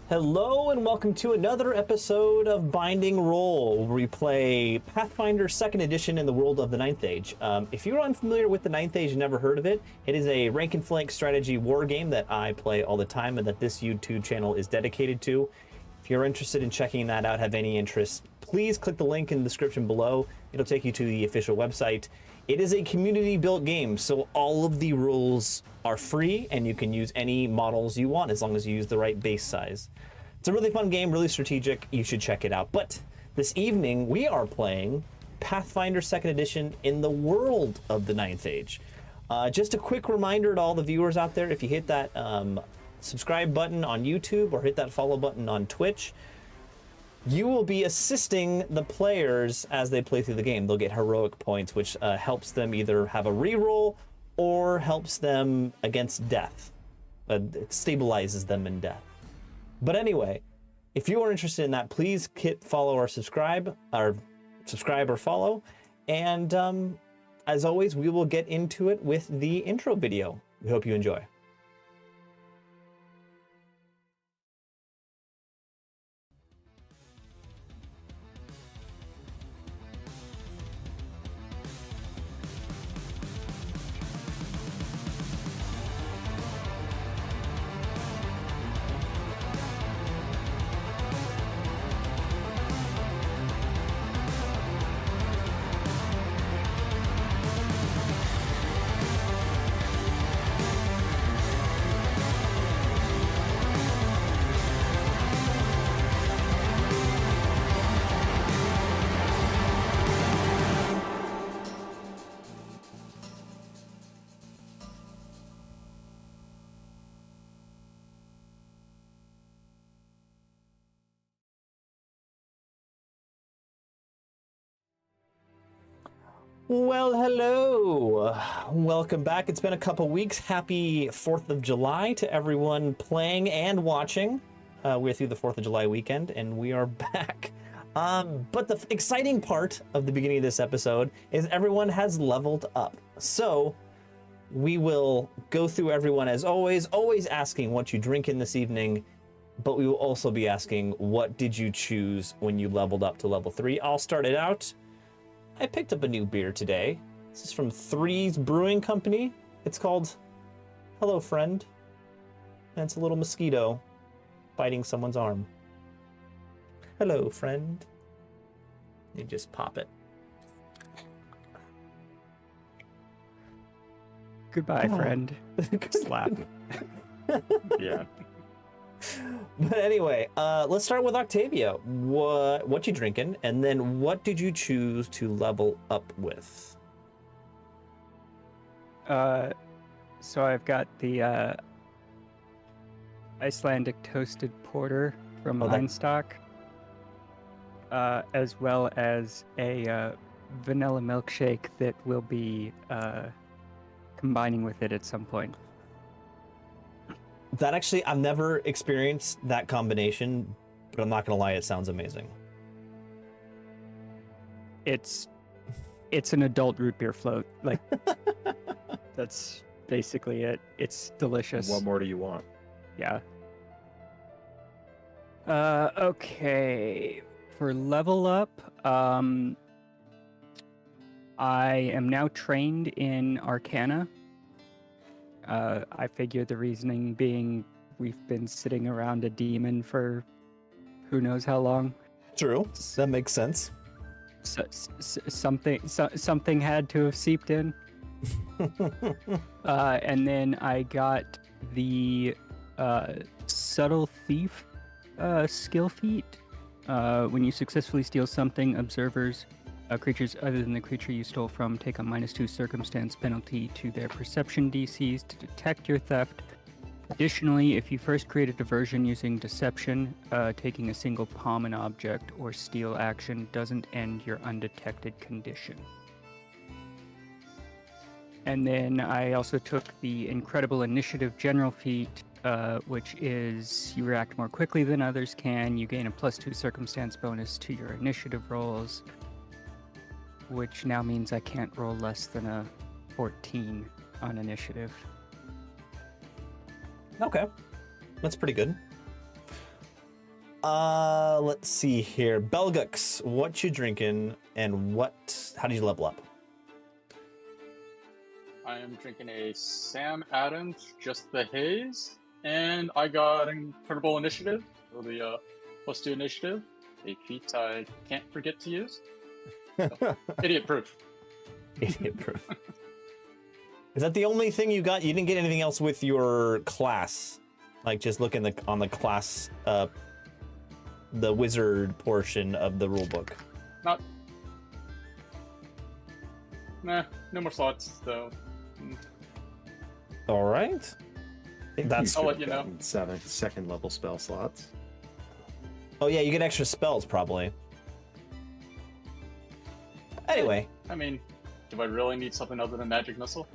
Hello and welcome to another episode of Binding Roll, where we play Pathfinder 2nd Edition in the world of the Ninth Age. If you're unfamiliar with the Ninth Age and never heard of it, it is a rank and flank strategy war game that I play all the time and that this YouTube channel is dedicated to. If you're interested in checking that out, have any interest, please click the link in the description below. It'll take you to the official website. It is a community-built game, so all of the rules are free, and you can use any models you want as long as you use the right base size. It's a really fun game, really strategic. You should check it out. But this evening, we are playing Pathfinder 2nd Edition in the world of the Ninth Age. Just a quick reminder to all the viewers out there, if you hit that subscribe button on YouTube or hit that follow button on Twitch, you will be assisting the players as they play through the game. They'll get heroic points, which helps them either have a reroll or helps them against death. It stabilizes them in death. But anyway, if you are interested in that, please hit follow or subscribe or follow. And as always, we will get into it with the intro video. We hope you enjoy. Well, hello. Welcome back. It's been a couple weeks. Happy 4th of July to everyone playing and watching. We're through the 4th of July weekend, and we are back. But the exciting part of the beginning of this episode is everyone has leveled up. So we will go through everyone as always asking what you drink in this evening, but we will also be asking what did you choose when you leveled up to level 3. I'll start it out. I picked up a new beer today. This is from Three's Brewing Company. It's called Hello Friend. And it's a little mosquito biting someone's arm. Hello, friend. You just pop it. Goodbye, friend. Slap. Yeah. But anyway, let's start with Octavia. What you drinking, and then what did you choose to level up with? So I've got the Icelandic toasted porter from Einstock, as well as a vanilla milkshake that we'll be combining with it at some point. That actually, I've never experienced that combination, but I'm not gonna lie, it sounds amazing. It's an adult root beer float. Like, that's basically it. It's delicious. What more do you want? Yeah. Okay. For level up, I am now trained in Arcana. I figure the reasoning being we've been sitting around a demon for who knows how long. True. That makes sense. Something had to have seeped in. And then I got the Subtle Thief skill feat. When you successfully steal something, observers, creatures other than the creature you stole from take a -2 circumstance penalty to their perception DCs to detect your theft. Additionally, if you first create a diversion using deception, taking a single palm an object or steal action doesn't end your undetected condition. And then I also took the Incredible Initiative General feat, which is you react more quickly than others can. You gain a +2 circumstance bonus to your initiative rolls, which now means I can't roll less than a 14 on initiative. Okay, that's pretty good. Let's see here. Belgux, what you drinking and how did you level up? I am drinking a Sam Adams Just the Haze, and I got Incredible Initiative, or the +2 initiative, a feat I can't forget to use. So, idiot proof. Idiot proof. Is that the only thing you got? You didn't get anything else with your class? Like just look on the class, the wizard portion of the rulebook. Nah, no more slots, though. All right. I think That's- you I'll should let have you know. gotten 7 second level spell slots. Oh yeah, you get extra spells probably. Anyway, I mean, do I really need something other than Magic Missile?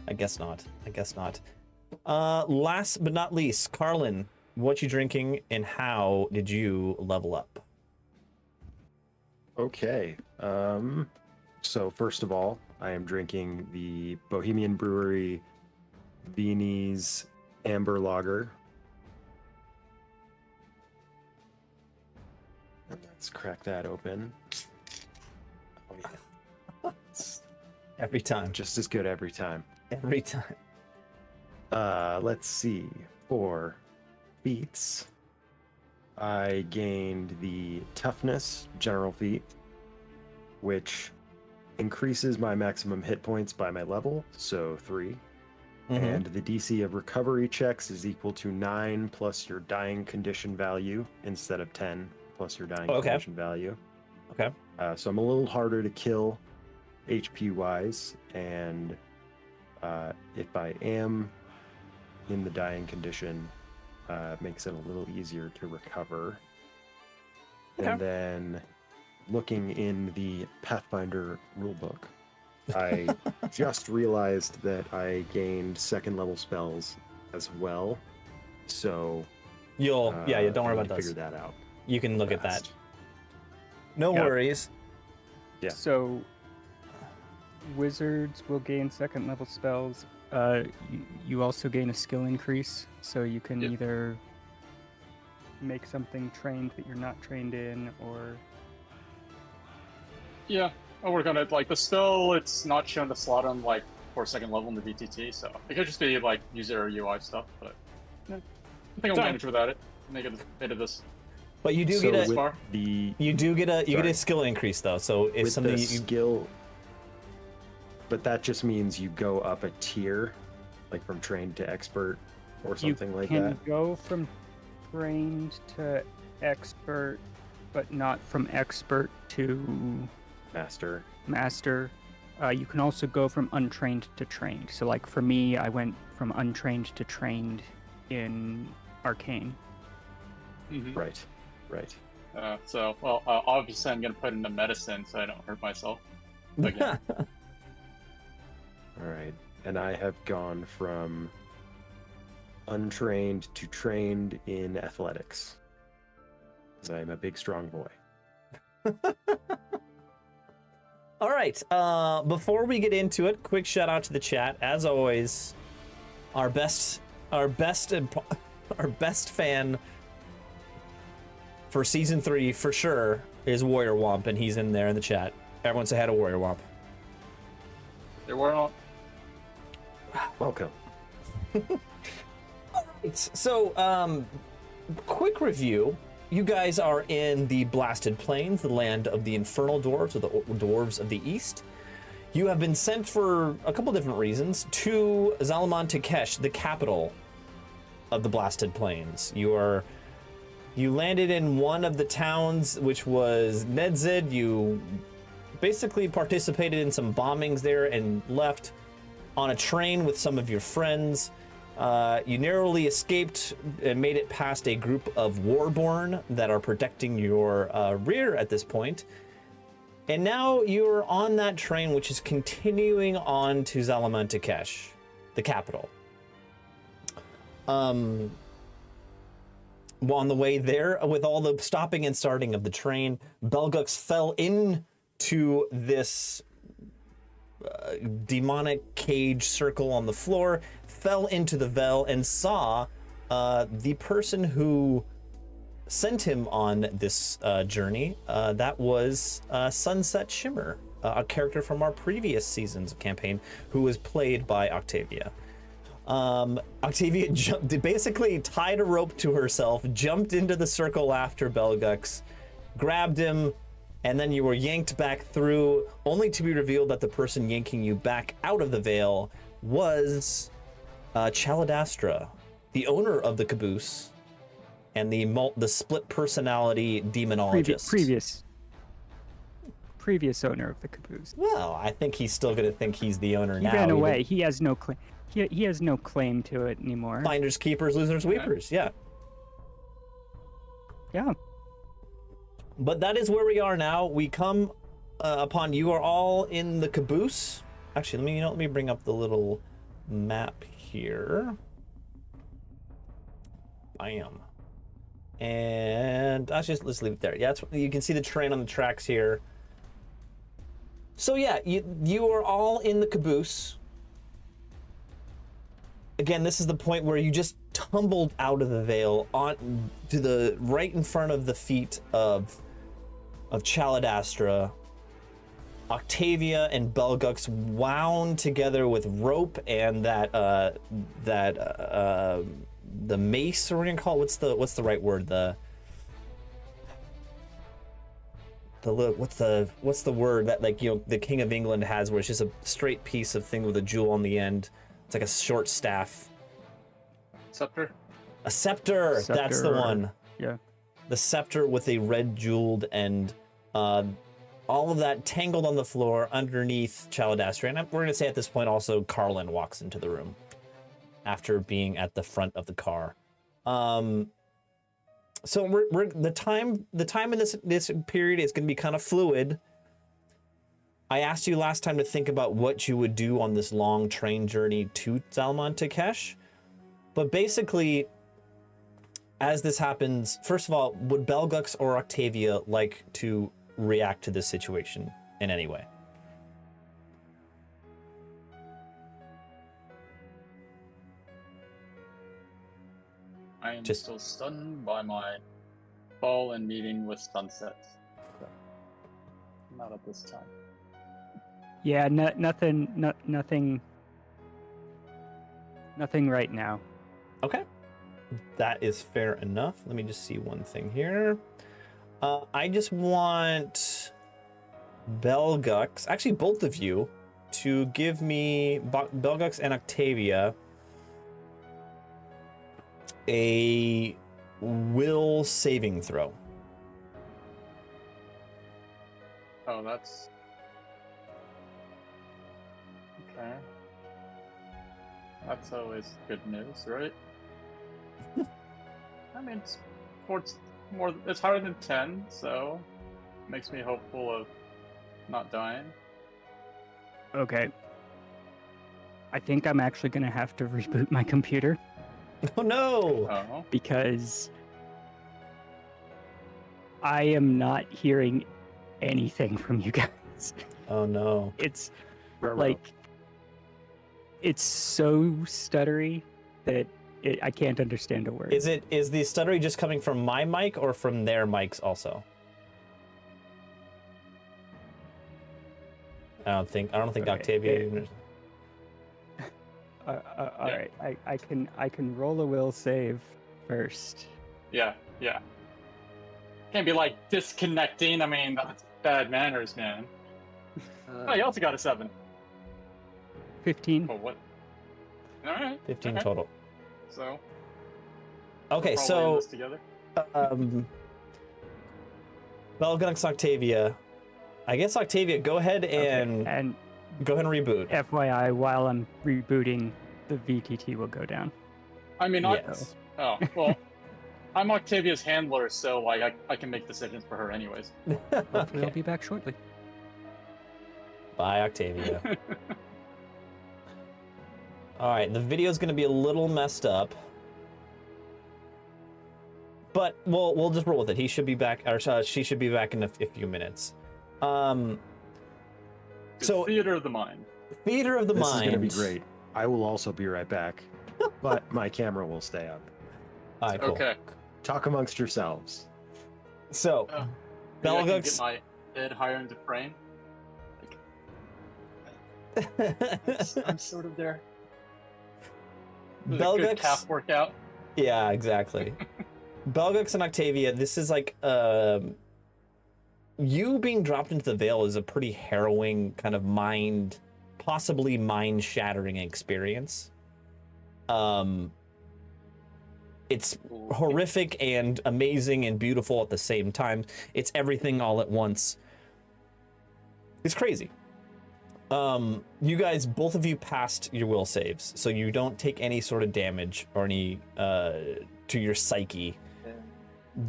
I guess not. I guess not. Last but not least, Carlin, what you drinking and how did you level up? Okay. So first of all, I am drinking the Bohemian Brewery Viennese Amber Lager. And let's crack that open. Oh yeah. It's Every time. just as good every time. Every time. Let's see. For feats, I gained the Toughness General Feat, which increases my maximum hit points by my level, so 3. Mhm. And the DC of recovery checks is equal to 9 plus your dying condition value instead of 10 plus your dying Okay. condition value. Okay. So I'm a little harder to kill HP wise, and if I am in the dying condition, it makes it a little easier to recover. Okay. And then looking in the Pathfinder rulebook, I just realized that I gained second level spells as well. So You'll yeah, don't worry I about need to those. figure that out. You can look at that. fast. No Yeah. worries. Yeah. So, wizards will gain second level spells. You also gain a skill increase, so you can Yep. either make something trained that you're not trained in, or Yeah, I'll work on it. Like, the spell, it's not shown to slot on, like, for second level in the VTT, so it could just be, like, user or UI stuff, but yeah, I think I'll Done. manage without it. Make it a bit of this. But you do So get with Bar. the you get a Sorry. skill increase though. So if with something the you skill, but that just means you go up a tier, like from trained to expert or something you like can that. go from trained to expert, but not from expert to Master. master. You can also go from untrained to trained. So, like for me, I went from untrained to trained in arcane. Mm-hmm. Right. Right. Well, obviously I'm going to put into medicine so I don't hurt myself. Again. All right. And I have gone from untrained to trained in athletics. 'Cause I'm a big, strong boy. All right. Before we get into it, quick shout out to the chat. As always, our best fan for season 3 for sure is Warrior Womp, and he's in there in the chat. Everyone say hi to Warrior Womp. There were all. Welcome. So, quick review. You guys are in the Blasted Plains, the land of the Infernal Dwarves, or the Dwarves of the East. You have been sent for a couple different reasons to Zalaman Takesh, the capital of the Blasted Plains. You landed in one of the towns, which was Nedzid. You basically participated in some bombings there and left on a train with some of your friends. You narrowly escaped and made it past a group of Warborn that are protecting your rear at this point. And now you're on that train, which is continuing on to Zalaman Takesh, the capital. Well, on the way there, with all the stopping and starting of the train, Belgux fell into this demonic cage circle on the floor, fell into the Vel, and saw the person who sent him on this journey, that was Sunset Shimmer, a character from our previous season's campaign, who was played by Octavia. Octavia basically tied a rope to herself, jumped into the circle after Belgux, grabbed him, and then you were yanked back through, only to be revealed that the person yanking you back out of the veil was Chaladastra, the owner of the caboose, and the split personality demonologist. Previous owner of the caboose. Well, I think he's still going to think he's the owner now. He ran away. He has no claim. He has no claim to it anymore. Finders, keepers, losers, weepers. Yeah. Yeah. But that is where we are now. We come upon, you are all in the caboose. Actually, let me bring up the little map here. Bam. And let's leave it there. Yeah, you can see the train on the tracks here. So yeah, you are all in the caboose. Again, this is the point where you just tumbled out of the veil on to the right in front of the feet of Chaladastra. Octavia and Belgux wound together with rope and the mace, or we're gonna call it, what's the right word? What's the word that, like, you know, the King of England has, where it's just a straight piece of thing with a jewel on the end. It's like a short staff. Scepter? A scepter. That's the one. Yeah. The scepter with a red jeweled end. All of that tangled on the floor underneath Chaladastra. And we're going to say at this point also Carlin walks into the room after being at the front of the car. So the time in this period is going to be kind of fluid. I asked you last time to think about what you would do on this long train journey to Zalman Takesh. But basically, as this happens, first of all, would Belgux or Octavia like to react to this situation in any way? I am still stunned by my fall and meeting with sunsets. So, not at this time. Yeah, nothing right now. Okay. That is fair enough. Let me just see one thing here. I just want Belgux, actually both of you, to give me, Belgux and Octavia, a will saving throw. Oh, that's... Okay. That's always good news, right? I mean, it's harder than 10, so makes me hopeful of not dying. Okay. I think I'm actually going to have to reboot my computer. Oh no! Oh. Because I am not hearing anything from you guys. Oh no. It's like, it's so stuttery that I can't understand a word. Is the stuttery just coming from my mic or from their mics also? I don't think Okay. Octavia. All right, I can roll a will save first. Yeah. Can't be like disconnecting. I mean, that's bad manners, man. Oh, you also got a 7. 15. Oh, what? All right. 15 okay. total. So. Okay, we're probably in so this together. Belgux, Octavia. I guess Octavia, go ahead and reboot. FYI, while I'm rebooting, the VTT will go down. I mean, Yes. well, I'm Octavia's handler, so like I can make decisions for her anyways. Hopefully I'll be back shortly. Bye, Octavia. All right, the video's going to be a little messed up, but we'll just roll with it. He should be back, or she should be back in a few minutes. So theater of the mind. Theater of the This mind. is going to be great. I will also be right back, but my camera will stay up. All right, cool. Okay. Talk amongst yourselves. So, Maybe I can get Belgux. my head higher into frame. I'm sort of there. This is a good calf Belgux. workout. Yeah, exactly. Belgux and Octavia, this is like you being dropped into the Veil is a pretty harrowing kind of possibly mind-shattering experience. It's horrific and amazing and beautiful at the same time. It's everything all at once. It's crazy. You guys, both of you passed your will saves, so you don't take any sort of damage or any to your psyche.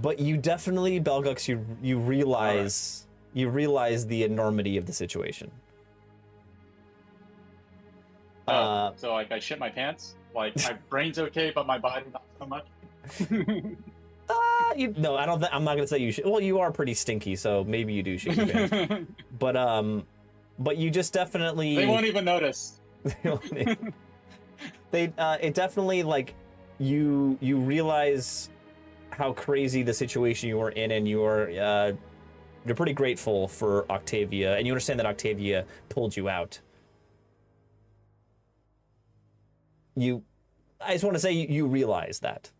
But you definitely, Belgux, you realize the enormity of the situation. So like I shit my pants. Like my brain's okay, but my body not so much. No, I don't. I'm not gonna say you should. Well, you are pretty stinky, so maybe you do shit your pants. But you just definitely. They won't even notice. It definitely like you realize how crazy the situation you are in, and you're pretty grateful for Octavia, and you understand that Octavia pulled you out. I just want to say you realize that.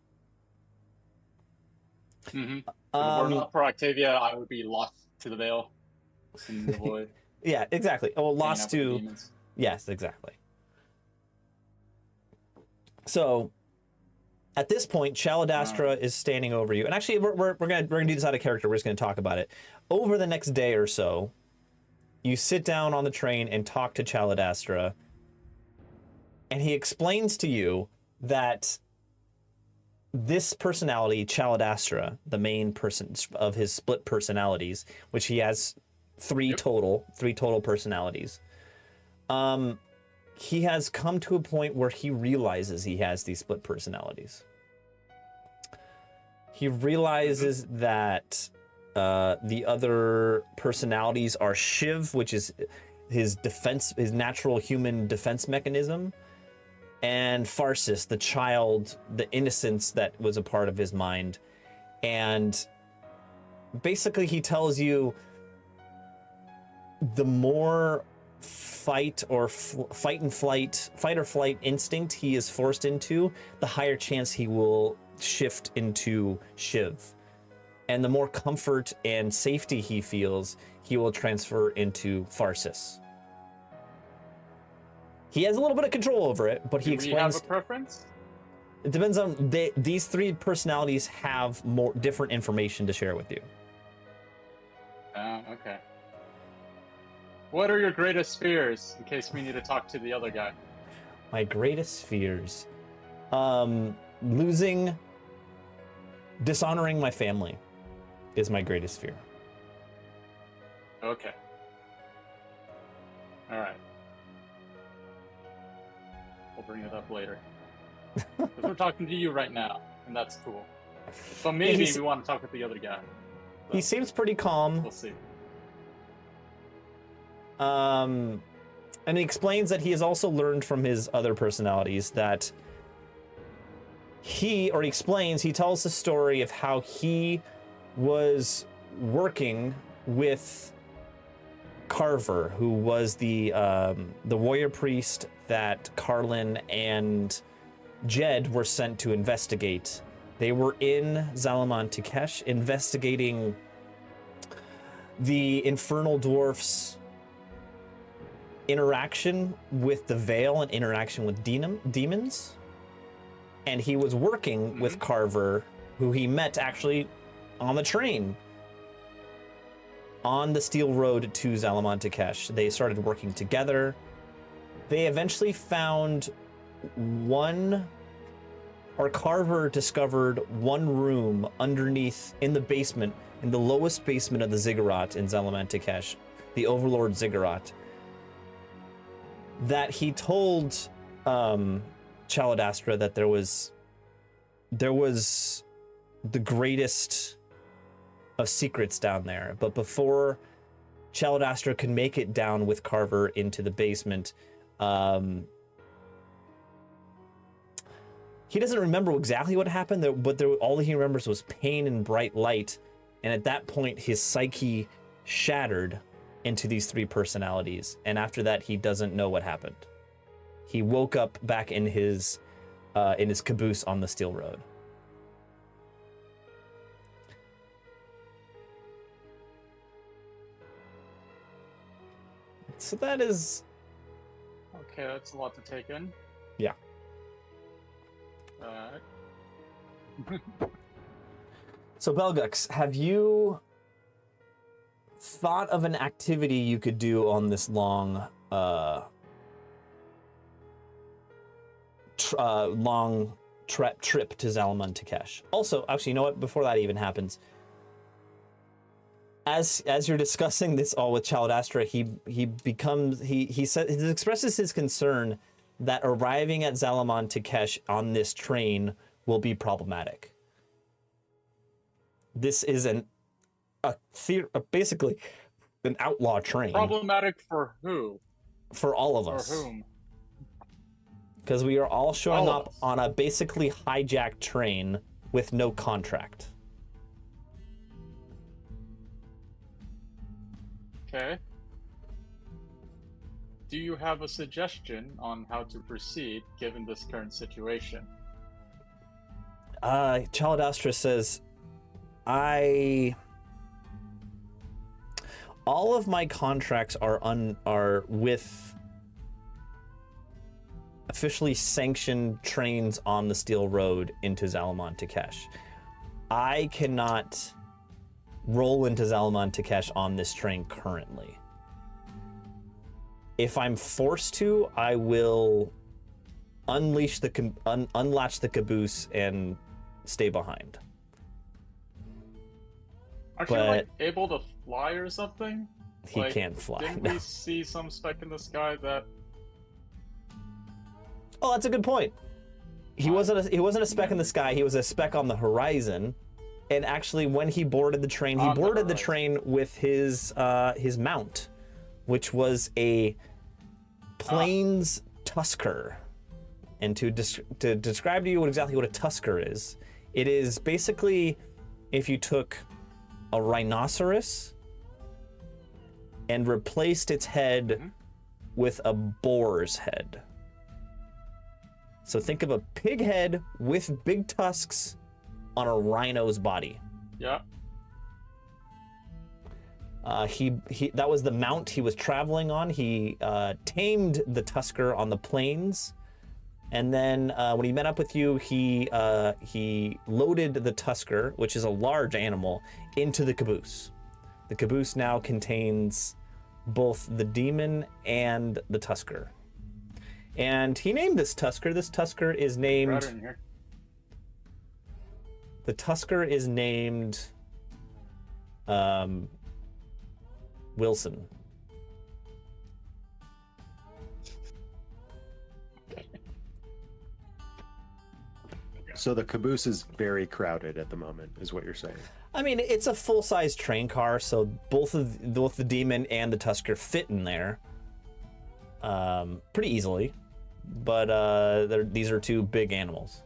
Mm-hmm. If it were not for Octavia, I would be lost to the Veil in the void. Yeah, exactly. Oh, lost to. Demons. Yes, exactly. So, at this point, Chaladastra is standing over you, and actually, we're gonna do this out of character. We're just gonna talk about it. Over the next day or so, you sit down on the train and talk to Chaladastra, and he explains to you that this personality, Chaladastra, the main person of his split personalities, which he has three total personalities. He has come to a point where he realizes he has these split personalities. He realizes that the other personalities are Shiv, which is his natural human defense mechanism, and Pharsis, the child, the innocence that was a part of his mind. And basically he tells you the more fight or flight instinct he is forced into, the higher chance he will shift into Shiv. And the more comfort and safety he feels, he will transfer into Pharsis. He has a little bit of control over it, but he explains. Do we have a preference? It depends on these three personalities have more different information to share with you. Okay. What are your greatest fears, in case we need to talk to the other guy? My greatest fears, dishonoring my family, is my greatest fear. Okay. All right. We'll bring it up later. Because we're talking to you right now, and that's cool. But maybe we want to talk with the other guy. So he seems pretty calm. We'll see. And he explains that he has also learned from his other personalities that he tells the story of how he was working with Carver, who was the warrior priest that Carlin and Jed were sent to investigate. They were in Zalaman Takesh investigating the infernal dwarfs' interaction with the Veil and interaction with demons. And he was working with Carver, who he met actually on the train on the steel road to Zalaman Takesh. They started working together. They eventually found Carver discovered one room underneath in the basement, in the lowest basement of the Ziggurat in Zalaman Takesh, the Overlord Ziggurat, that he told Chaladastra that there was the greatest of secrets down there. But before Chaladastra could make it down with Carver into the basement, he doesn't remember exactly what happened, but all he remembers was pain and bright light. And at that point, his psyche shattered into these 3 personalities. And after that, he doesn't know what happened. He woke up back in his caboose on the steel road. So that is... Okay, that's a lot to take in. Yeah. So Belgux, have you thought of an activity you could do on this long trip to Zalaman Takesh? Also, actually, you know what? Before that even happens, as you're discussing this all with Chaladastra, he expresses his concern that arriving at Zalaman Takesh on this train will be problematic. This is basically an outlaw train. Problematic for who? For all of us. For whom? Because we are all showing All of up us. on a basically hijacked train with no contract. Okay. Do you have a suggestion on how to proceed given this current situation? Chaladastra says, all of my contracts are with officially sanctioned trains on the steel road into Zalaman Takesh. I cannot roll into Zalaman Takesh on this train currently. If I'm forced to, I will unlatch the caboose and stay behind. Aren't you But- like able to fly or something? He Like, can't fly. Didn't No. we see some speck in the sky that? Oh, that's a good point. He wasn't a speck in the sky. He was a speck on the horizon. And actually, when he boarded the train, he On the boarded the horizon. train with his mount, which was a plains tusker. And to describe to you exactly what a tusker is, it is basically if you took a rhinoceros and replaced its head with a boar's head. So think of a pig head with big tusks on a rhino's body. Yeah. That was the mount he was traveling on. He tamed the tusker on the plains, and then when he met up with you, he loaded the tusker, which is a large animal, into the caboose. The caboose now contains both the demon and the tusker. And he named this tusker. This tusker is named. Right in here. The tusker is named Wilson. So the caboose is very crowded at the moment, is what you're saying. I mean, it's a full-size train car, so both the demon and the tusker fit in there pretty easily. But these are 2 big animals.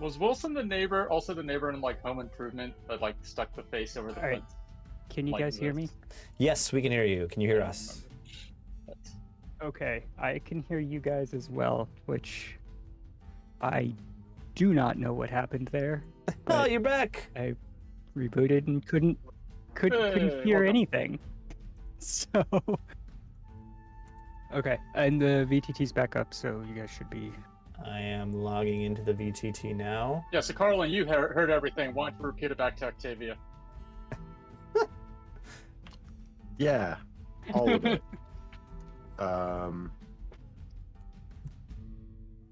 Was Wilson also the neighbor in like Home Improvement that like stuck the face over the All right. fence? Can you Like guys hear this. me? Yes, we can hear you. Can you hear I don't us? remember. Okay, I can hear you guys as well, which I do not know what happened there. Oh, but you're back. I rebooted and couldn't Hey, hear welcome. anything. So okay, and the VTT's back up, so you guys should be. I am logging into the VTT now. Yeah, so Carlin, you heard everything. Why don't you repeat it back to Octavia? Yeah, all of it.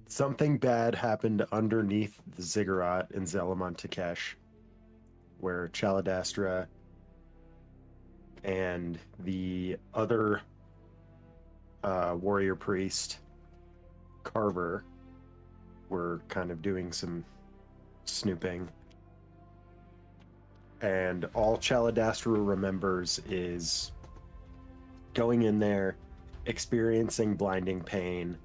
Something bad happened underneath the ziggurat in Zalaman Takesh, where Chaladastra and the other warrior priest, Carver, were kind of doing some snooping. And all Chaladastra remembers is going in there, experiencing blinding pain,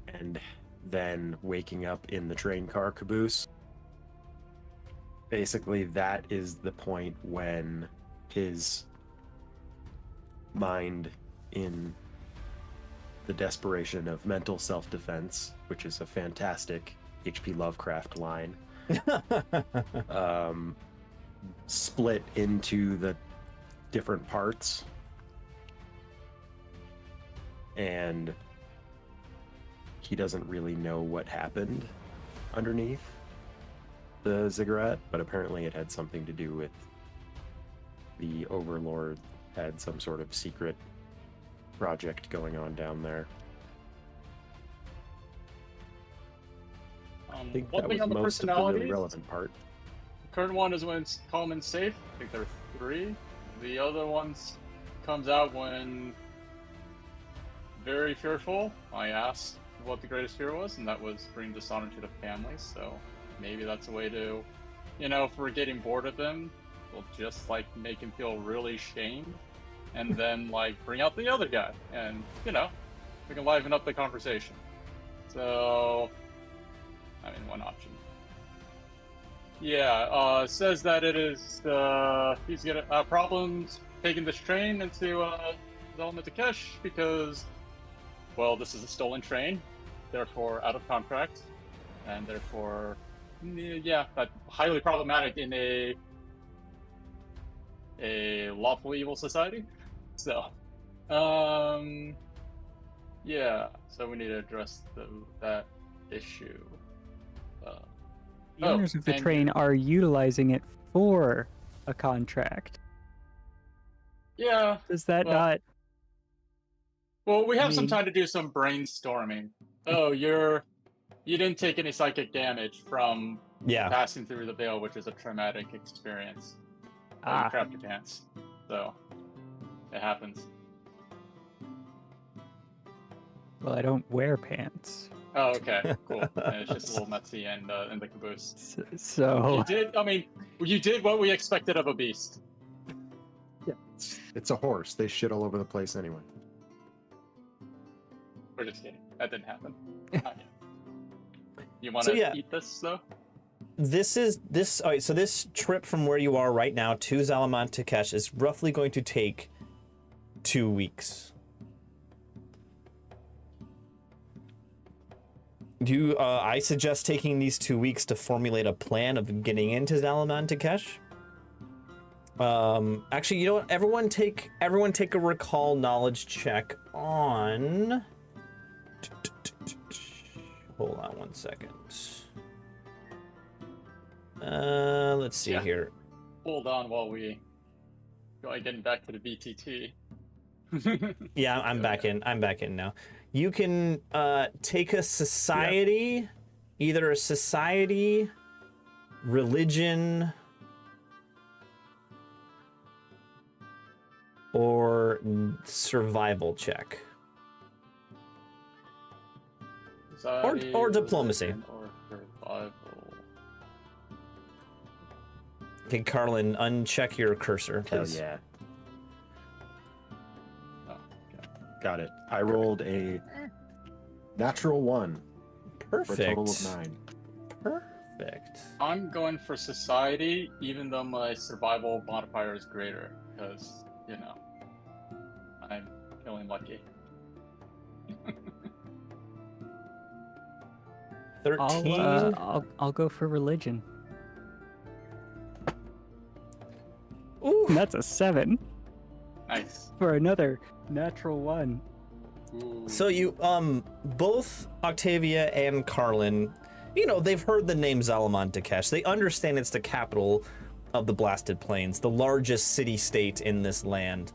and then waking up in the train car caboose. Basically, that is the point when his mind, in the desperation of mental self-defense, which is a fantastic H.P. Lovecraft line, split into the different parts, and he doesn't really know what happened underneath the ziggurat, but apparently it had something to do with the Overlord had some sort of secret project going on down there. I think One that thing was on the most of the really personalities. relevant part. Current one is when it's calm and safe. I think there are 3. The other ones comes out when very fearful. I asked what the greatest fear was, and that was bring dishonor to the family. So maybe that's a way to, if we're getting bored of him, we'll just like make him feel really shamed, and then like bring out the other guy, and we can liven up the conversation. So, I mean, one option. Yeah, says that it is he's got problems taking this train into Zalamatekesh because, well, this is a stolen train, therefore out of contract, and therefore, yeah, highly problematic in a lawful evil society. So, yeah, so we need to address that issue. The owners of the train are utilizing it for a contract. Yeah. Does that not? Well, we have some time to do some brainstorming. Oh, you didn't take any psychic damage from passing through the veil, which is a traumatic experience. You crapped your pants. So, it happens. Well, I don't wear pants. Oh, okay, cool. And it's just a little messy and in the caboose. So you did what we expected of a beast. Yeah, it's a horse. They shit all over the place anyway. We're just kidding. That didn't happen. You want to eat this though? So this trip from where you are right now to Zalamatekesh is roughly going to take 2 weeks. I suggest taking these 2 weeks to formulate a plan of getting into Zalamatekesh. Actually, you know what? Everyone take a recall knowledge check on. Hold on 1 second. Let's see here. Hold on while we go getting back to the BTT. Yeah, I'm back in. I'm back in now. You can take a society, either a society, religion, or survival check. Society, or diplomacy. Or survival. Okay, Carlin, uncheck your cursor, please. Hell yeah. Got it. I rolled a natural 1. Perfect. For a total of 9. Perfect. I'm going for society, even though my survival modifier is greater, because, I'm feeling lucky. 13. I'll go for religion. Ooh, That's a 7 Nice. for another natural 1. Ooh. So you, both Octavia and Carlin, they've heard the name Zalamatekesh. They understand it's the capital of the Blasted Plains, the largest city-state in this land.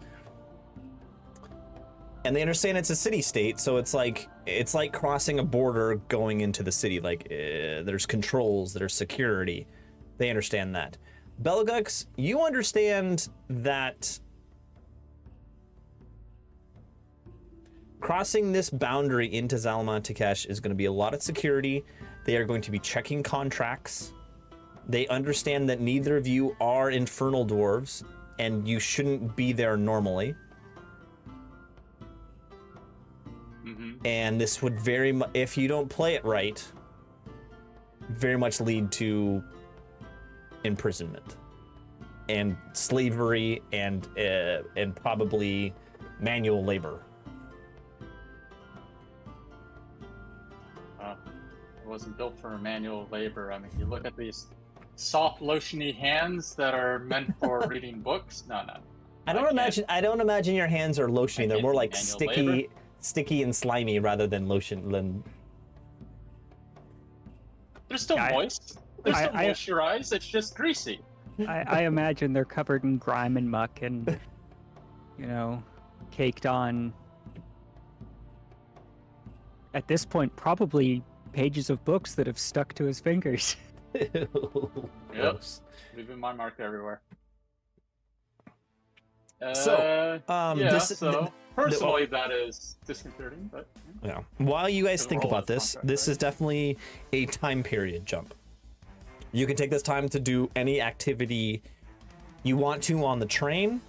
And they understand it's a city-state, so it's like crossing a border going into the city. Like, there's controls, there's security. They understand that. Belgux, you understand that crossing this boundary into Zalamatekesh is going to be a lot of security. They are going to be checking contracts. They understand that neither of you are infernal dwarves, and you shouldn't be there normally. And this would very much, if you don't play it right, very much lead to imprisonment and slavery and probably manual labor. It wasn't built for manual labor. I mean, you look at these soft, lotiony hands that are meant for reading books. No. I don't imagine your hands are lotiony. They're more like sticky and slimy rather than lotion. They're still moist. They're still moisturized. It's just greasy. I imagine they're covered in grime and muck and, caked on, at this point, probably pages of books that have stuck to his fingers. Yep. Leaving my mark everywhere. Personally, that is disconcerting, but yeah. While you guys think about this, this is definitely a time period jump. You can take this time to do any activity you want to on the train.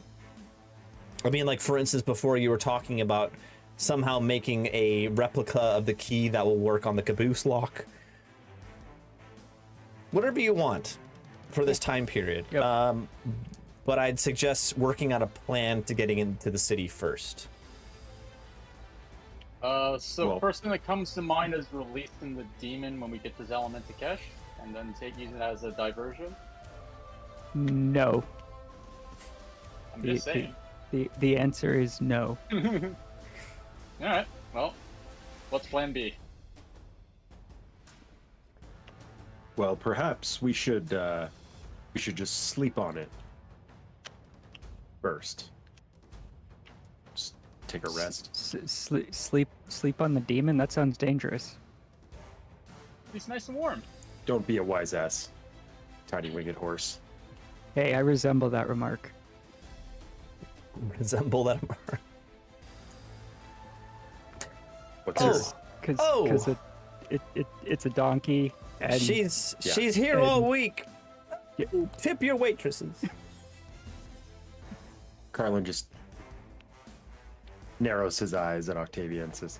I mean, like, for instance, before you were talking about somehow making a replica of the key that will work on the caboose lock. Whatever you want for this time period. Yep. But I'd suggest working out a plan to getting into the city first. First thing that comes to mind is releasing the demon when we get to Zalamentakesh, and then using it as a diversion. No. I'm just saying. The answer is no. All right. Well, what's Plan B? Well, perhaps we should just sleep on it first. Just take a rest. Sleep on the demon? That sounds dangerous. It's nice and warm. Don't be a wise ass, tiny winged horse. Hey, I resemble that remark. Resemble that remark? What's Because it's a donkey. And she's here all week. Tip your waitresses. Carlin just narrows his eyes at Octavia and says,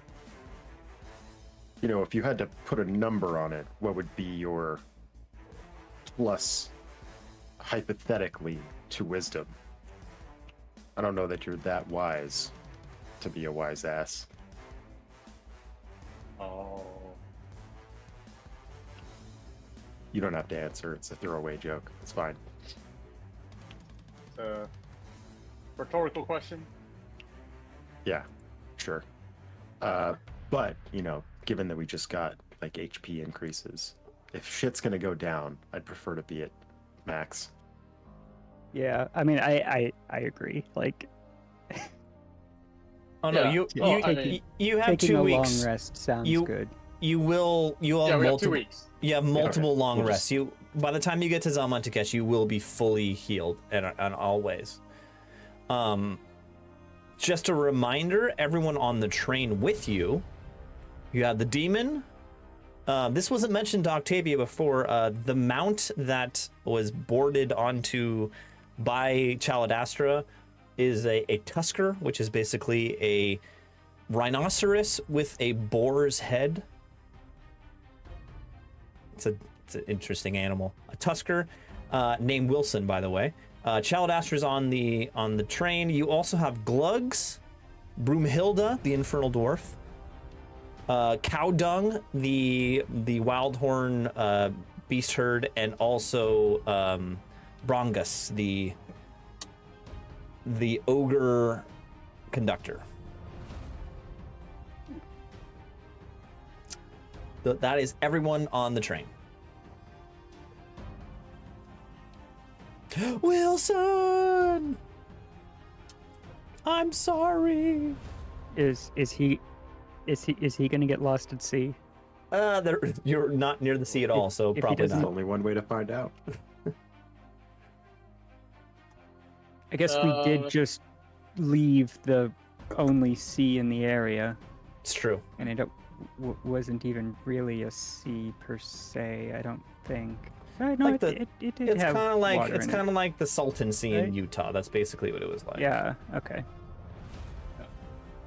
if you had to put a number on it, what would be your plus, hypothetically, to wisdom? I don't know that you're that wise to be a wise ass. Oh. You don't have to answer. It's a throwaway joke. It's fine. Rhetorical question? Yeah, sure. But, given that we just got, HP increases, if shit's gonna go down, I'd prefer to be at max. Yeah, I mean, I agree. Oh no, you have 2 weeks. A long rest sounds good. We have 2 weeks. You have multiple long rests. By the time you get to Zalamentakesh, you will be fully healed and always. Just a reminder, everyone on the train with you, you have the demon. This wasn't mentioned to Octavia before. The mount that was boarded onto by Chaladastra is a tusker, which is basically a rhinoceros with a boar's head. It's an interesting animal. A tusker named Wilson, by the way. Chaladastra's on the train. You also have Glugs, Broomhilda, the infernal dwarf, Cowdung, the wildhorn beast herd, and also Brongus, the ogre conductor. That is everyone on the train. Wilson, I'm sorry. Is he gonna get lost at sea? You're not near the sea at all, so probably There's not. only one way to find out. I guess we did just leave the only sea in the area. It's true. And it wasn't even really a sea per se, I don't think. No, Like it did It's have kind of like water in it. The Salton Sea in Right? Utah. That's basically what it was like. Yeah, okay.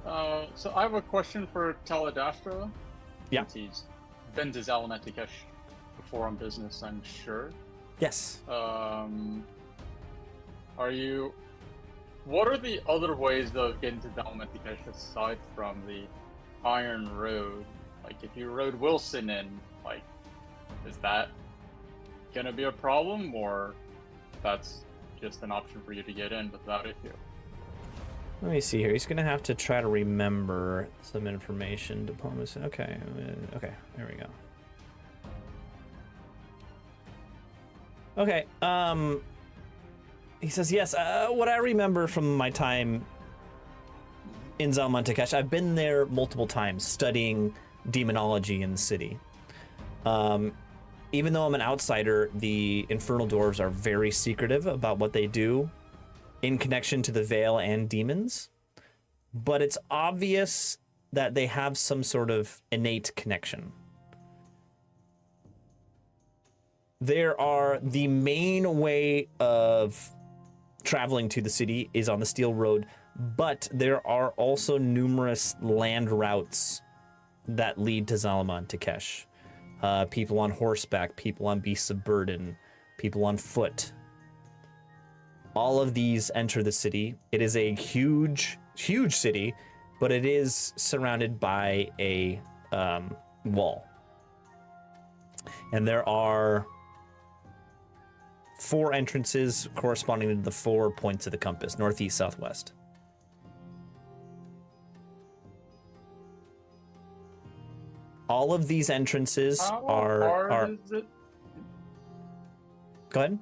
So I have a question for Taladastra. Yeah. Since he's been to Zalamantakesh before on business, I'm sure. Yes. What are the other ways of getting to Zalamantakesh aside from the Iron Road? Like, if you rode Wilson in, like, is that gonna be a problem, or that's just an option for you to get in without issue? Let me see here. He's gonna have to try to remember some information. Diplomacy. Okay. Okay. There we go. Okay. He says yes. What I remember from my time in Zalmantakesh, I've been there multiple times studying demonology in the city. Even though I'm an outsider, the Infernal Dwarves are very secretive about what they do in connection to the Veil and demons, but it's obvious that they have some sort of innate connection. The main way of traveling to the city is on the Steel Road, but there are also numerous land routes that lead to Zalamantakesh. People on horseback, people on beasts of burden, people on foot. All of these enter the city. It is a huge, huge city, but it is surrounded by a wall. And there are 4 entrances corresponding to the 4 points of the compass, northeast, southwest. All of these entrances are Is it? Go ahead.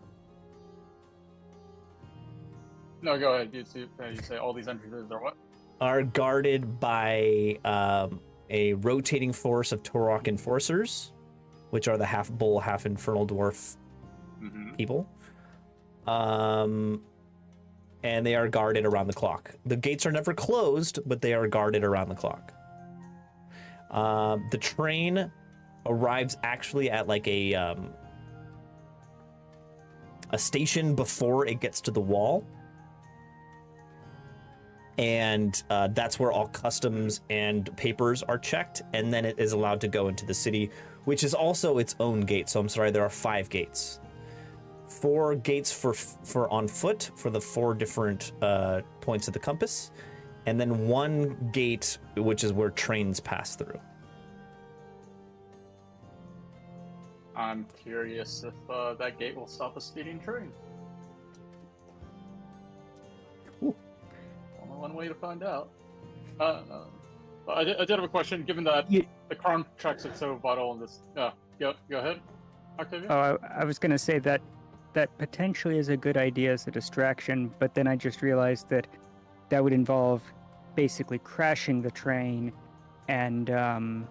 No, go ahead. You say all these entrances are what? Are guarded by a rotating force of Torok enforcers, which are the half bull, half infernal dwarf people. And they are guarded around the clock. The gates are never closed, but they are guarded around the clock. The train arrives actually at like a station before it gets to the wall. And that's where all customs and papers are checked, and then it is allowed to go into the city, which is also its own gate. So I'm sorry, there are 5 gates. 4 gates for on foot for the 4 different points of the compass, and then 1 gate which is where trains pass through. I'm curious if that gate will stop a speeding train. Ooh. Only one way to find out. I did have a question, given that the contracts are so vital in this. Go ahead, Octavia. Oh, I was going to say that potentially is a good idea as a distraction, but then I just realized that would involve basically crashing the train, and kind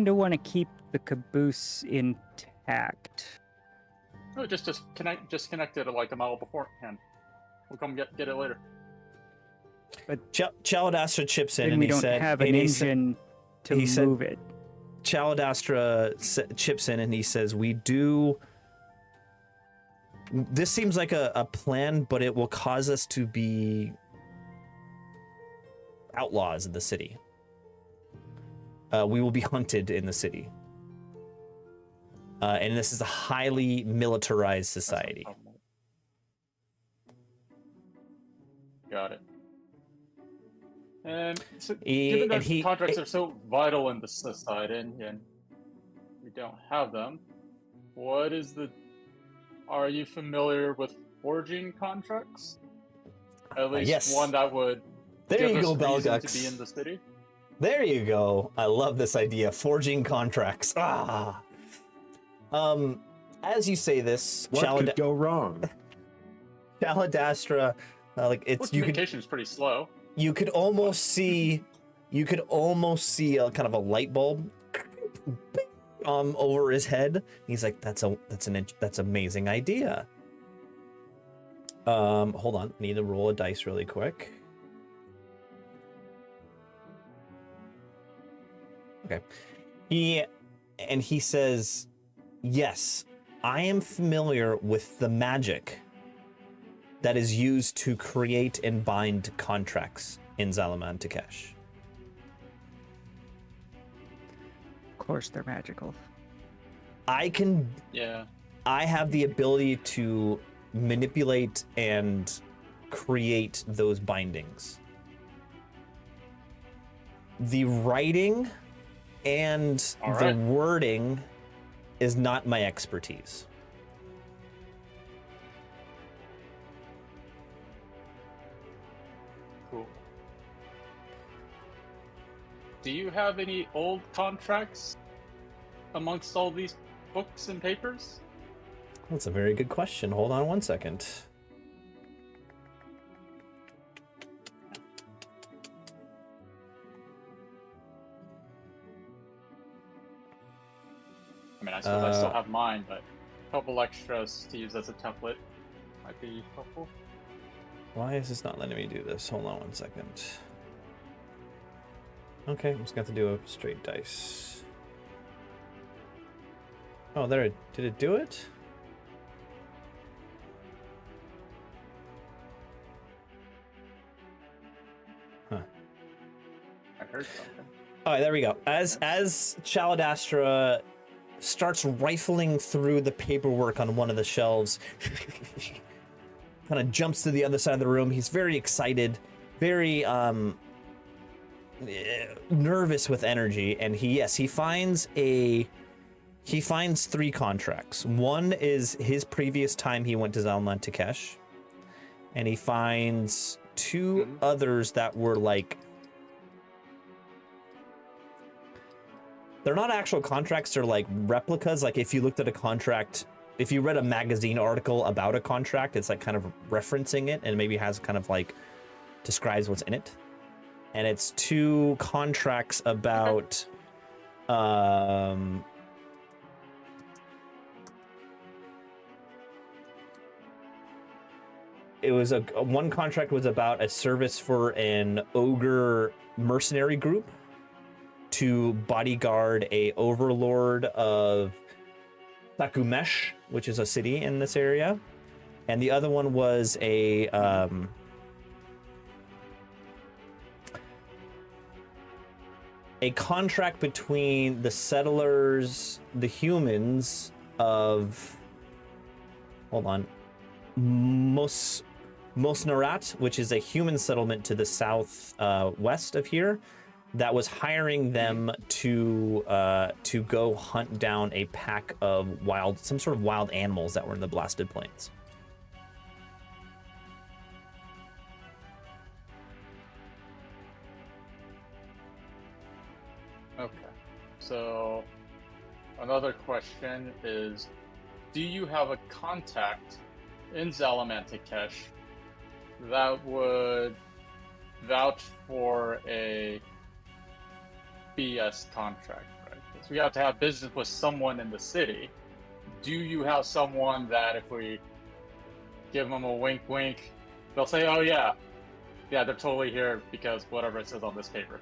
of want to keep the caboose intact. No, just connect it like a mile beforehand. We'll come get it later. But Chaladastra chips in then and we he don't said, have an engine to move it. Chaladastra chips in and he says, we do. This seems like a plan, but it will cause us to be outlaws in the city. We will be hunted in the city. And this is a highly militarized society. Got it. And so, given that contracts are so vital in the society, and we don't have them, are you familiar with forging contracts? At least yes. one that would there give you us go, reason Belgux. to be in the city? There you go. I love this idea. Forging contracts. As you say this, What could go wrong? Chaladastra, Communication is pretty slow. You could almost see a kind of a light bulb over his head. He's like, that's amazing idea. Hold on, I need to roll a dice really quick. Okay. He says, yes, I am familiar with the magic that is used to create and bind contracts. in Zalaman Takesh. Of course, they're magical. Yeah. I have the ability to manipulate and create those bindings. The writing and All the right. wording is not my expertise. Cool. Do you have any old contracts amongst all these books and papers? That's a very good question. Hold on one second. I mean, I suppose I still have mine, but a couple extras to use as a template might be helpful. Why is this not letting me do this? Hold on one second. Okay, I'm just gonna have to do a straight dice. Oh, there. Did it do it? Huh. I heard something. All right, there we go. As Chaladastra starts rifling through the paperwork on one of the shelves, kind of jumps to the other side of the room. He's very excited, very nervous with energy, and he finds 3 contracts. One is his previous time he went to Zalman Takesh, and he finds 2 others that were like, they're not actual contracts, they're like replicas. Like if you looked at a contract, if you read a magazine article about a contract, it's like kind of referencing it and maybe has kind of like describes what's in it. And it's 2 contracts about it was one contract was about a service for an ogre mercenary group to bodyguard a overlord of Sakumesh, which is a city in this area. And the other one was a contract between the settlers, the humans of, hold on, Mosnarat, which is a human settlement to the south west of here, that was hiring them to go hunt down a pack of some sort of wild animals that were in the Blasted Plains. Okay. So, another question is, do you have a contact in Zalaman Takesh that would vouch for a BS contract, right? Because we have to have business with someone in the city. Do you have someone that if we give them a wink wink, they'll say, oh yeah, they're totally here because whatever it says on this paper.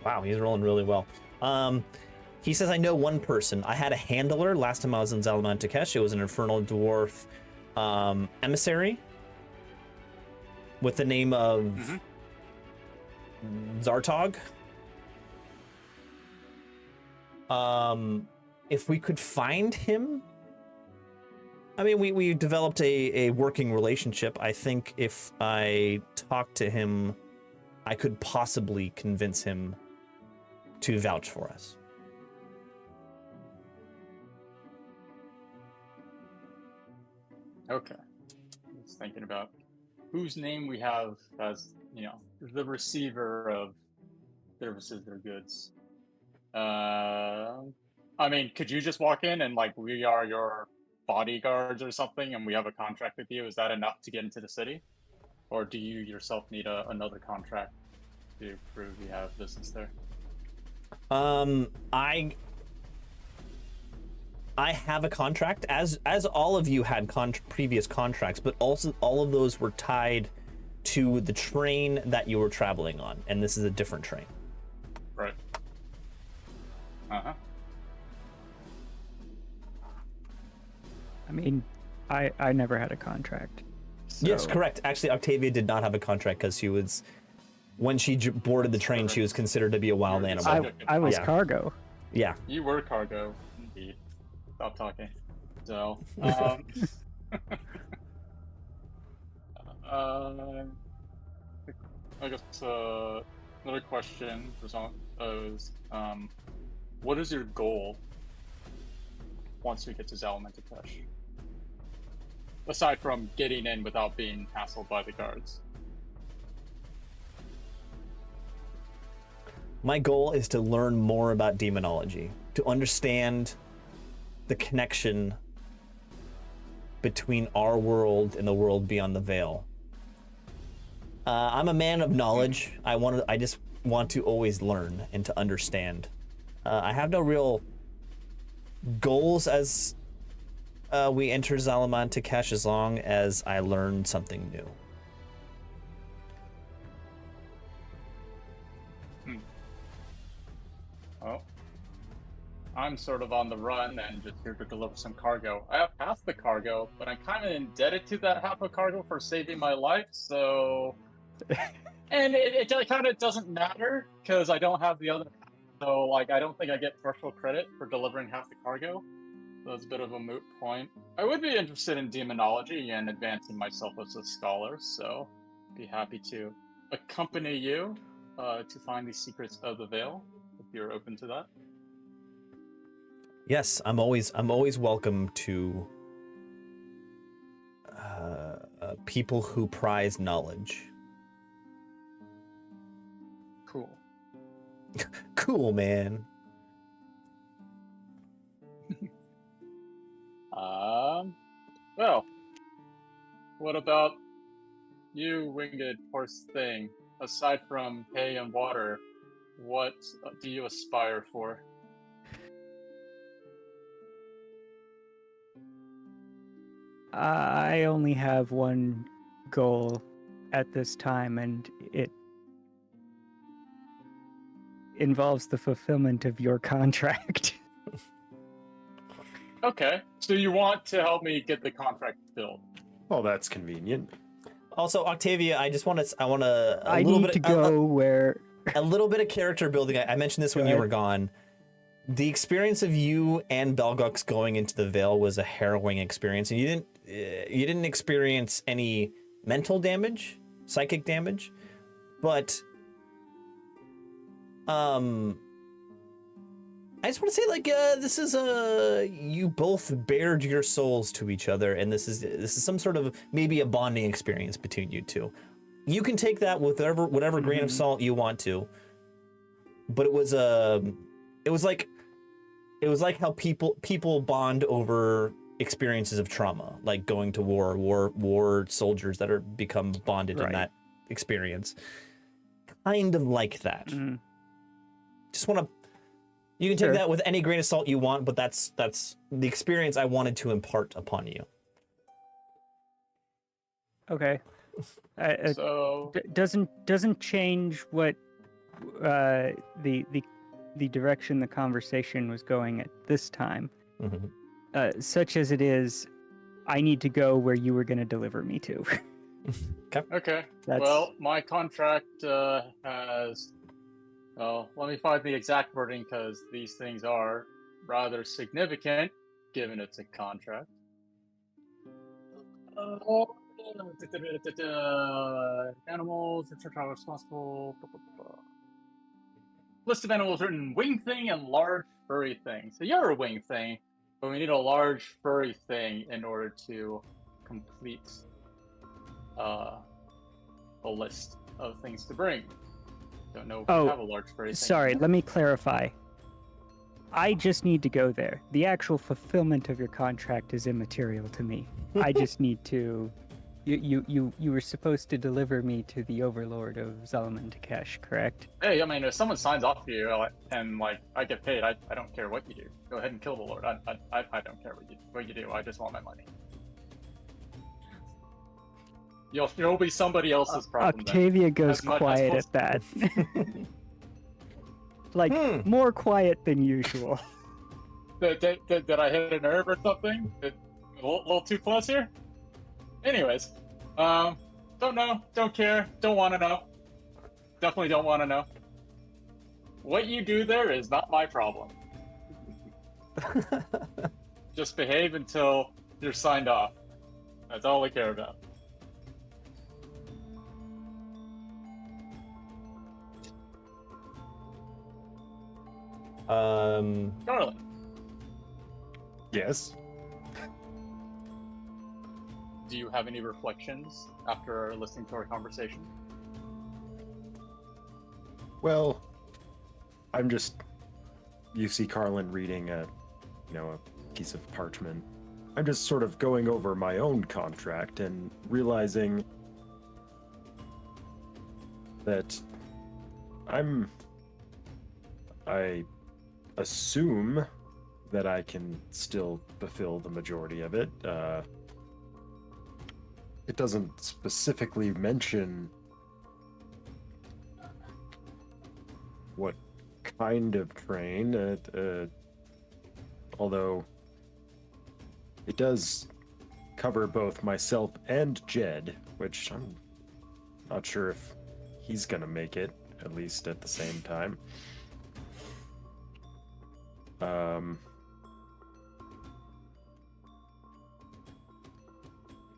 Wow, he's rolling really well. He says, I know one person. I had a handler last time I was in Zalaman Takesh. It was an infernal dwarf emissary with the name of Zartog. If we could find him, I mean, we developed a working relationship. I think if I talked to him, I could possibly convince him to vouch for us. Okay. I was thinking about whose name we have as, the receiver of services or goods. I mean, could you just walk in and we are your bodyguards or something and we have a contract with you? Is that enough to get into the city? Or do you yourself need another contract to prove you have business there? I have a contract, as all of you had previous contracts, but also all of those were tied to the train that you were traveling on, and this is a different train. Right. Uh-huh. I mean, I never had a contract. Yes, so- correct. Actually, Octavia did not have a contract because she was, when she boarded the train, she was considered to be a wild You're animal. subject I was Yeah. cargo. Yeah. You were cargo, indeed. Stop talking. So, I guess another question is, what is your goal once we get to Zalamantakesh? Aside from getting in without being hassled by the guards. My goal is to learn more about demonology, to understand the connection between our world and the world beyond the veil. I'm a man of knowledge. I just want to always learn and to understand. I have no real goals as we enter Zalamantakesh as long as I learn something new. Well, I'm sort of on the run and just here to deliver some cargo. I have half the cargo, but I'm kind of indebted to that half of cargo for saving my life, so... And it kind of doesn't matter, because I don't have the other half. So, like, I don't think I get partial credit for delivering half the cargo. So it's a bit of a moot point. I would be interested in demonology and advancing myself as a scholar, so be happy to accompany you to find the secrets of the Veil, if you're open to that. Yes, I'm always welcome to people who prize knowledge. Cool. Cool, man. Well, what about you, winged horse thing? Aside from hay and water, what do you aspire for? I only have one goal at this time, and it involves the fulfillment of your contract. Okay, so you want to help me get the contract filled? Well, that's convenient. Also, Octavia, I want to I need to go where a little bit of character building. I mentioned this when you were gone. The experience of you and Belgux going into the Veil was a harrowing experience, and you didn't experience any mental damage, psychic damage, but I just want to say, like, this is you both bared your souls to each other, and this is some sort of maybe a bonding experience between you two. You can take that with whatever grain of salt you want to, but it was like how people bond over experiences of trauma, like going to war soldiers that are become bonded in that experience, kind of like that. Just want to. You can take that with any grain of salt you want, but that's the experience I wanted to impart upon you. Okay. So Doesn't change what the direction the conversation was going at this time. Such as it is, I need to go where you were going to deliver me to. okay. That's... Well, my contract has. Well, let me find the exact wording because these things are rather significant, given it's a contract. Animals, which are responsible. List of animals written wing thing and large furry thing. So you're a wing thing, but we need a large furry thing in order to complete a list of things to bring. Don't know if we have a large furry thing. Sorry, let me clarify. I just need to go there. The actual fulfillment of your contract is immaterial to me. I just need to. You were supposed to deliver me to the Overlord of Zalamantakesh, correct? Hey, I mean, if someone signs off for you and like I get paid, I don't care what you do. Go ahead and kill the Lord. I don't care what you do. I just want my money. You'll be somebody else's problem. Octavia goes quiet at that. Like, more quiet than usual. Did I hit a nerve or something? A little too close here? Anyways, Don't know. Don't care. Don't want to know. Definitely don't want to know. What you do there is not my problem. Just behave until you're signed off. That's all I care about. Garland. Yes. Do you have any reflections after listening to our conversation? Well, I'm just. You see Carlin reading a piece of parchment. I'm just sort of going over my own contract and realizing that I assume that I can still fulfill the majority of it. It doesn't specifically mention what kind of train, although it does cover both myself and Jed, which I'm not sure if he's gonna make it, at least at the same time.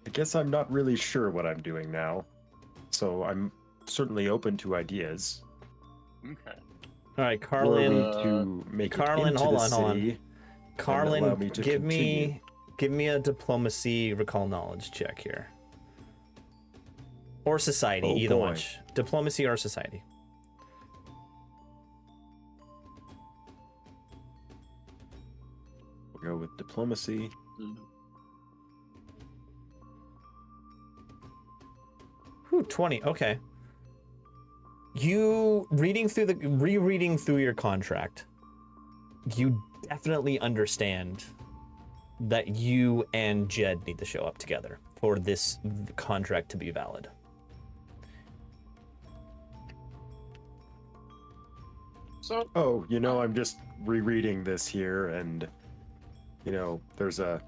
I guess I'm not really sure what I'm doing now, so I'm certainly open to ideas. Okay. All right, Were Carlin. we to make Carlin, it into hold the on, hold on. city and allow Carlin, me to give continue? me a diplomacy recall knowledge check here. Or society, Oh, either boy. one. Diplomacy or society. We'll go with diplomacy. Whew, 20. Okay. You rereading through your contract, you definitely understand that you and Jed need to show up together for this contract to be valid. So, Oh, I'm just rereading this here, and there's an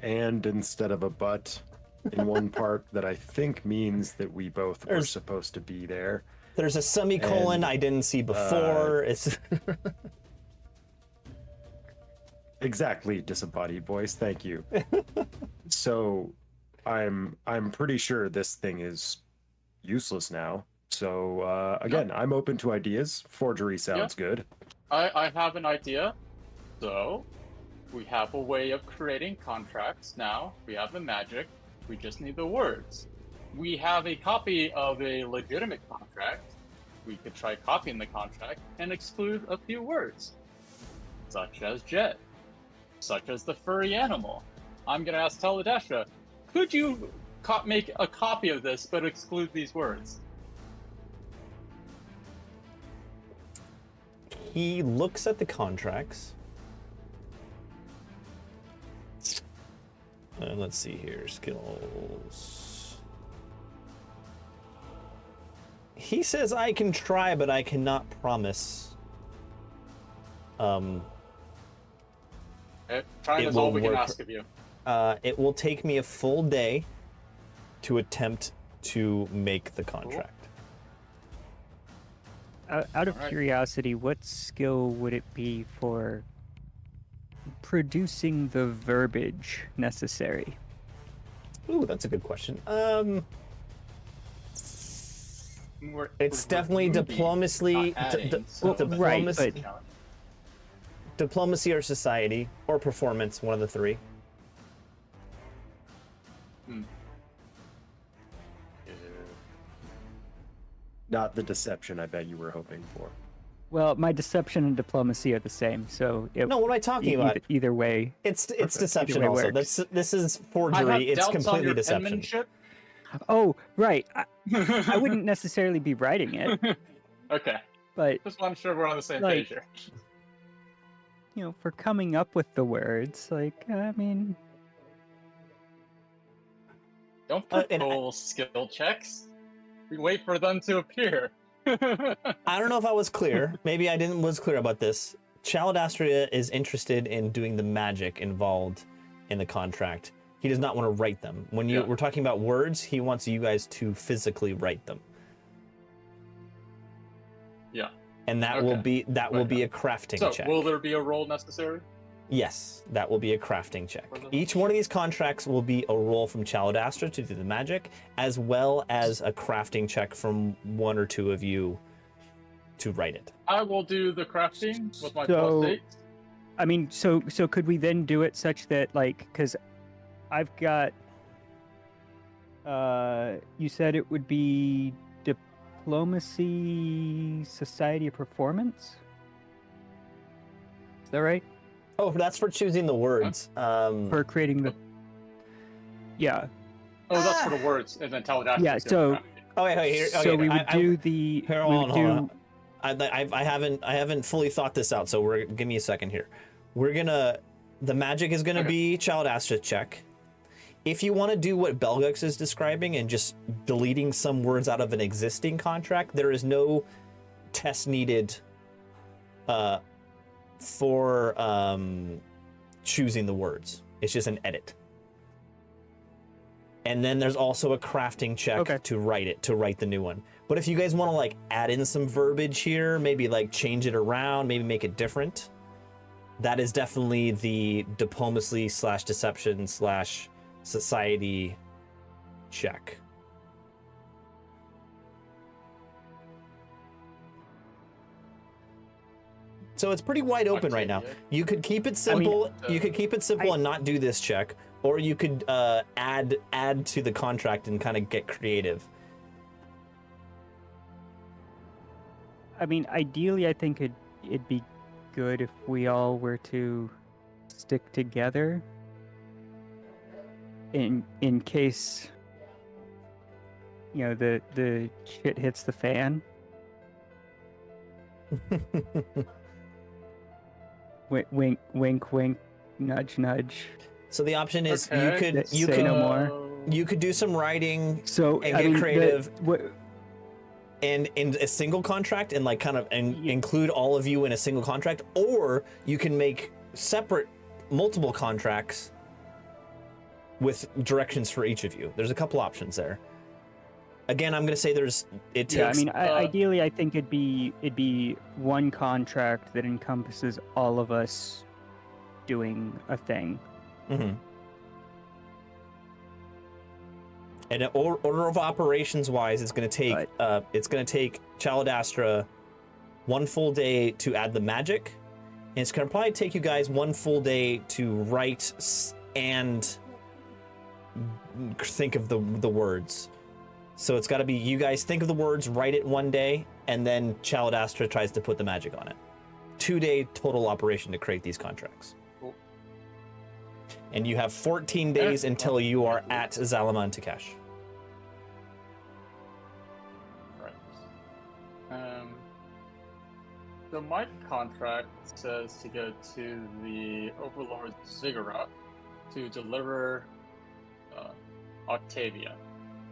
and instead of a but in one part that I think means that we both were There's- supposed to be there. There's a semicolon And, I didn't see before. It's Exactly, disembodied voice. Thank you. So, I'm pretty sure this thing is useless now. So, again, I'm open to ideas. Forgery sounds good. I have an idea. So, we have a way of creating contracts now. We have the magic. We just need the words. We have a copy of a legitimate contract. We could try copying the contract and exclude a few words, such as jet, such as the furry animal. I'm going to ask Teledesha, could you make a copy of this but exclude these words? he looks at the contracts. Let's see here, skills. He says I can try, but I cannot promise. Trying It is all will we can work. ask of you. It will take me a full day to attempt to make the contract. Out of Alright. curiosity, what skill would it be for producing the verbiage necessary? Ooh, that's a good question. We're It's definitely removing, diplomacy, not adding, so that's right, the but- challenge. diplomacy or society or performance, one of the three. Not the deception I bet you were hoping for. Well, my deception and diplomacy are the same, so No, what am I talking about? either way. It's Perfect. deception Either way also. works. This is I have forgery. It's doubts on completely your deception. penmanship. Oh, right. I wouldn't necessarily be writing it, Okay, but just want to sure we're on the same Like- page here. for coming up with the words, I mean, Don't and pull skill checks. We wait for them to appear. I don't know if I was clear. Maybe I was clear about this. Chaldastria is interested in doing the magic involved in the contract. He does not want to write them. When we're talking about words, he wants you guys to physically write them. Yeah. And that will be a crafting check. So, will there be a roll necessary? Yes, that will be a crafting check. Each one of these contracts will be a roll from Chaladastra to do the magic, as well as a crafting check from one or two of you to write it. I will do the crafting with my +8. I mean, so could we then do it such that, like, because I've got, you said it would be Diplomacy Society of Performance? Is that right? Oh, that's for choosing the words. For creating the... Yeah. Oh, that's for the words, and then Taladastra. Yeah, so... Oh, wait, here. Okay, so we would do the... Here, hold on. I haven't fully thought this out, so give me a second here. The magic is gonna be Chaladastra check. If you want to do what Belgux is describing and just deleting some words out of an existing contract, there is no test needed for choosing the words. It's just an edit. And then there's also a crafting check to write the new one. But if you guys want to like add in some verbiage here, maybe like change it around, maybe make it different, that is definitely the diplomacy/deception/society check. So it's pretty wide open right now. You could keep it simple. You could keep it simple and not do this check, or you could add to the contract and kind of get creative. I mean, ideally, I think it'd be good if we all were to stick together in case, you know, the shit hits the fan. Wink, wink, wink, nudge, nudge. So the option is you could do some writing and get creative. And in a single contract and like kind of include all of you in a single contract, or you can make separate multiple contracts with directions for each of you. There's a couple options there. Again, I'm going to say it takes... Yeah, I mean, ideally, I think it'd be one contract that encompasses all of us doing a thing. Mm-hmm. And order of operations wise, it's going to take Chaladastra 1 full day to add the magic, and it's going to probably take you guys 1 full day to write and think of the words. So it's got to be you guys think of the words, write it 1 day, and then Chaladastra tries to put the magic on it. 2-day total operation to create these contracts. Cool. And you have 14 days until you are at Zalaman Takesh. So my contract says to go to the Overlord Ziggurat to deliver Octavia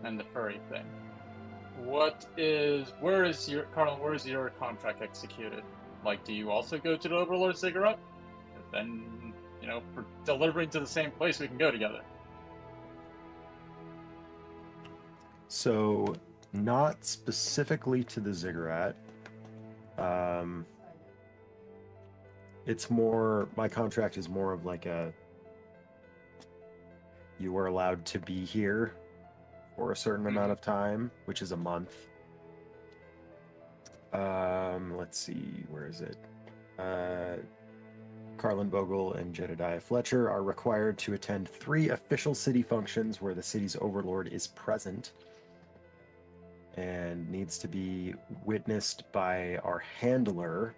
and the furry thing. Where is your contract executed? Like, do you also go to the Overlord Ziggurat? Then, you know, for delivering to the same place, we can go together. So, not specifically to the Ziggurat. It's more, my contract is more of like you are allowed to be here for a certain amount of time, which is a month. Let's see, where is it? Carlin Bogle and Jedediah Fletcher are required to attend 3 official city functions where the city's overlord is present and needs to be witnessed by our handler.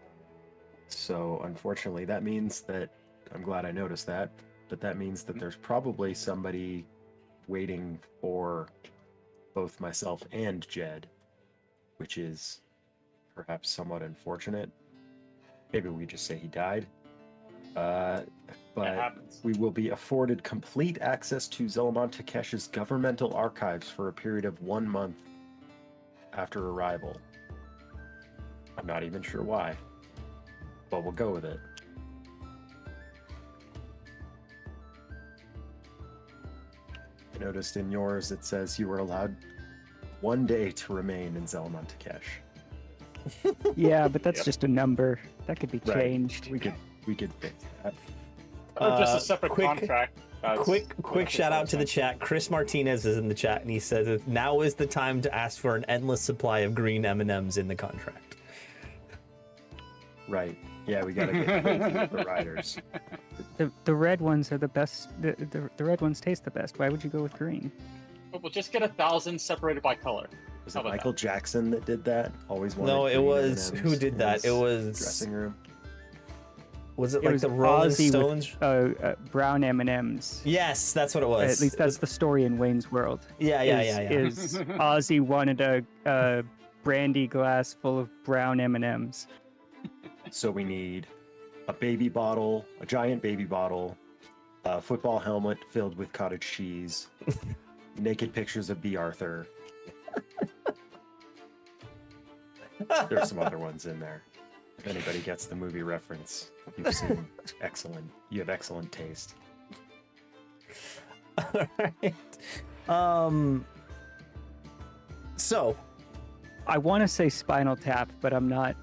So unfortunately, that means that, I'm glad I noticed that, but that means that there's probably somebody waiting for both myself and Jed, which is perhaps somewhat unfortunate. Maybe we just say he died. But we will be afforded complete access to Zalaman Takesh's governmental archives for a period of 1 month after arrival. I'm not even sure why, but we'll go with it. noticed in yours it says you were allowed 1 day to remain in Zelmon Takesh. Yeah, but that's Yep. just a number. That could be Right. changed. We could fix that. Or just Uh, a separate quick- contract. That's Quick what shout out to the makes chat. Chris Martinez is in the chat, and he says that now is the time to ask for an endless supply of green M&Ms in the contract. Right. Yeah, we gotta get crazy with the riders. The red ones are the best. The red ones taste the best. Why would you go with green? But we'll just get 1,000 separated by color. Was How it about Michael Jackson that did that? Always wanted No, it green was M&Ms who did in that? his It was dressing room. Was it It like was the Rolling Ozzy Stones? with brown M&Ms. Yes, that's what it was. At least that's the story in Wayne's World. Yeah. Is Ozzy wanted a brandy glass full of brown M&Ms. So we need a baby bottle, a giant baby bottle, a football helmet filled with cottage cheese, naked pictures of B. Arthur. There's some other ones in there. If anybody gets the movie reference, you've seen excellent. You have excellent taste. All right. So I want to say Spinal Tap, but I'm not.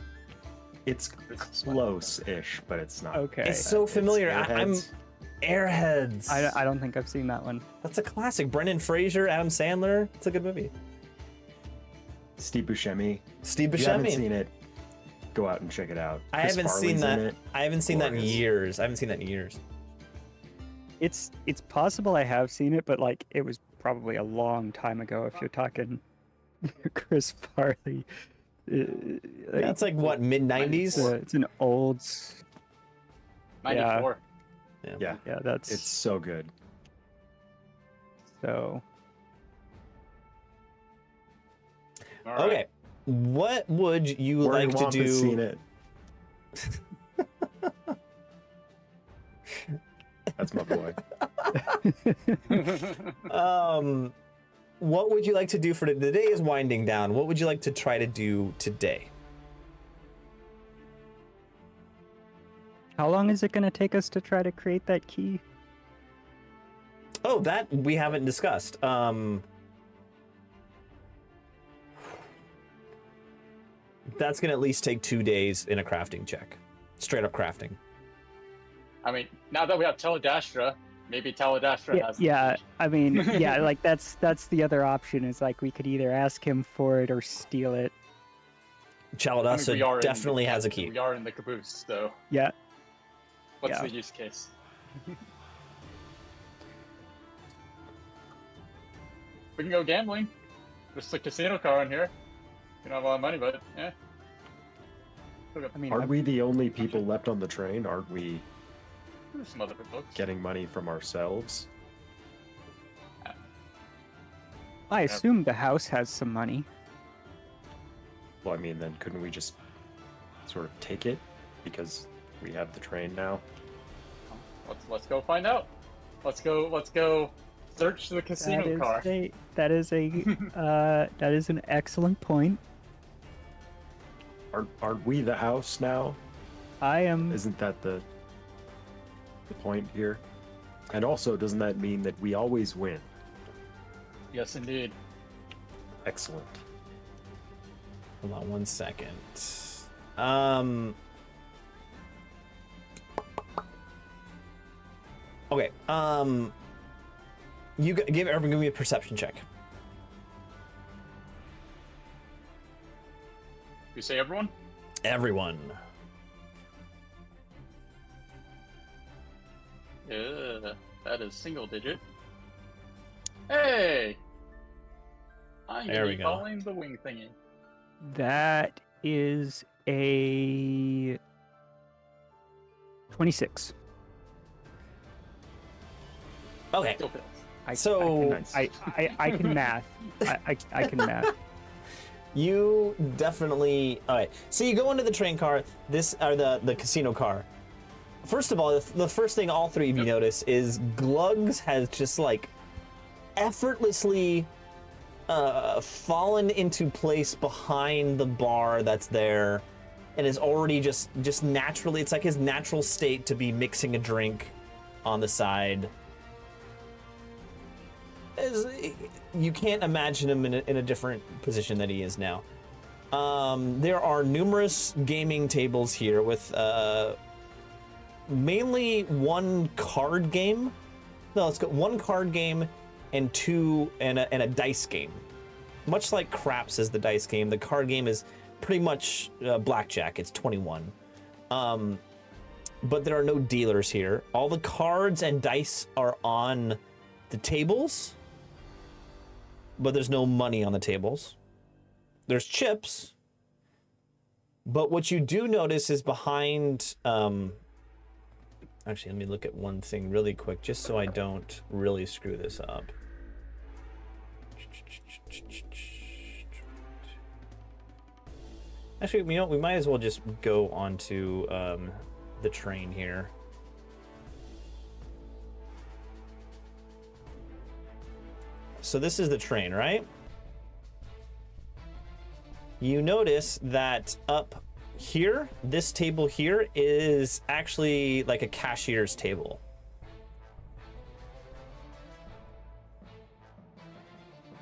It's close-ish, but it's not. Okay. it's so familiar. I'm Airheads. Airheads. I don't think I've seen that one. That's a classic. Brendan Fraser, Adam Sandler. It's a good movie. Steve Buscemi. Steve If you haven't Buscemi. seen it, go out and check it out. I Chris haven't seen Farley's in that. it. I haven't seen that in Glorious. years. I haven't seen that in years. It's possible I have seen it, but like it was probably a long time ago. If you're talking Chris Farley, That's like what, mid '90s? it's an old. 94. Yeah, Yeah, that's it's so good. so. All right. Okay. What would you Warren like to Womp has seen do? it. That's my boy. What would you like to do for the day is winding down. What would you like to try to do today? How long is it going to take us to try to create that key? Oh, that we haven't discussed. That's gonna at least take 2 days in a crafting check. Straight up crafting. I mean, now that we have Teledastra, maybe Teledastra Yeah, has. yeah. I mean, yeah, like that's the other option is like we could either ask him for it or steal it. I mean, we are Chaladasa in definitely the- has a key. We are in the caboose, so Yeah. what's Yeah. the use case? We can go gambling. There's a casino car in here. You don't have a lot of money, but yeah. I mean, Aren't we the only people left on the train? Aren't we There's some other folks. getting money from ourselves? I assume the house has some money. Well, I mean, then couldn't we just sort of take it because we have the train now? Let's go find out. Let's go search the casino car. That is an excellent point. Aren't we the house now? I am. Isn't that the point here? And also, doesn't that mean that we always win? Yes, indeed. Excellent. Hold on 1 second. Okay. Give me a perception check. You say everyone? Everyone. That is single digit. Hey! I'm There gonna we be go. calling the wing thingy. That is a 26. Okay. Still fails. So- I can math. I can math. You definitely. All right. So you go into the train car. The casino car. First of all, the first thing all three of you notice is Glugs has just like effortlessly fallen into place behind the bar that's there, and is already just naturally. It's like his natural state to be mixing a drink on the side. you can't imagine him in a different position than he is now. There are numerous gaming tables here with mainly one card game. No, let's go one card game and a dice game. Much like craps is the dice game, the card game is pretty much blackjack. It's 21. But there are no dealers here. All the cards and dice are on the tables, but there's no money on the tables. There's chips, but what you do notice is behind... Actually, let me look at one thing really quick, just so I don't really screw this up. Actually, you know, we might as well just go onto the train here. So this is the train, right? You notice that up here, this table here is actually like a cashier's table.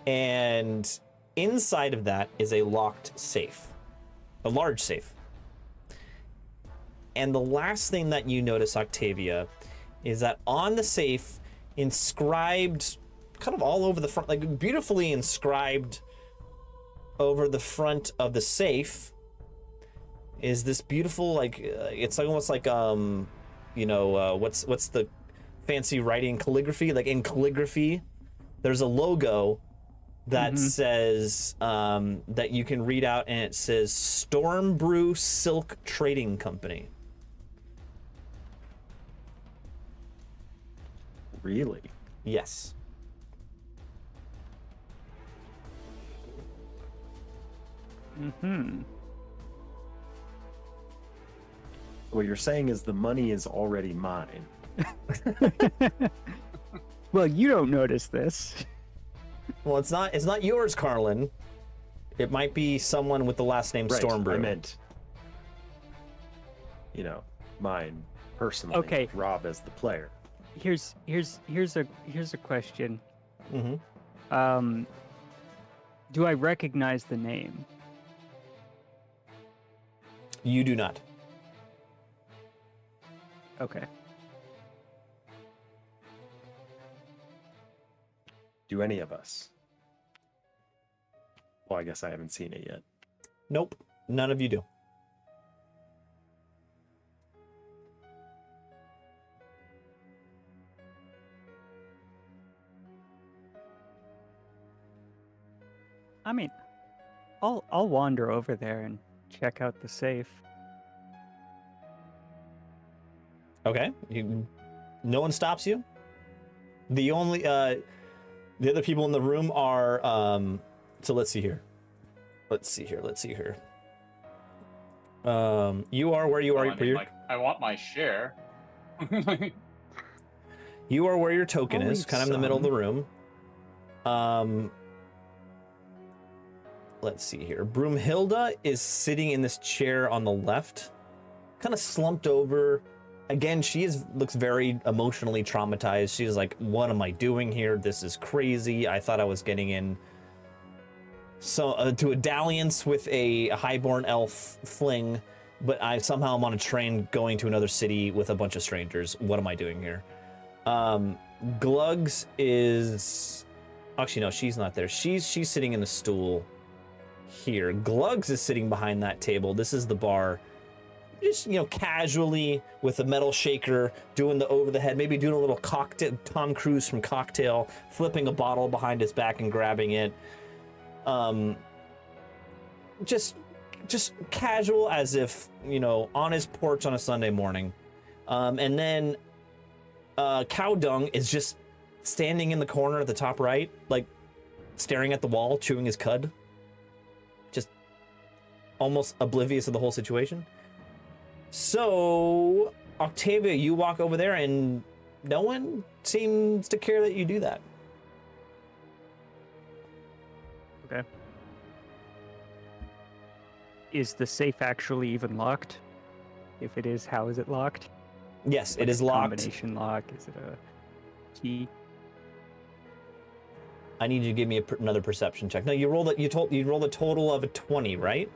And inside of that is a locked safe, a large safe. And the last thing that you notice, Octavia, is that on the safe, inscribed kind of all over the front, like beautifully inscribed over the front of the safe, is this beautiful, like, it's almost like, you know, what's the fancy writing, calligraphy? Like in calligraphy, there's a logo that says, that you can read out, and it says Homebrew Silk Trading Company. Really? Yes. What you're saying is the money is already mine. Well, you don't notice this. Well, it's not yours, Carlin. It might be someone with the last name Right, Stormbrew. I meant, you know, mine personally. Okay. Rob as the player. Here's a question. Mm-hmm. Do I recognize the name? You do not. Okay. Do any of us? Well, I guess I haven't seen it yet. Nope. None of you do. I mean, I'll wander over there and check out the safe. Okay. No one stops you. The only the other people in the room are so let's see here. You are where you are. Well, I mean, like, I want my share. You are where your token I'll is, leave kind of in the middle of the some. room. Let's see here. Broomhilda is sitting in this chair on the left, kind of slumped over. Again, looks very emotionally traumatized. She's like, what am I doing here? This is crazy. I thought I was getting in to a dalliance with a highborn elf fling, but somehow I'm on a train going to another city with a bunch of strangers. What am I doing here? Glugs is... Actually, no, she's not there. She's sitting in the stool here. Glugs is sitting behind that table. This is the bar. Just, you know, casually with a metal shaker, doing the over the head, maybe doing a little cocktail, Tom Cruise from Cocktail, flipping a bottle behind his back and grabbing it. Just casual, as if, you know, on his porch on a Sunday morning. And then Cow Dung is just standing in the corner at the top right, like staring at the wall, chewing his cud. Just almost oblivious of the whole situation. So, Octavia, you walk over there and no one seems to care that you do that. Okay. Is the safe actually even locked? If it is, how is it locked? Yes, Like it is a locked. combination lock? Is it a key? I need you to give me another perception check. No, you rolled a total of a 20, right?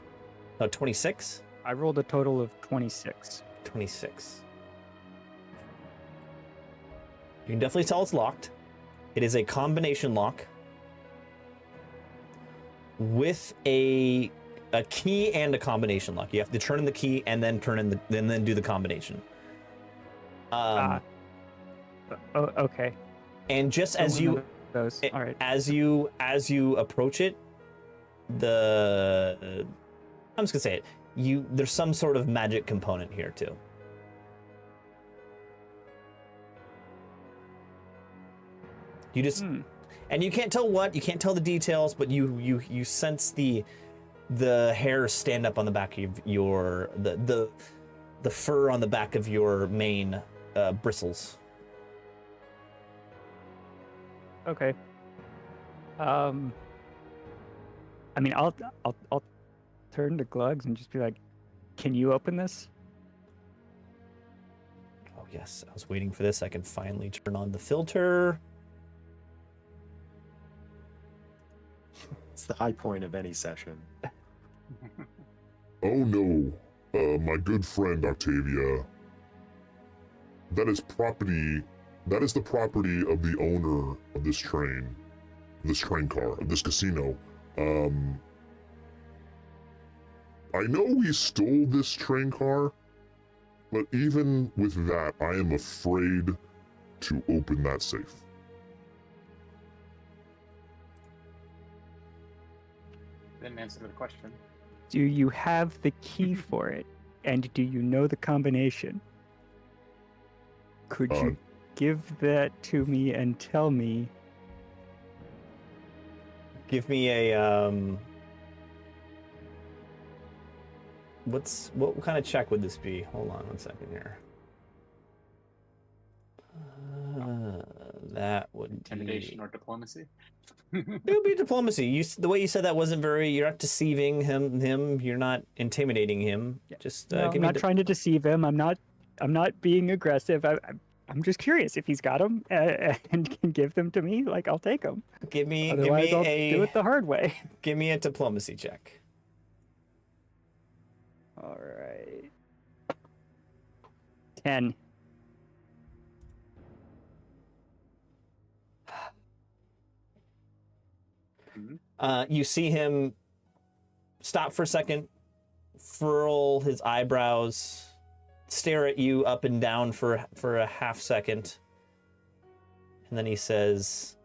No, 26? I rolled a total of 26. 26. You can definitely tell it's locked. It is a combination lock with a key and a combination lock. You have to turn in the key and then then do the combination. Okay. And just So as one you of those. All right. as you approach it, I'm just gonna say it. There's some sort of magic component here too. You just and you can't tell what, you can't tell the details, but you sense the hair stand up on the back of your the fur on the back of your mane bristles. Okay. I mean, I'll turn to Glugs and just be like, "Can you open this?" Oh yes, I was waiting for this. I can finally turn on the filter. It's the high point of any session. Oh no, my good friend Octavia. That is the property of the owner of this train car, of this casino. I know we stole this train car, but even with that, I am afraid to open that safe. Didn't answer the question. Do you have the key for it? And do you know the combination? Could you give that to me and tell me? Give me a what kind of check would this be? Hold on one second here. That would Intimidation be or diplomacy? it would be diplomacy. The way you said that wasn't very. You're not deceiving him. You're not intimidating him. Just No, I'm not trying to deceive him. I'm not being aggressive. I'm just curious if he's got them and can give them to me. Like, I'll take them. Otherwise, I'll do it the hard way. Give me a diplomacy check. All right. 10. You see him stop for a second, furl his eyebrows, stare at you up and down for a half second, and then he says,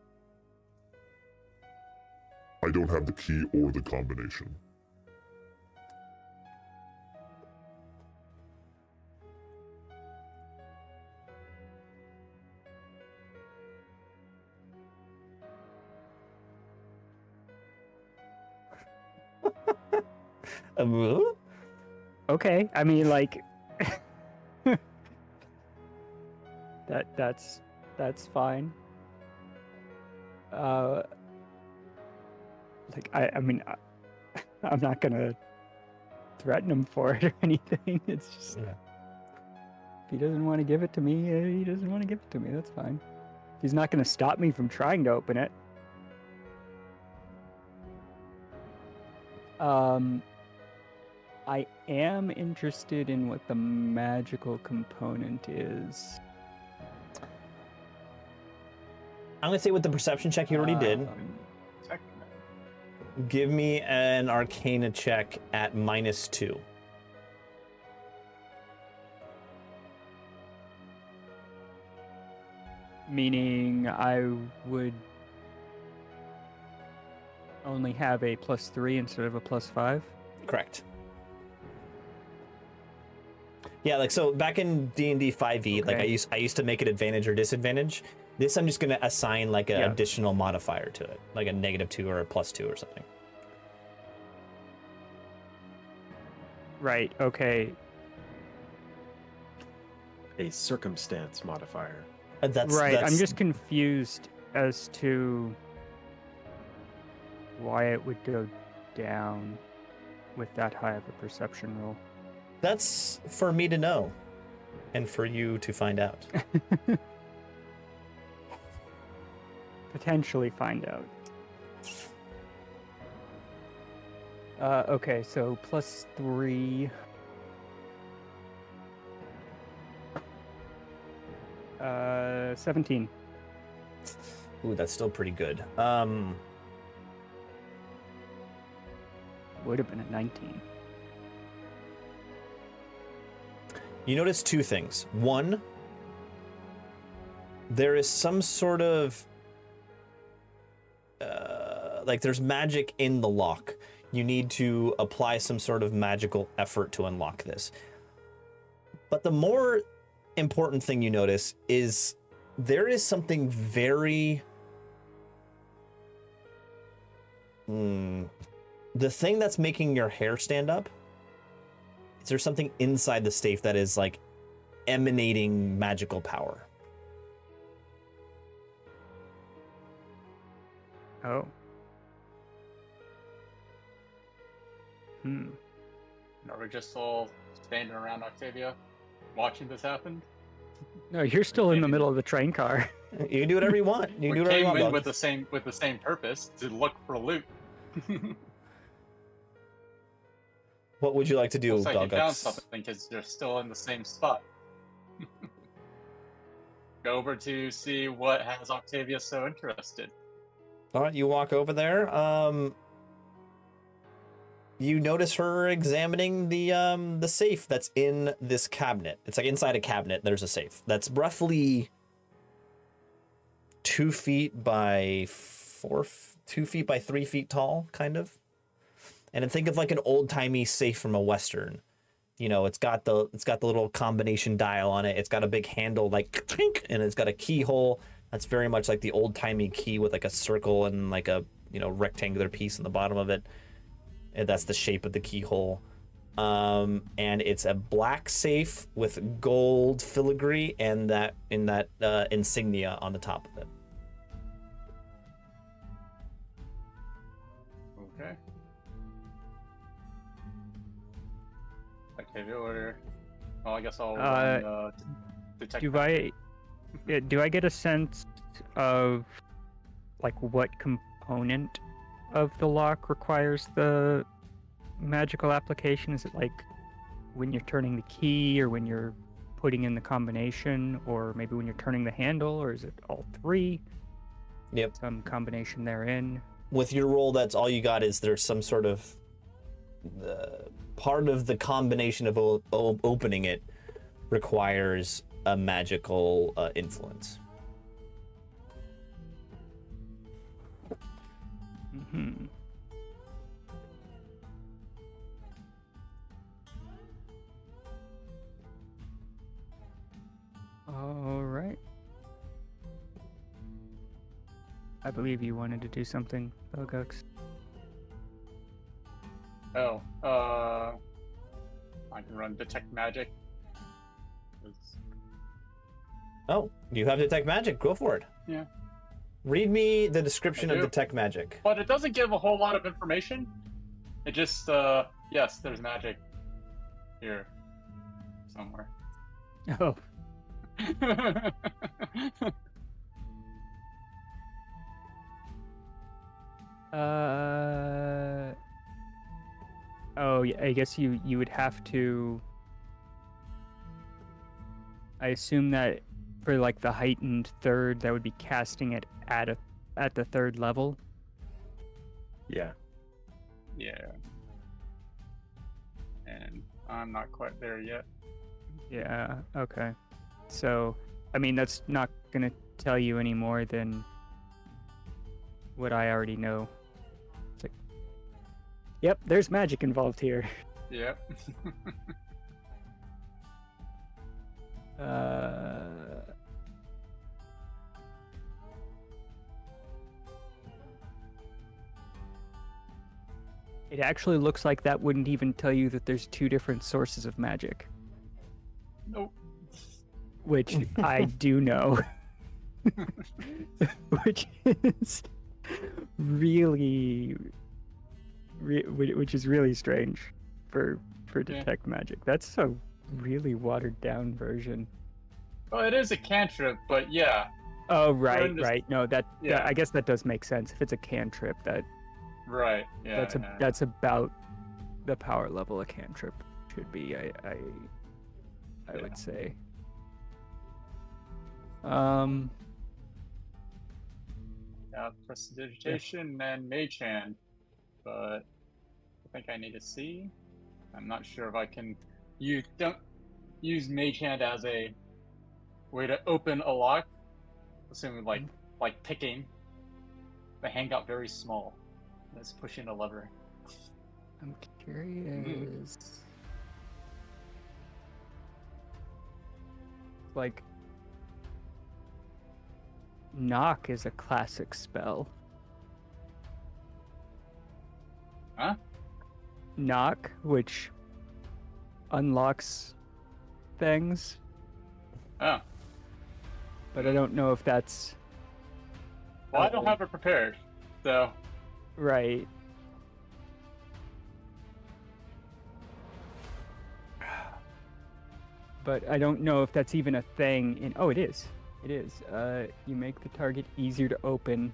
I don't have the key or the combination. Okay. I mean, like, that's fine. Like, I mean, I'm not gonna threaten him for it or anything. It's just, if he doesn't want to give it to me, he doesn't want to give it to me. That's fine. He's not gonna stop me from trying to open it. I am interested in what the magical component is. I'm gonna say with the perception check you already did. Give me an Arcana check at -2. Meaning I would only have a +3 instead of a +5? Correct. Yeah, like so back in D&D 5e, like Okay. I used to make it advantage or disadvantage. This I'm just gonna assign like an Yeah. additional modifier to it, like a -2 or a +2 or something. Right, okay. A circumstance modifier. That's I'm just confused as to why it would go down with that high of a perception roll. That's for me to know, and for you to find out. Potentially find out. Okay, so +3. 17. Ooh, that's still pretty good. Would have been a 19. You notice two things. One, there is some sort of like there's magic in the lock. You need to apply some sort of magical effort to unlock this. But the more important thing you notice is there is something very the thing that's making your hair stand up, is there something inside the safe that is like emanating magical power? Oh. Are we just all standing around Octavia, watching this happen? No, you're still in the middle of the train car. You can do whatever you want. You can We do whatever you came want. in Dog. with the same purpose to look for loot. What would you like to do, Looks like you Dog? found something because you're still in the same spot. Go over to see what has Octavia so interested. All right, you walk over there. You notice her examining the safe that's in this cabinet. It's like inside a cabinet. There's a safe that's roughly 2 feet by 2 feet by 3 feet tall, kind of. And then think of like an old timey safe from a Western. You know, it's got the little combination dial on it. It's got a big handle like tink, and it's got a keyhole that's very much like the old timey key with like a circle and like a rectangular piece in the bottom of it. And that's the shape of the keyhole. And it's a black safe with gold filigree and that insignia on the top of it. Okay. Octavia, or well, I guess I'll run, detect. Do I get a sense of like what component of the lock requires the magical application? Is it like when you're turning the key, or when you're putting in the combination, or maybe when you're turning the handle, or is it all three? Yep. Some combination therein. With your roll, that's all you got. Is there's some sort of part of the combination of opening it requires a magical influence. Mm-hmm. All right. I believe you wanted to do something, Bogux. Oh, I can run detect magic. Oh, you have detect magic. Go for it. Yeah. Read me the description I of do. detect magic. But it doesn't give a whole lot of information. It just, yes, there's magic here somewhere. Oh, oh, yeah, I guess you would have to. I assume that for like the heightened third, that would be casting it at the third level. Yeah. Yeah. And I'm not quite there yet. Yeah. Okay. So, I mean, that's not gonna tell you any more than what I already know. It's like, yep, there's magic involved here. Yep. It actually looks like that wouldn't even tell you that there's two different sources of magic, Nope. which I do know. Which is really, which is really strange for detect magic. That's a really watered down version. Well, it is a cantrip, but yeah. Oh, We're right, in this- right. No, that Yeah. I guess that does make sense. If it's a cantrip, Right. Yeah. that's about the power level a cantrip should be. I Yeah. would say. Yeah, Prestidigitation and Mage Hand, but I think I need to see. I'm not sure if I can. You don't use Mage Hand as a way to open a lock. Assuming like picking. The hand got very small. It's pushing a lever. I'm curious. Like, knock is a classic spell. Huh? Knock, which unlocks things, Oh. but I don't know if that's Well, I don't have it prepared, so right. But I don't know if that's even a thing in. Oh, it is. It is. You make the target easier to open.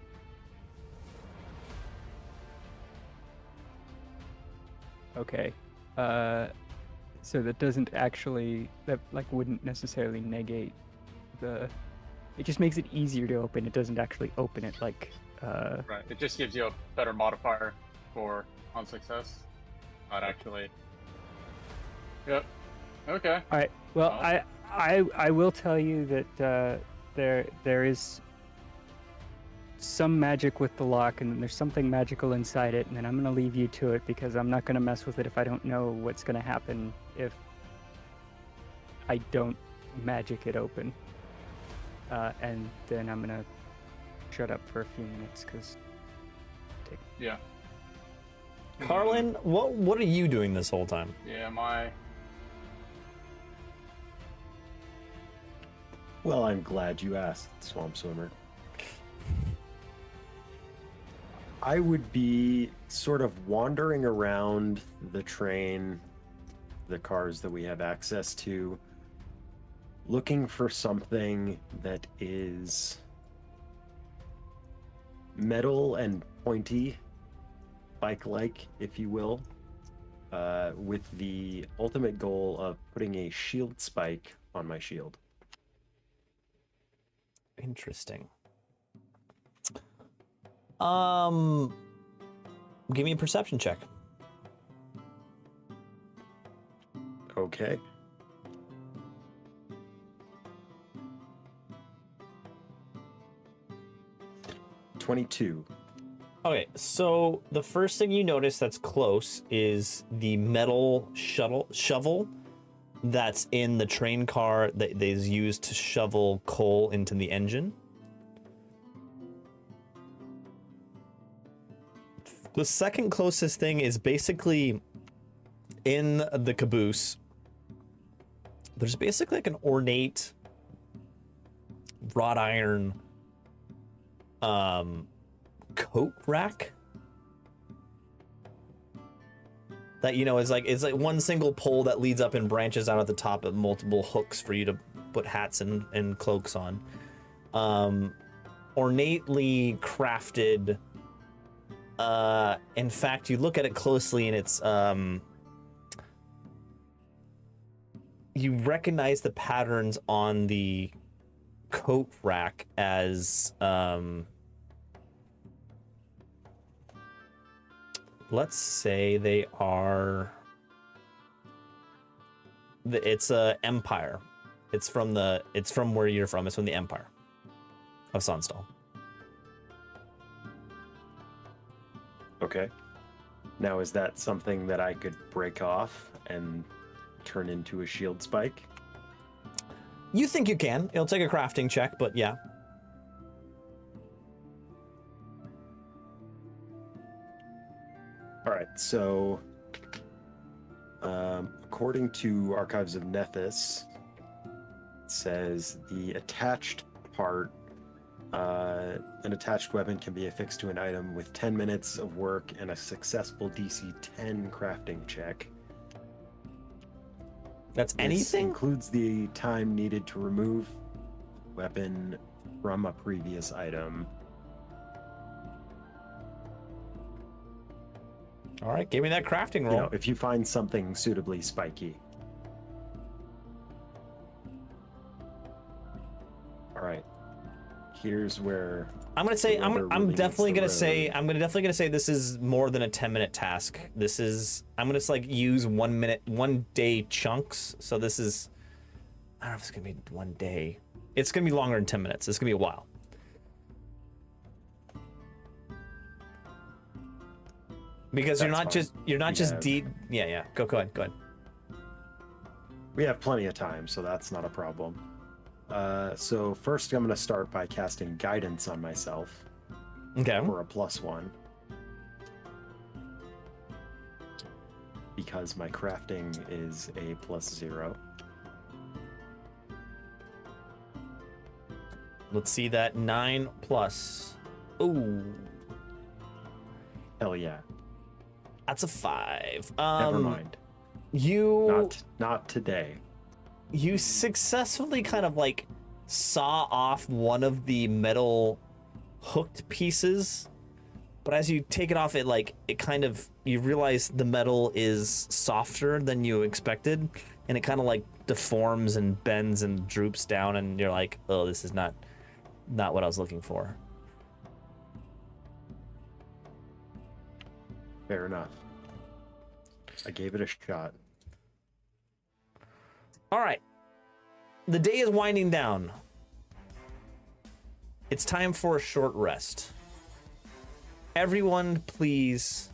Okay. So that doesn't actually. That like wouldn't necessarily negate the. It just makes it easier to open. It doesn't actually open it like. right. It just gives you a better modifier for on success. Not actually. Yep. Okay. All right. Well, Well. I will tell you that there is some magic with the lock, and then there's something magical inside it, and then I'm gonna leave you to it because I'm not gonna mess with it if I don't know what's gonna happen if I don't magic it open. And then I'm gonna shut up for a few minutes because. Yeah. Carlin, what are you doing this whole time? Yeah, my. Well, I'm glad you asked, Swamp Swimmer. I would be sort of wandering around the train, the cars that we have access to, looking for something that is metal and pointy, bike-like, if you will, with the ultimate goal of putting a shield spike on my shield. Interesting. Give me a perception check. Okay. $22. Okay, so the first thing you notice that's close is the metal shovel that's in the train car that is used to shovel coal into the engine. The second closest thing is basically in the caboose. There's basically like an ornate wrought iron coat rack that, you know, is like, it's like one single pole that leads up and branches out at the top of multiple hooks for you to put hats and cloaks on. Ornately crafted. In fact, you look at it closely and it's you recognize the patterns on the coat rack as let's say they are it's a Empire. It's from where you're from. It's from the Empire of Sunstal. Okay. Now, is that something that I could break off and turn into a shield spike? You think you can. It'll take a crafting check, but yeah. All right, so according to Archives of Nethys, it says the attached part, an attached weapon can be affixed to an item with 10 minutes of work and a successful DC 10 crafting check. That's This anything? includes the time needed to remove weapon from a previous item. All right, give me that crafting roll. You know, if you find something suitably spiky. All right. Here's where I'm gonna say the I'm rubber I'm really definitely meets the gonna say road. I'm gonna definitely gonna say this is more than a 10-minute task. This is I'm gonna just like use 1 minute, 1 day chunks. So this is I don't know if it's gonna be 1 day. It's gonna be longer than 10 minutes. It's gonna be a while. Because That's you're not just have- deep. Yeah. Go ahead. We have plenty of time, so that's not a problem. So first I'm going to start by casting guidance on myself Okay. for a +1. Because my crafting is a +0. Let's see that 9 plus. Ooh, Hell yeah. that's a 5. Never mind. You Not today. you successfully kind of like saw off one of the metal hooked pieces, but as you take it off, it kind of, you realize the metal is softer than you expected, and it kind of like deforms and bends and droops down, and you're like, oh, this is not what I was looking for. Fair enough. I gave it a shot. All right, the day is winding down. It's time for a short rest. Everyone, please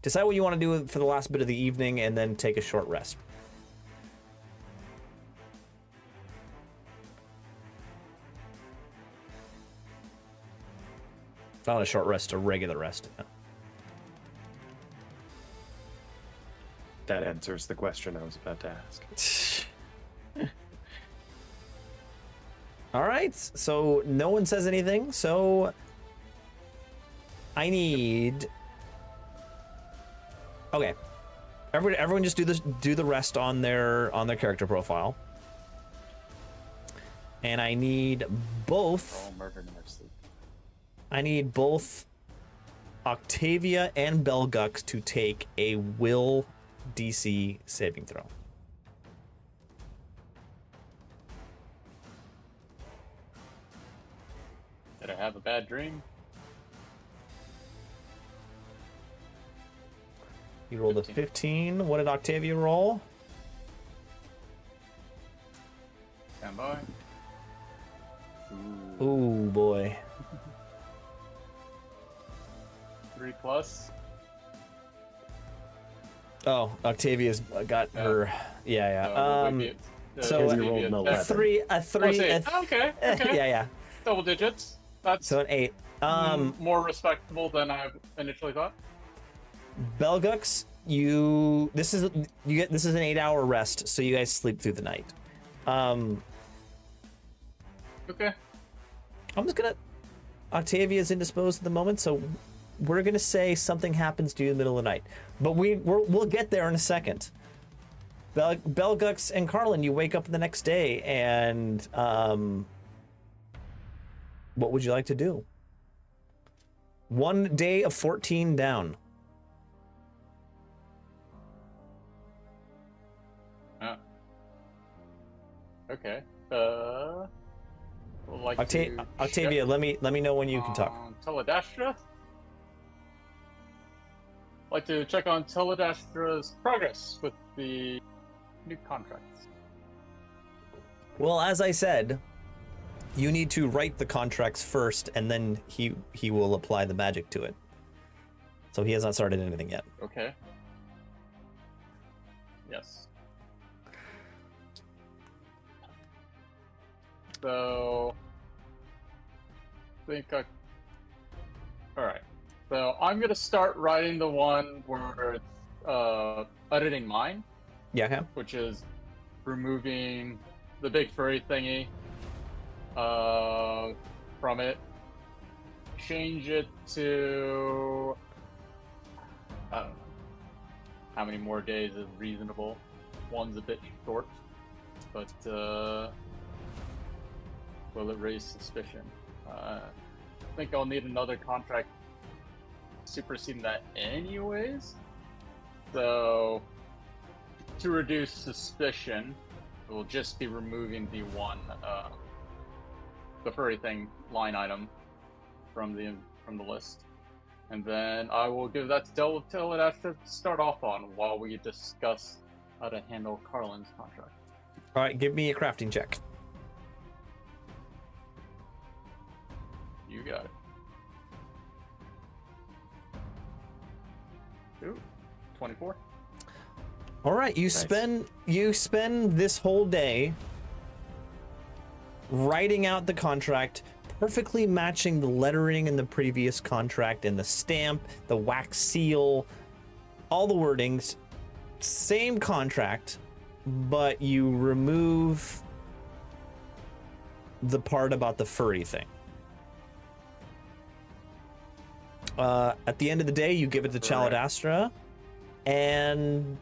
decide what you want to do for the last bit of the evening and then take a short rest. Not a short rest, a regular rest. That answers the question I was about to ask. All right, so no one says anything, so I need. Okay, everyone just do the rest on their character profile, and I need both. All murdered in their sleep. I need both Octavia and Belgux to take a will DC saving throw. Did I have a bad dream? You rolled a 15. What did Octavia roll? Stand by. Ooh. Ooh, boy. 3 plus. Oh, Octavia's got her. Yeah. so you rolled an 11. a three. Okay. Yeah. Double digits. That's So an 8. more respectable than I initially thought. Belgux, this is an 8-hour rest, so you guys sleep through the night. Okay. I'm just gonna. Octavia's indisposed at the moment, so we're gonna say something happens to you in the middle of the night, but we'll get there in a second. Belgux and Carlin, you wake up the next day, and what would you like to do? 1 day of 14 down. Okay. Like to Octavia, check let me know when you can talk. on Teledastra. Like to check on Teledastra's progress with the new contracts. Well, as I said, you need to write the contracts first, and then he will apply the magic to it. So he has not started anything yet. Okay. Yes. So, all right. So I'm gonna start writing the one where it's editing mine, Yeah, okay. which is removing the big furry thingy from it. Change it to I don't know how many more days is reasonable. One's a bit short, but will it raise suspicion? I think I'll need another contract superseding that anyways. So, to reduce suspicion, we'll just be removing the one, the furry thing line item from the list. And then I will give that to Del Till it has to start off on while we discuss how to handle Carlin's contract. All right, give me a crafting check. You got it. Ooh, 24. All right, you spend this whole day writing out the contract, perfectly matching the lettering in the previous contract and the stamp, the wax seal, all the wordings. Same contract, but you remove the part about the furry thing. At the end of the day, you give it to Chaladastra, and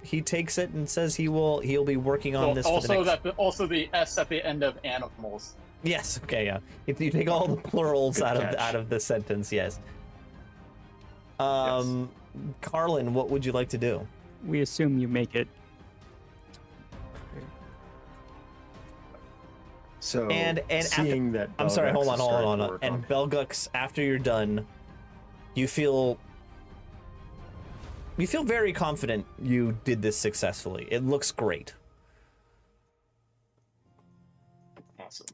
he takes it and says he'll be working on this. Also, also the S at the end of animals. Yes. Okay. Yeah. If you take all the plurals out of the sentence, yes. Yes. Carlin, what would you like to do? We assume you make it. So And seeing after, that, I'm sorry. Hold Belgax is starting on. to work And on it. Belgux, after you're done, you feel very confident you did this successfully. It looks great. Awesome.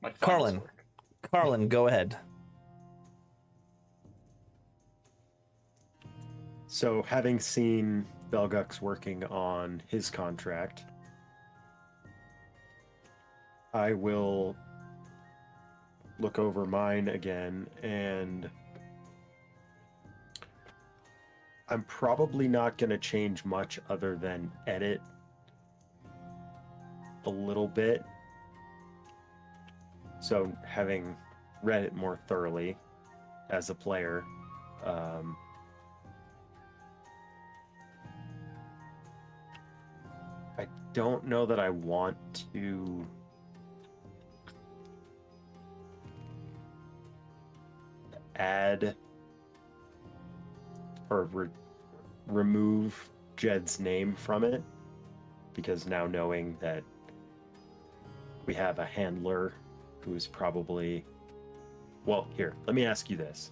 My finest Carlin. work. Carlin, go ahead. So having seen Belgux working on his contract, I will look over mine again, and I'm probably not going to change much other than edit a little bit. So having read it more thoroughly as a player, I don't know that I want to add or remove Jed's name from it, because now knowing that we have a handler who's probably, well, here, let me ask you this.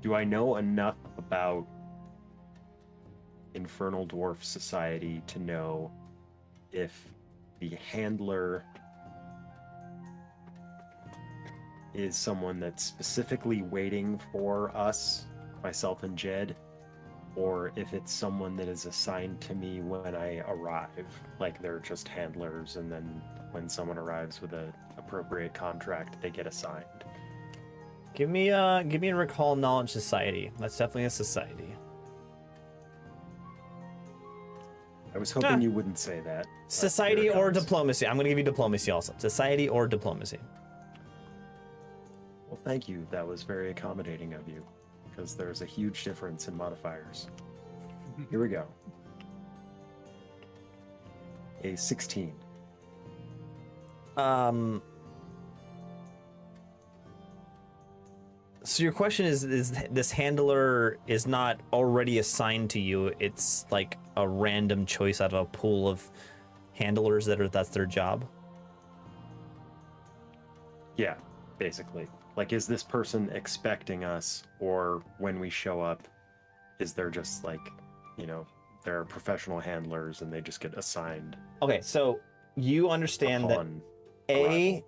Do I know enough about Infernal Dwarf Society to know if the handler is someone that's specifically waiting for us, myself and Jed, or if it's someone that is assigned to me when I arrive, like they're just handlers, and then when someone arrives with an appropriate contract, they get assigned? Give me a recall knowledge society. That's definitely a society. I was hoping you wouldn't say that. but Society here it or comes. diplomacy. I'm gonna give you diplomacy also. Society or diplomacy. Well, thank you. That was very accommodating of you, because there's a huge difference in modifiers. Here we go. A 16. So your question is this handler is not already assigned to you? It's like a random choice out of a pool of handlers that's their job? Yeah, basically. Like, is this person expecting us, or when we show up, is there just like, they're professional handlers and they just get assigned Okay, so you understand that upon A,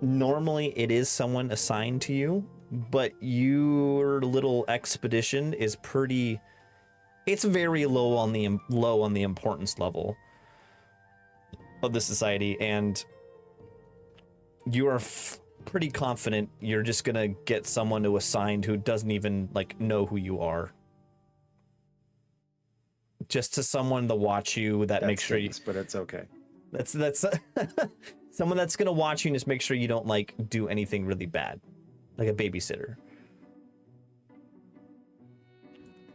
normally it is someone assigned to you, but your little expedition is it's very low on the importance level of the society, and you are pretty confident you're just gonna get someone to assigned who doesn't even know who you are, just to someone to watch you that makes sure you, but it's okay. that's someone that's gonna watch you and just make sure you don't do anything really bad, like a babysitter.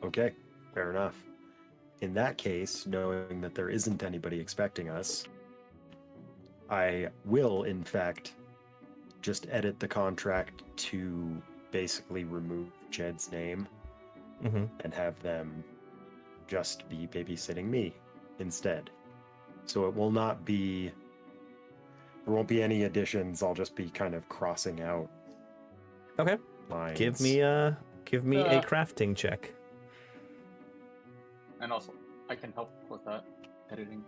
Okay, fair enough. In that case, knowing that there isn't anybody expecting us, I will, in fact, just edit the contract to basically remove Jed's name Mm-hmm. and have them just be babysitting me instead. So it will not be, there won't be any additions. I'll just be kind of crossing out Okay. lines. Give me a crafting check. And also, I can help with that editing.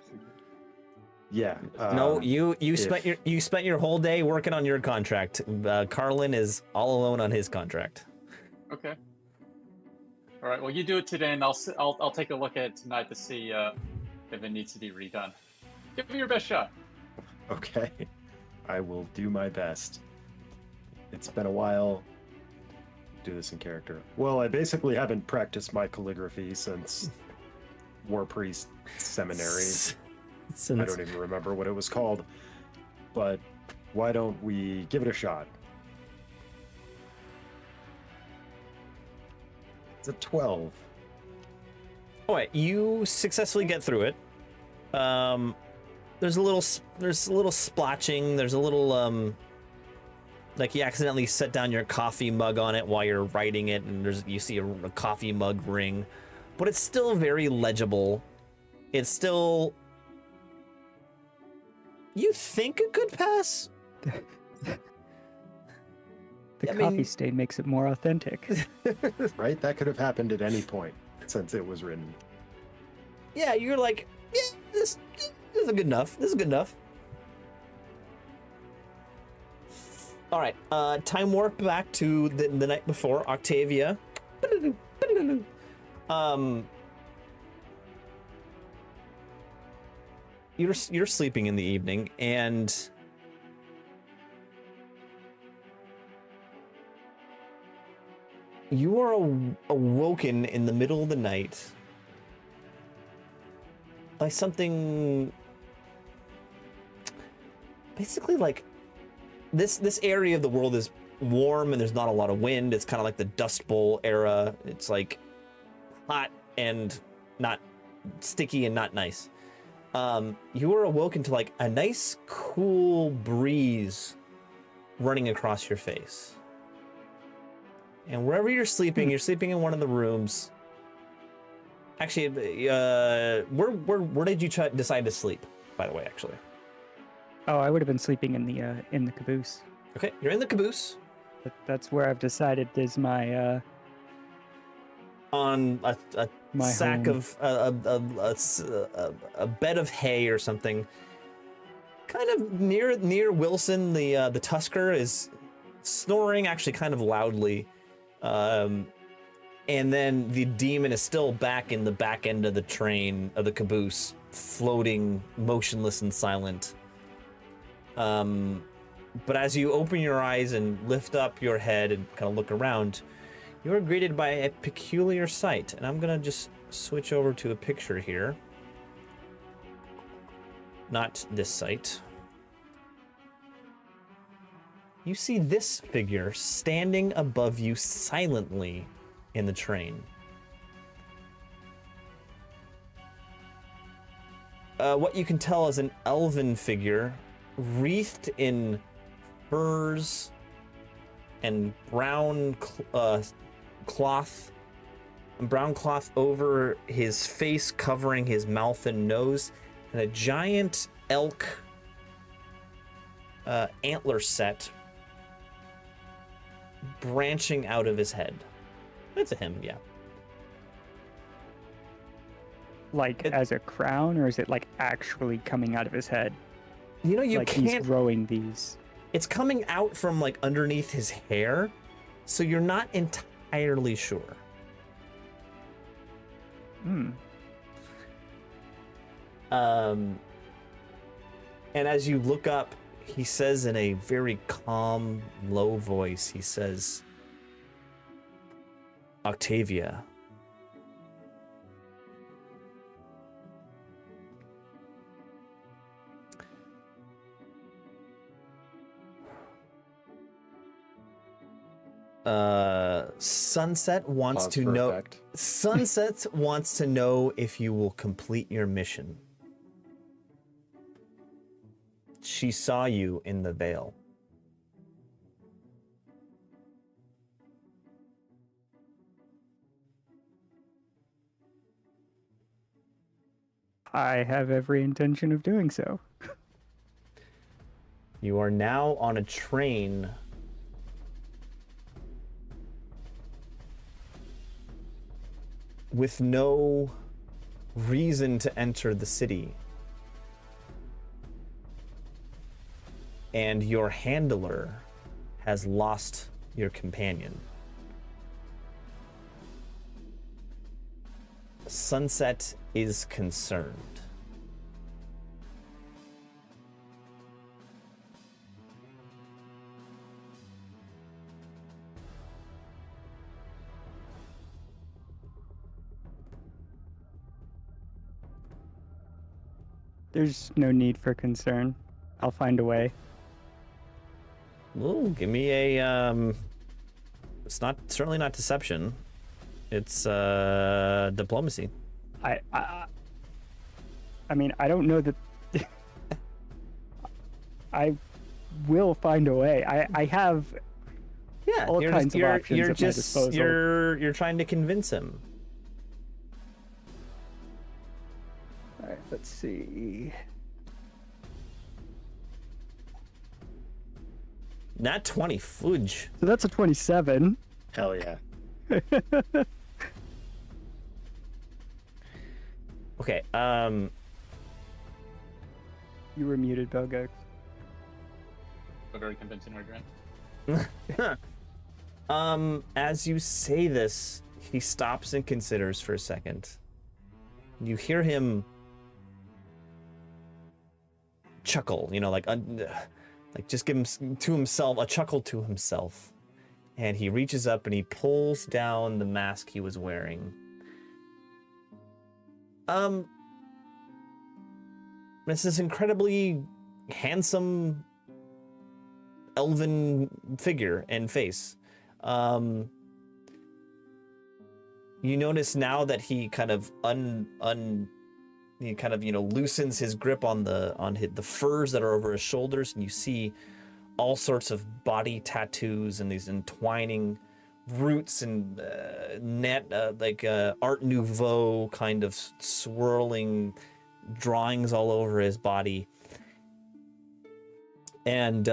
Yeah. No, you if- spent your whole day working on your contract. Carlin is all alone on his contract. Okay. All right. Well, you do it today, and I'll take a look at it tonight to see if it needs to be redone. Give me your best shot. Okay. I will do my best. It's been a while. Do this in character. Well, I basically haven't practiced my calligraphy since War Priest Seminary. I don't even remember what it was called. But why don't we give it a shot? It's a 12. Oh wait, you successfully get through it. There's a little splotching. There's a little like you accidentally set down your coffee mug on it while you're writing it, and you see a coffee mug ring, but it's still very legible. It's still, you think, a good pass. The I coffee mean- stain makes it more authentic. Right? That could have happened at any point since it was written. Yeah, you're like, yeah, this is good enough. This is good enough. All right, time warp back to the night before. Octavia. You're sleeping in the evening, and you are awoken in the middle of the night by something basically like this area of the world is warm and there's not a lot of wind. It's kind of like the Dust Bowl era. It's like hot and not sticky and not nice. You are awoken to like a nice cool breeze running across your face. And wherever you're sleeping in one of the rooms. Actually, where did you decide to sleep, by the way, actually? Oh, I would have been sleeping in the caboose. Okay, you're in the caboose That's where I've decided is my on a My sack home. of a bed of hay or something. Kind of near Wilson, the Tusker is snoring actually kind of loudly. And then the demon is still back in the back end of the train, of the caboose, floating motionless and silent. But as you open your eyes and lift up your head and kind of look around, you are greeted by a peculiar sight. And I'm gonna just switch over to a picture here. Not this sight. You see this figure standing above you silently in the train. What you can tell is an elven figure wreathed in furs and brown cloth over his face, covering his mouth and nose, and a giant elk antler set branching out of his head. That's a him, yeah. like as a crown, or is it like actually coming out of his head? You know, you Like he's can't. growing these. It's coming out from like underneath his hair, so you're not entirely sure. Hmm. And as you look up, he says in a very calm, low voice, he says, Octavia. Sunset wants Pause to for know. effect. Sunset wants to know if you will complete your mission. She saw you in the veil. I have every intention of doing so. You are now on a train with no reason to enter the city. And your handler has lost your companion. Sunset is concerned. There's no need for concern. I'll find a way. Ooh, give me a it's certainly not deception. It's diplomacy. I mean, I don't know that. I will find a way. I have Yeah, all kinds of options at my disposal. You're trying to convince him. All right, let's see. Nat 20, fudge. So that's a 27. Hell yeah. Okay, You were muted, Belgax. A very convincing argument. as you say this, he stops and considers for a second. You hear him chuckle, like just give him to himself, a chuckle to himself. And he reaches up and he pulls down the mask he was wearing. It's this incredibly handsome elven figure and face. You notice now that he kind of loosens his grip on the furs that are over his shoulders, and you see all sorts of body tattoos and these entwining roots and Art Nouveau kind of swirling drawings all over his body. And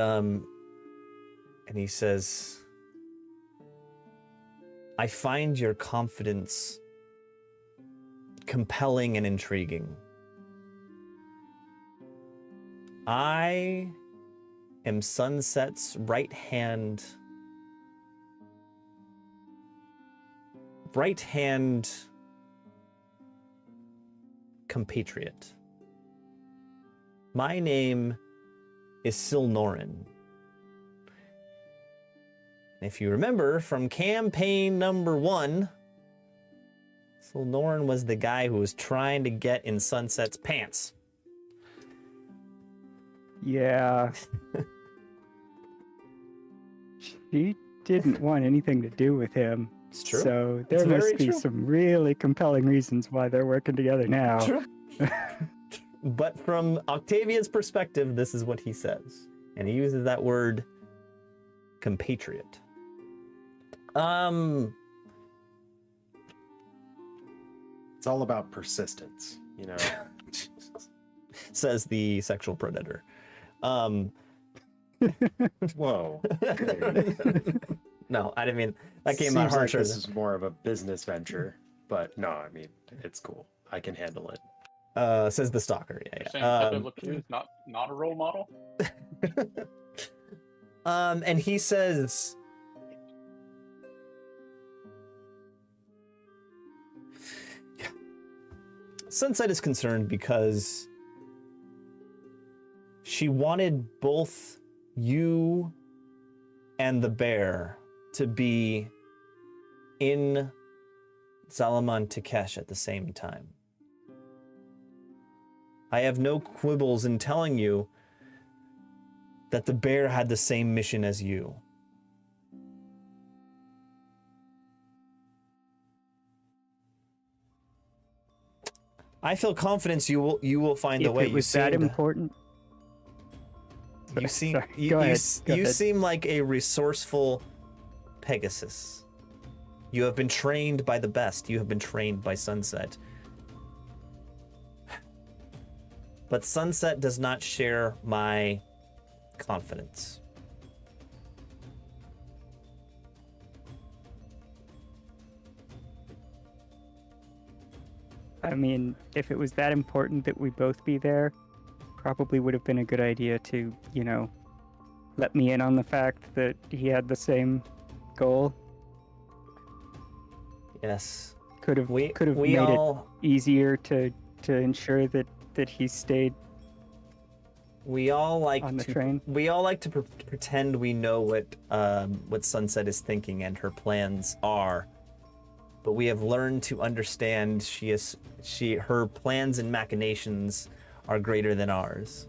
he says, I find your confidence compelling and intriguing. I am Sunset's right hand compatriot. My name is Silnorin. If you remember from campaign number 1, Silnorin was the guy who was trying to get in Sunset's pants. Yeah. She didn't want anything to do with him. It's true. So It's there must very be true. some really compelling reasons why they're working together now. True. But from Octavia's perspective, this is what he says. And he uses that word compatriot. It's all about persistence, Says the sexual predator. Whoa. No, I didn't mean that came Seems out like harsher. this is more of a business venture, but no, I mean, it's cool. I can handle it. Says the stalker. You're Yeah, saying yeah. Pepe Le Pew is not a role model? And he says, Sunset is concerned because she wanted both you and the bear to be in Zalaman Takesh at the same time. I have no quibbles in telling you that the bear had the same mission as you. I feel confidence you will find a If way. it was that important. You seem Sorry, you, go you, ahead, s- go you ahead. seem like a resourceful Pegasus. You have been trained by the best. You have been trained by Sunset. but Sunset does not share my confidence. I mean, if it was that important that we both be there, probably would have been a good idea to, let me in on the fact that he had the same goal. Yes. Could have We made all it easier to ensure that he stayed we all like on the to train. we all like to pretend we know what Sunset is thinking and her plans are. But we have learned to understand her plans and machinations are greater than ours.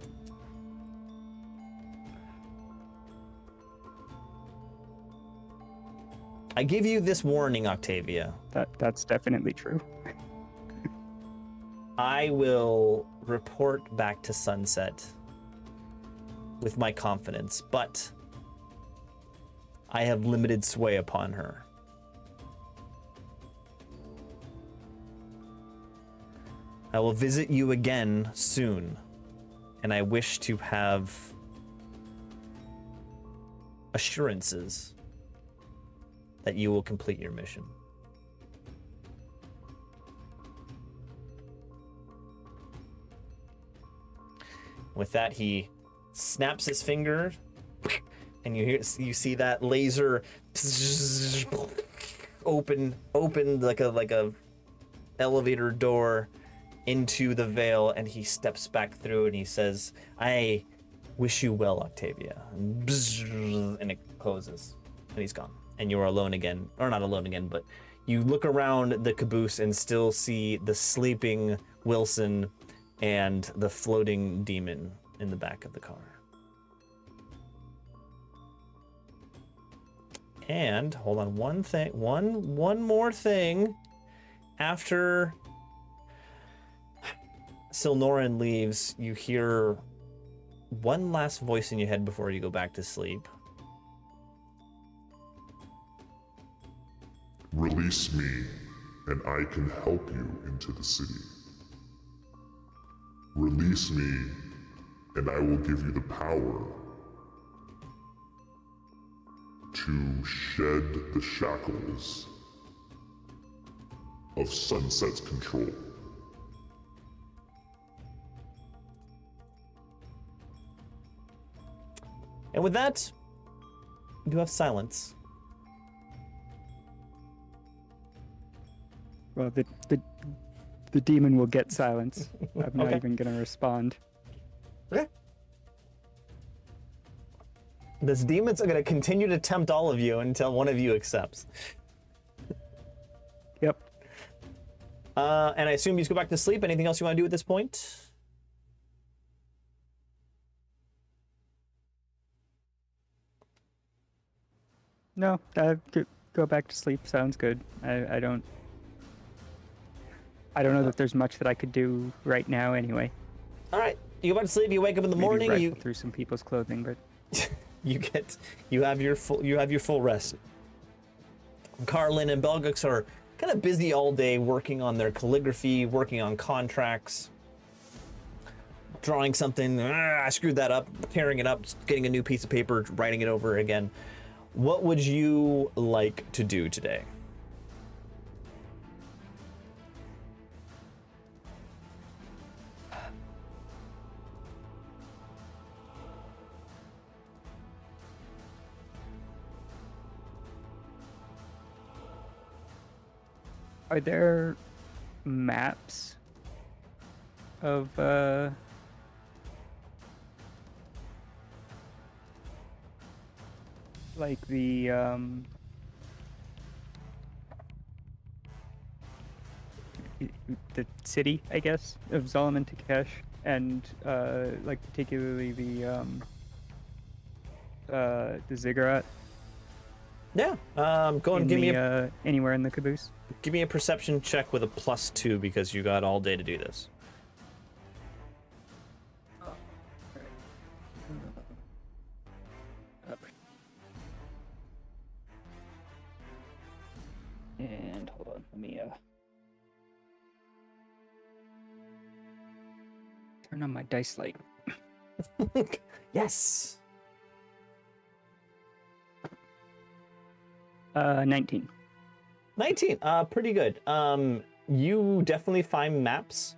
I give you this warning, Octavia. That's definitely true. I will report back to Sunset with my confidence, but I have limited sway upon her. I will visit you again soon, and I wish to have assurances that you will complete your mission. With that, he snaps his finger, and you see that laser open like a elevator door into the veil, and he steps back through and he says, "I wish you well, Octavia." And it closes, and he's gone. And you are alone again, or not alone again, but you look around the caboose and still see the sleeping Wilson and the floating demon in the back of the car. And hold on, one more thing. After Silnoran leaves, you hear one last voice in your head before you go back to sleep. Release me, and I can help you into the city. Release me, and I will give you the power to shed the shackles of Sunset's control. And with that, you do have silence. Well, the demon will get silence. I'm not Okay. even going to respond. This demon's going to continue to tempt all of you until one of you accepts. Yep. And I assume you just go back to sleep. Anything else you want to do at this point? No, go back to sleep. Sounds good. I don't know that there's much that I could do right now anyway. All right. You go back to sleep. You wake up in the Maybe morning. rifle You through some people's clothing, but you have your full rest. Carlin and Belgux are kind of busy all day working on their calligraphy, working on contracts, drawing something. I screwed that up, tearing it up, getting a new piece of paper, writing it over again. What would you like to do today? are there maps of like the city, I guess, of Zalem and Takesh, and like particularly the ziggurat? Yeah. Go and give me anywhere in the caboose. give me a perception check with a +2 because you got all day to do this. And hold on, let me Turn on my dice light. Yes. 19. 19. Pretty good. You definitely find maps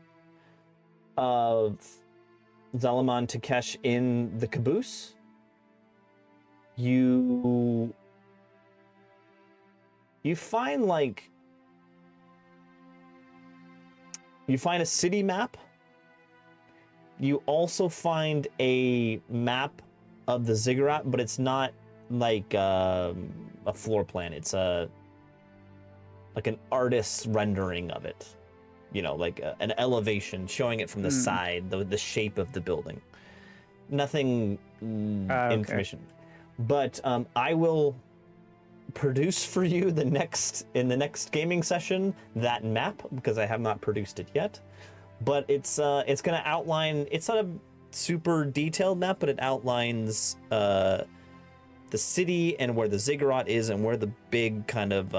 of Zalaman Takesh in the caboose. You find you find a city map. You also find a map of the ziggurat, but it's not like a floor plan. It's like an artist's rendering of it. You know, like an elevation showing it from the side, the shape of the building. Nothing information. But I will produce for you in the next gaming session that map, because I have not produced it yet. But it's going to outline. It's not a super detailed map, but it outlines the city and where the ziggurat is and where the big kind of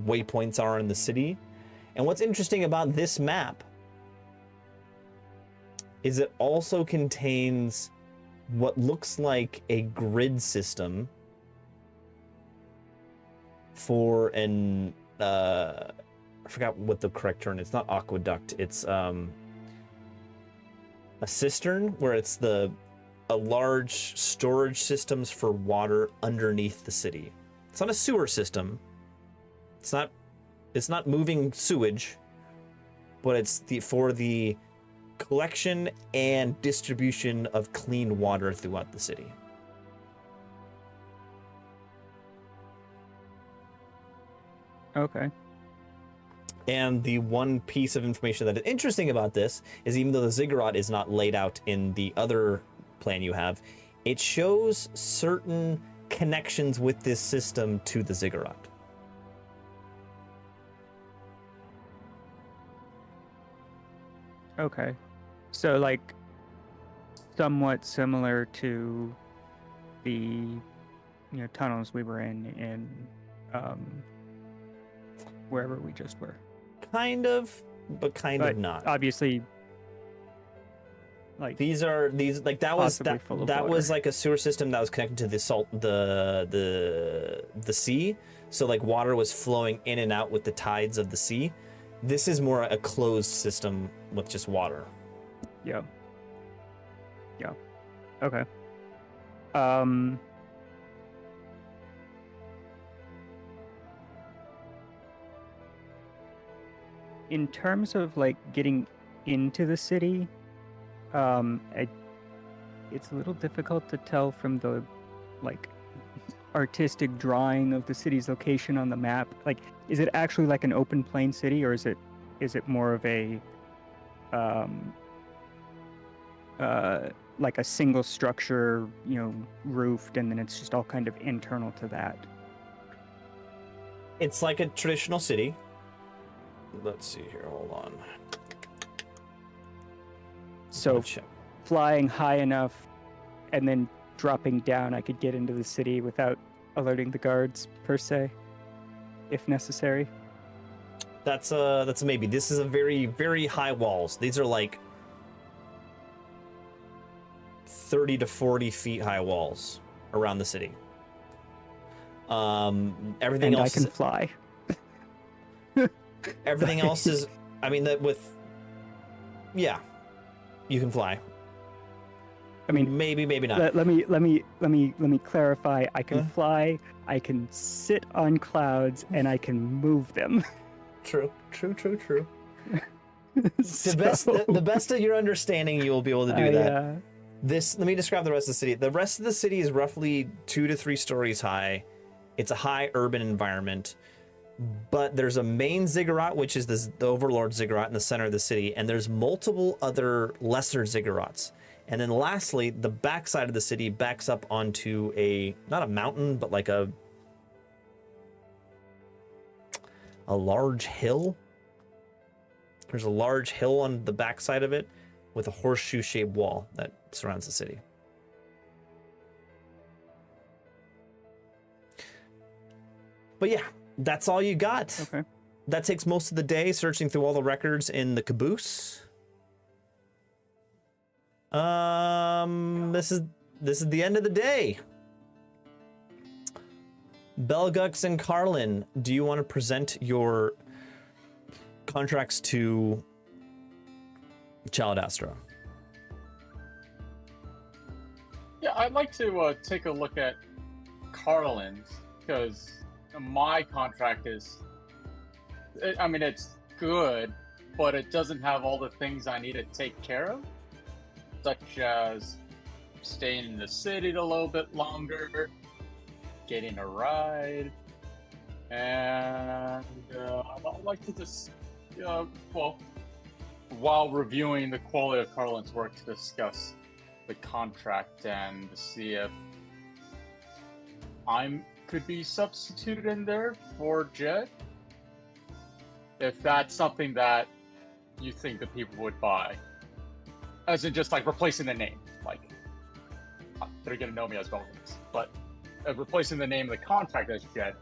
waypoints are in the city. And what's interesting about this map is it also contains what looks like a grid system for an I forgot what the correct term. It's not aqueduct. It's a cistern, where it's a large storage systems for water underneath the city. It's not a sewer system. It's not moving sewage, but it's for the collection and distribution of clean water throughout the city. Okay. And the one piece of information that is interesting about this is, even though the ziggurat is not laid out in the other plan you have, it shows certain connections with this system to the ziggurat. Okay. So, like, somewhat similar to the, tunnels we were in wherever we just were. Kind of, but kind of not. Obviously, like, that was like a sewer system that was connected to the sea. So like water was flowing in and out with the tides of the sea. This is more a closed system with just water. Yeah. Okay. In terms of like getting into the city, it's a little difficult to tell from the like artistic drawing of the city's location on the map. Like, is it actually like an open plain city, or is it more of a like a single structure, roofed, and then it's just all kind of internal to that? It's like a traditional city. Let's see here, hold on. So flying high enough and then dropping down, I could get into the city without alerting the guards per se, if necessary. That's a maybe. This is a very, very high walls. These are like 30 to 40 feet high walls around the city. Everything and else I can fly. Everything else is, I mean, yeah, you can fly. I mean, maybe not. Let me clarify. I can fly. I can sit on clouds, and I can move them. True. The best of your understanding, you will be able to do that. Let me describe the rest of the city. The rest of the city is roughly 2 to 3 stories high. It's a high urban environment. But there's a main ziggurat, which is the Overlord ziggurat in the center of the city, and there's multiple other lesser ziggurats. And then lastly, the backside of the city backs up onto not a mountain, but like a large hill. There's a large hill on the backside of it with a horseshoe-shaped wall that surrounds the city. But yeah, that's all you got. Okay. that takes most of the day searching through all the records in the caboose. This is the end of the day. Belgux and Carlin, do you want to present your contracts to Chaladastra? Yeah, I'd like to take a look at Carlin's, because my contract is, I mean, it's good, but it doesn't have all the things I need to take care of, such as staying in the city a little bit longer, getting a ride, and I'd like to just, well, while reviewing the quality of Carlin's work, to discuss the contract and see if could be substituted in there for Jed. If that's something that you think the people would buy, as in just like replacing the name, like they're gonna know me as Belgux, but replacing the name of the contract as Jed,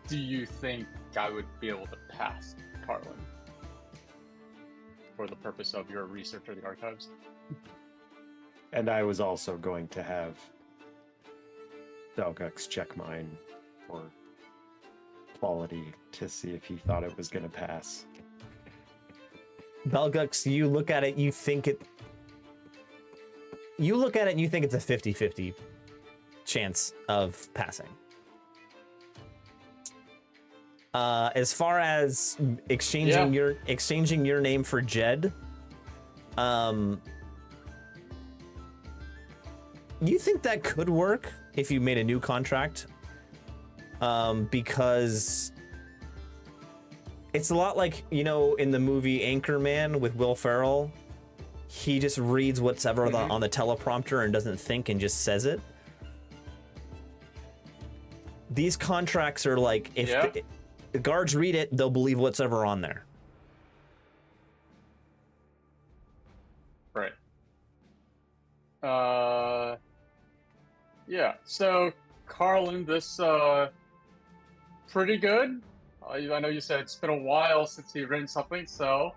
do you think I would be able to pass Carlin for the purpose of your research of the archives? And I was also going to have Belgux check mine for quality to see if he thought it was going to pass. Belgux, you look at it, you think it's a 50-50 chance of passing. As far as exchanging your name for Jed, you think that could work if you made a new contract? Because it's a lot like, you know, in the movie Anchorman with Will Ferrell, he just reads whatever on the teleprompter and doesn't think and just says it. These contracts are like, if the guards read it, they'll believe whatever on there. Right. Yeah, so Carlin, this pretty good. I know you said it's been a while since you've written something, so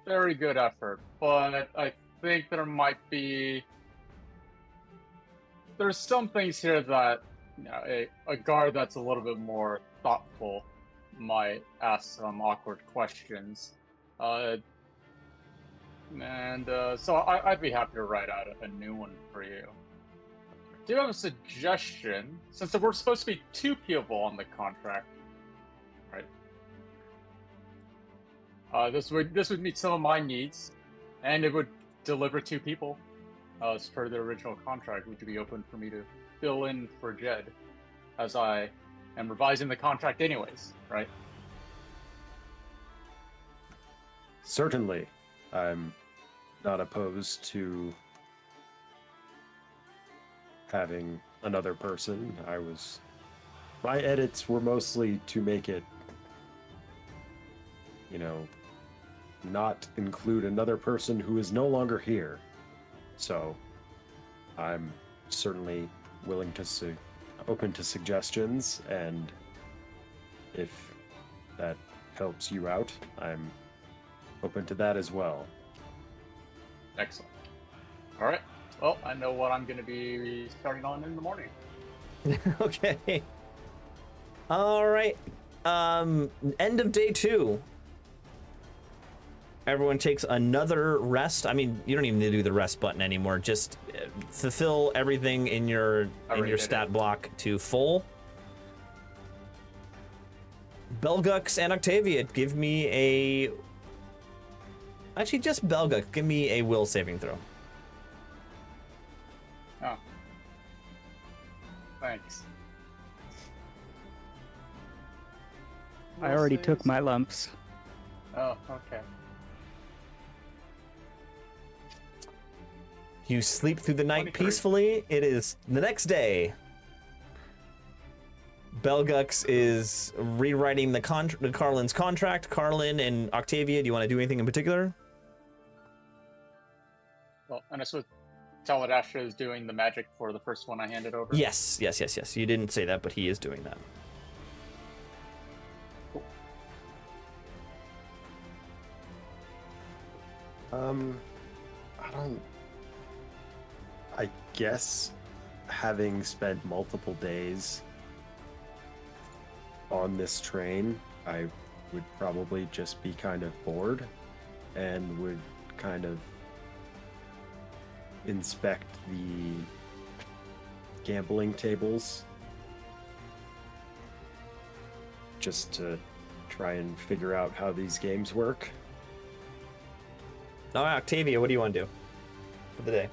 very good effort. But I think there's some things here that, you know, a guard that's a little bit more thoughtful might ask some awkward questions. So I'd be happy to write out a new one for you. I do have a suggestion, since we're supposed to be 2 people on the contract, right? This would meet some of my needs, and it would deliver 2 people. As per the original contract, which would be open for me to fill in for Jed, as I am revising the contract anyways, right? Certainly, I'm not opposed to having another person. My edits were mostly to make it, you know, not include another person who is no longer here. So I'm certainly willing to open to suggestions, and if that helps you out, I'm open to that as well. Excellent. All right. Well, I know what I'm going to be starting on in the morning. Okay. All right. End of day 2. Everyone takes another rest. I mean, you don't even need to do the rest button anymore. Just fulfill everything in your stat block to full. Belgux and Octavia, give me a... Actually, just Belgux. Give me a will saving throw. Oh. Thanks. I already took my lumps. Oh, okay. You sleep through the night 23. peacefully. It is the next day. Belgux is rewriting the Carlin's contract. Carlin and Octavia, do you want to do anything in particular? Well, and I suppose Taladastra is doing the magic for the first one I handed over. Yes. You didn't say that, but he is doing that. Cool. I don't. I guess having spent multiple days on this train, I would probably just be kind of bored and would kind of inspect the gambling tables just to try and figure out how these games work. Now, Octavia, what do you want to do for the day?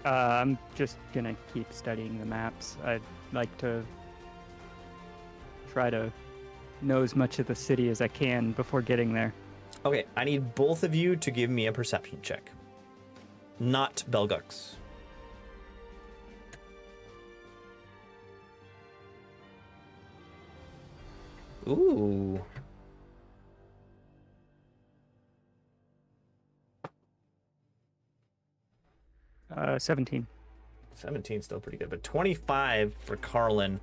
I'm just gonna keep studying the maps. I'd like to try to know as much of the city as I can before getting there. Okay, I need both of you to give me a perception check. Not Belgux. Ooh. 17. 17 still pretty good, but 25 for Carlin.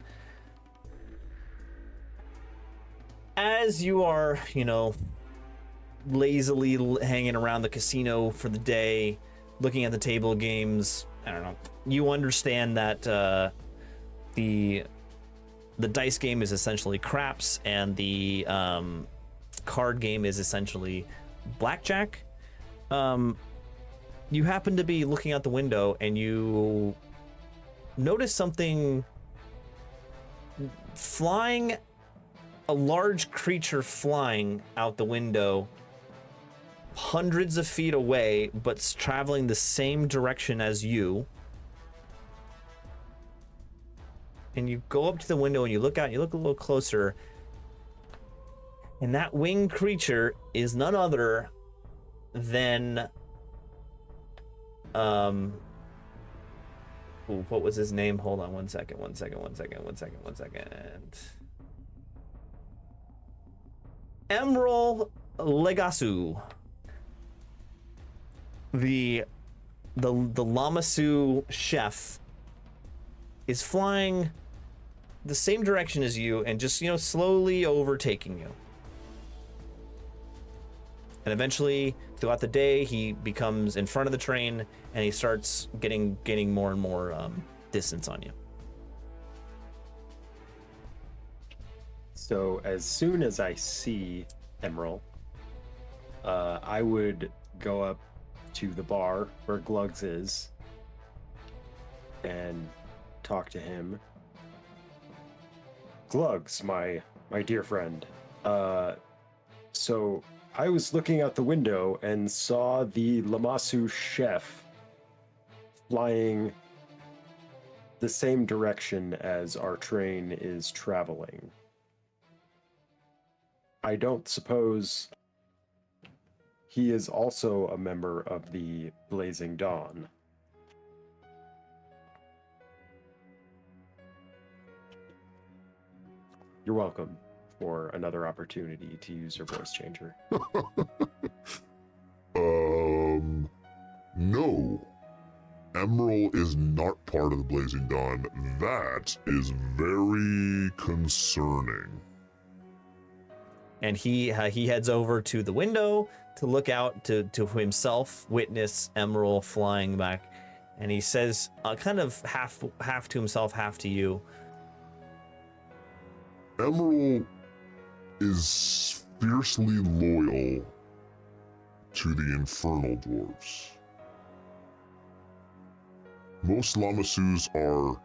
As you are, lazily hanging around the casino for the day, looking at the table games, I don't know. You understand that the dice game is essentially craps, and the card game is essentially blackjack. You happen to be looking out the window, and you notice something flying. A large creature flying out the window hundreds of feet away, but traveling the same direction as you. And you go up to the window and you look out, you look a little closer, and that winged creature is none other than what was his name? Hold on one second. Emerald Legasu, the Lamasu chef, is flying the same direction as you and just slowly overtaking you. And eventually, throughout the day, he becomes in front of the train and he starts gaining more and more distance on you. So as soon as I see Emerald, I would go up to the bar where Glugs is and talk to him. Glugs, my dear friend. So I was looking out the window and saw the Lamasu chef flying the same direction as our train is traveling. I don't suppose he is also a member of the Blazing Dawn. You're welcome for another opportunity to use your voice changer. No. Emerald is not part of the Blazing Dawn. That is very concerning. And he heads over to the window to look out to himself, witness Emerald flying back, and he says, kind of half to himself, half to you, Emerald is fiercely loyal to the Infernal Dwarves. Most Lamasus are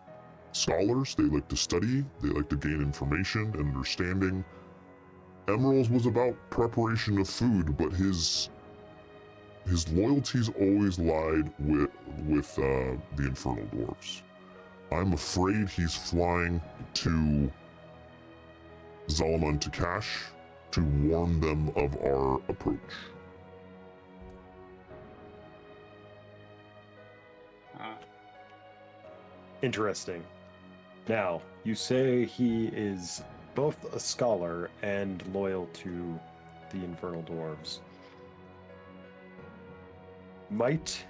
scholars. They like to study, they like to gain information and understanding. Emerald's was about preparation of food, but his loyalties always lied with the Infernal Dwarves. I'm afraid he's flying to Zalaman Takash to warn them of our approach. Interesting. Now, you say he is both a scholar and loyal to the Infernal Dwarves. Might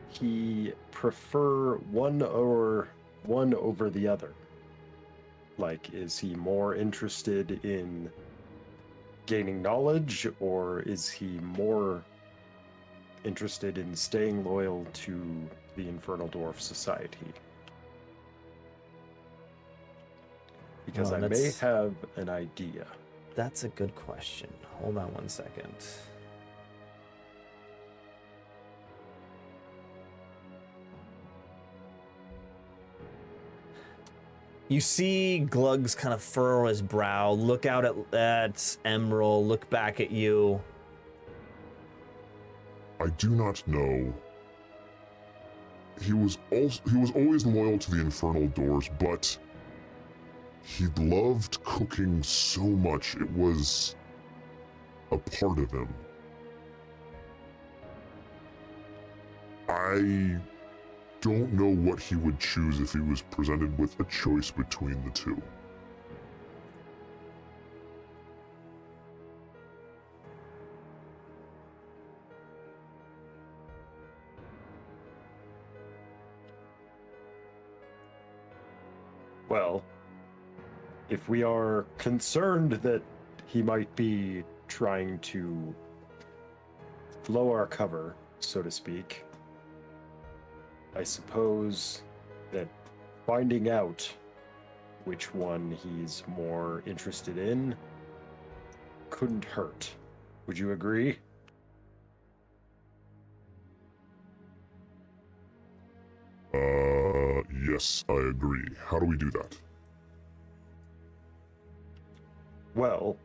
he prefer one over the other? Like, is he more interested in gaining knowledge, or is he more interested in staying loyal to the Infernal Dwarf Society? Because Well, I may that's- have an idea. That's a good question. Hold on one second. You see Gluggs kind of furrow his brow, look out at Emerald, look back at you. I do not know. He was always loyal to the Infernal Doors, but he loved cooking so much. It was a part of him. I don't know what he would choose if he was presented with a choice between the two. Well, if we are concerned that he might be trying to blow our cover, so to speak, I suppose that finding out which one he's more interested in couldn't hurt. Would you agree? Yes, I agree. How do we do that? Well,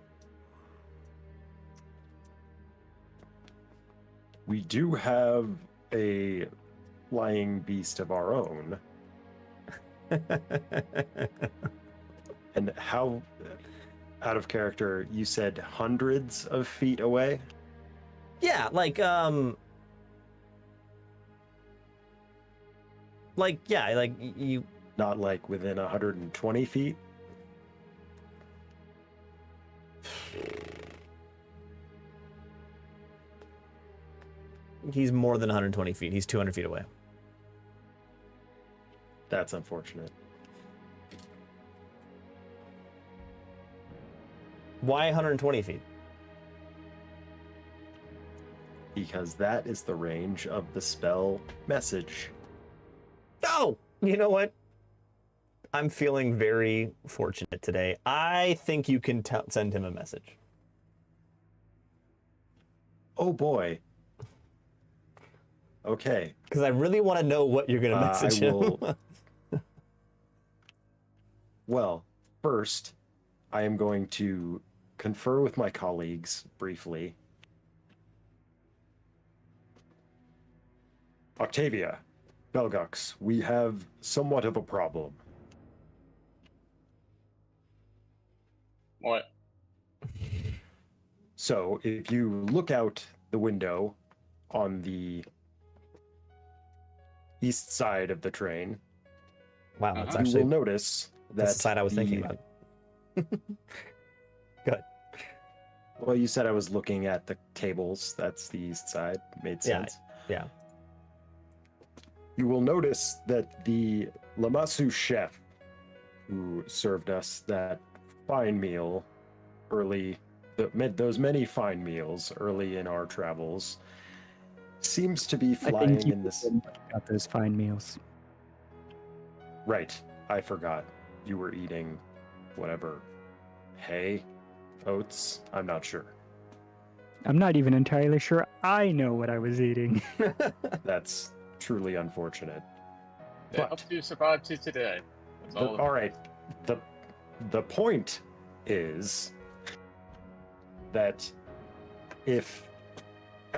we do have a flying beast of our own. And how, out of character, you said hundreds of feet away? Yeah, like you. Not like within 120 feet? He's more than 120 feet. He's 200 feet away. That's unfortunate. Why 120 feet? Because that is the range of the spell message. Oh, you know what? I'm feeling very fortunate today. I think you can send him a message. Oh boy. Okay. Because I really want to know what you're going to message I him. will- Well, first, I am going to confer with my colleagues briefly. Octavia, Belgux, we have somewhat of a problem. What? So, if you look out the window on the east side of the train, Wow, that's You you actually will notice that that's the side I was thinking about. Good. Well, you said I was looking at the tables. That's the east side. Made Yeah, sense. yeah. You will notice that the Lamassu chef who served us that fine meal early, those many fine meals early in our travels, seems to be I flying think you in this. got those fine meals. Right, I forgot. You were eating whatever, hay, oats. I'm not sure. I'm not even entirely sure I know what I was eating. That's truly unfortunate. It But- helped you survive to today. That's all. All right. The point is that if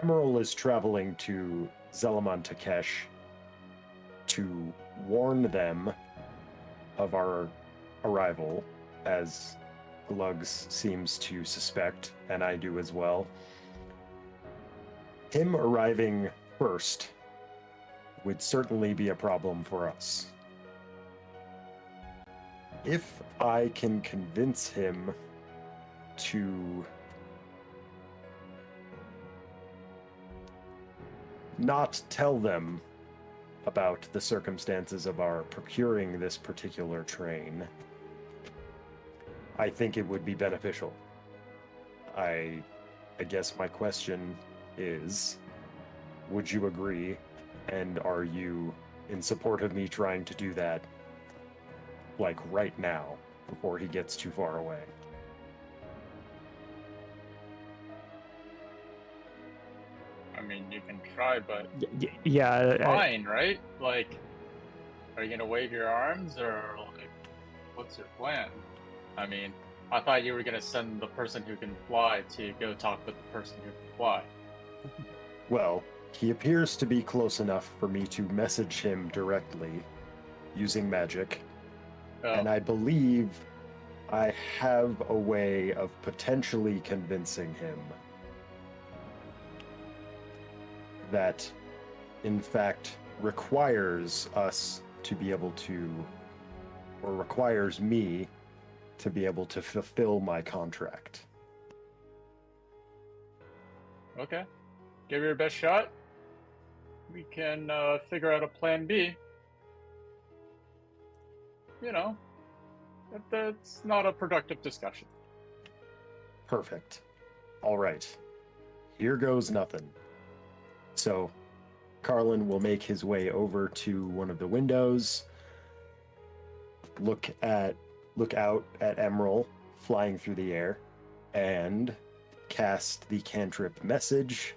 Emerald is traveling to Zelaman Takesh to warn them of our arrival, as Gluggs seems to suspect, and I do as well, him arriving first would certainly be a problem for us. If I can convince him to not tell them about the circumstances of our procuring this particular train, I think it would be beneficial. I guess my question is, would you agree? And are you in support of me trying to do that, like, right now, before he gets too far away? I mean, you can try, but Yeah. fine, right? Like, are you gonna wave your arms, or like, what's your plan? I mean, I thought you were gonna send the person who can fly to go talk with the person who can fly. Well, he appears to be close enough for me to message him directly using magic, and I believe I have a way of potentially convincing him that, in fact, requires us to be able to, or requires me to be able to fulfill my contract. Okay, give it your best shot. We can figure out a plan B. You know, that's not a productive discussion. Perfect. All right. Here goes nothing. So, Carlin will make his way over to one of the windows, look out at Emerald flying through the air, and cast the cantrip message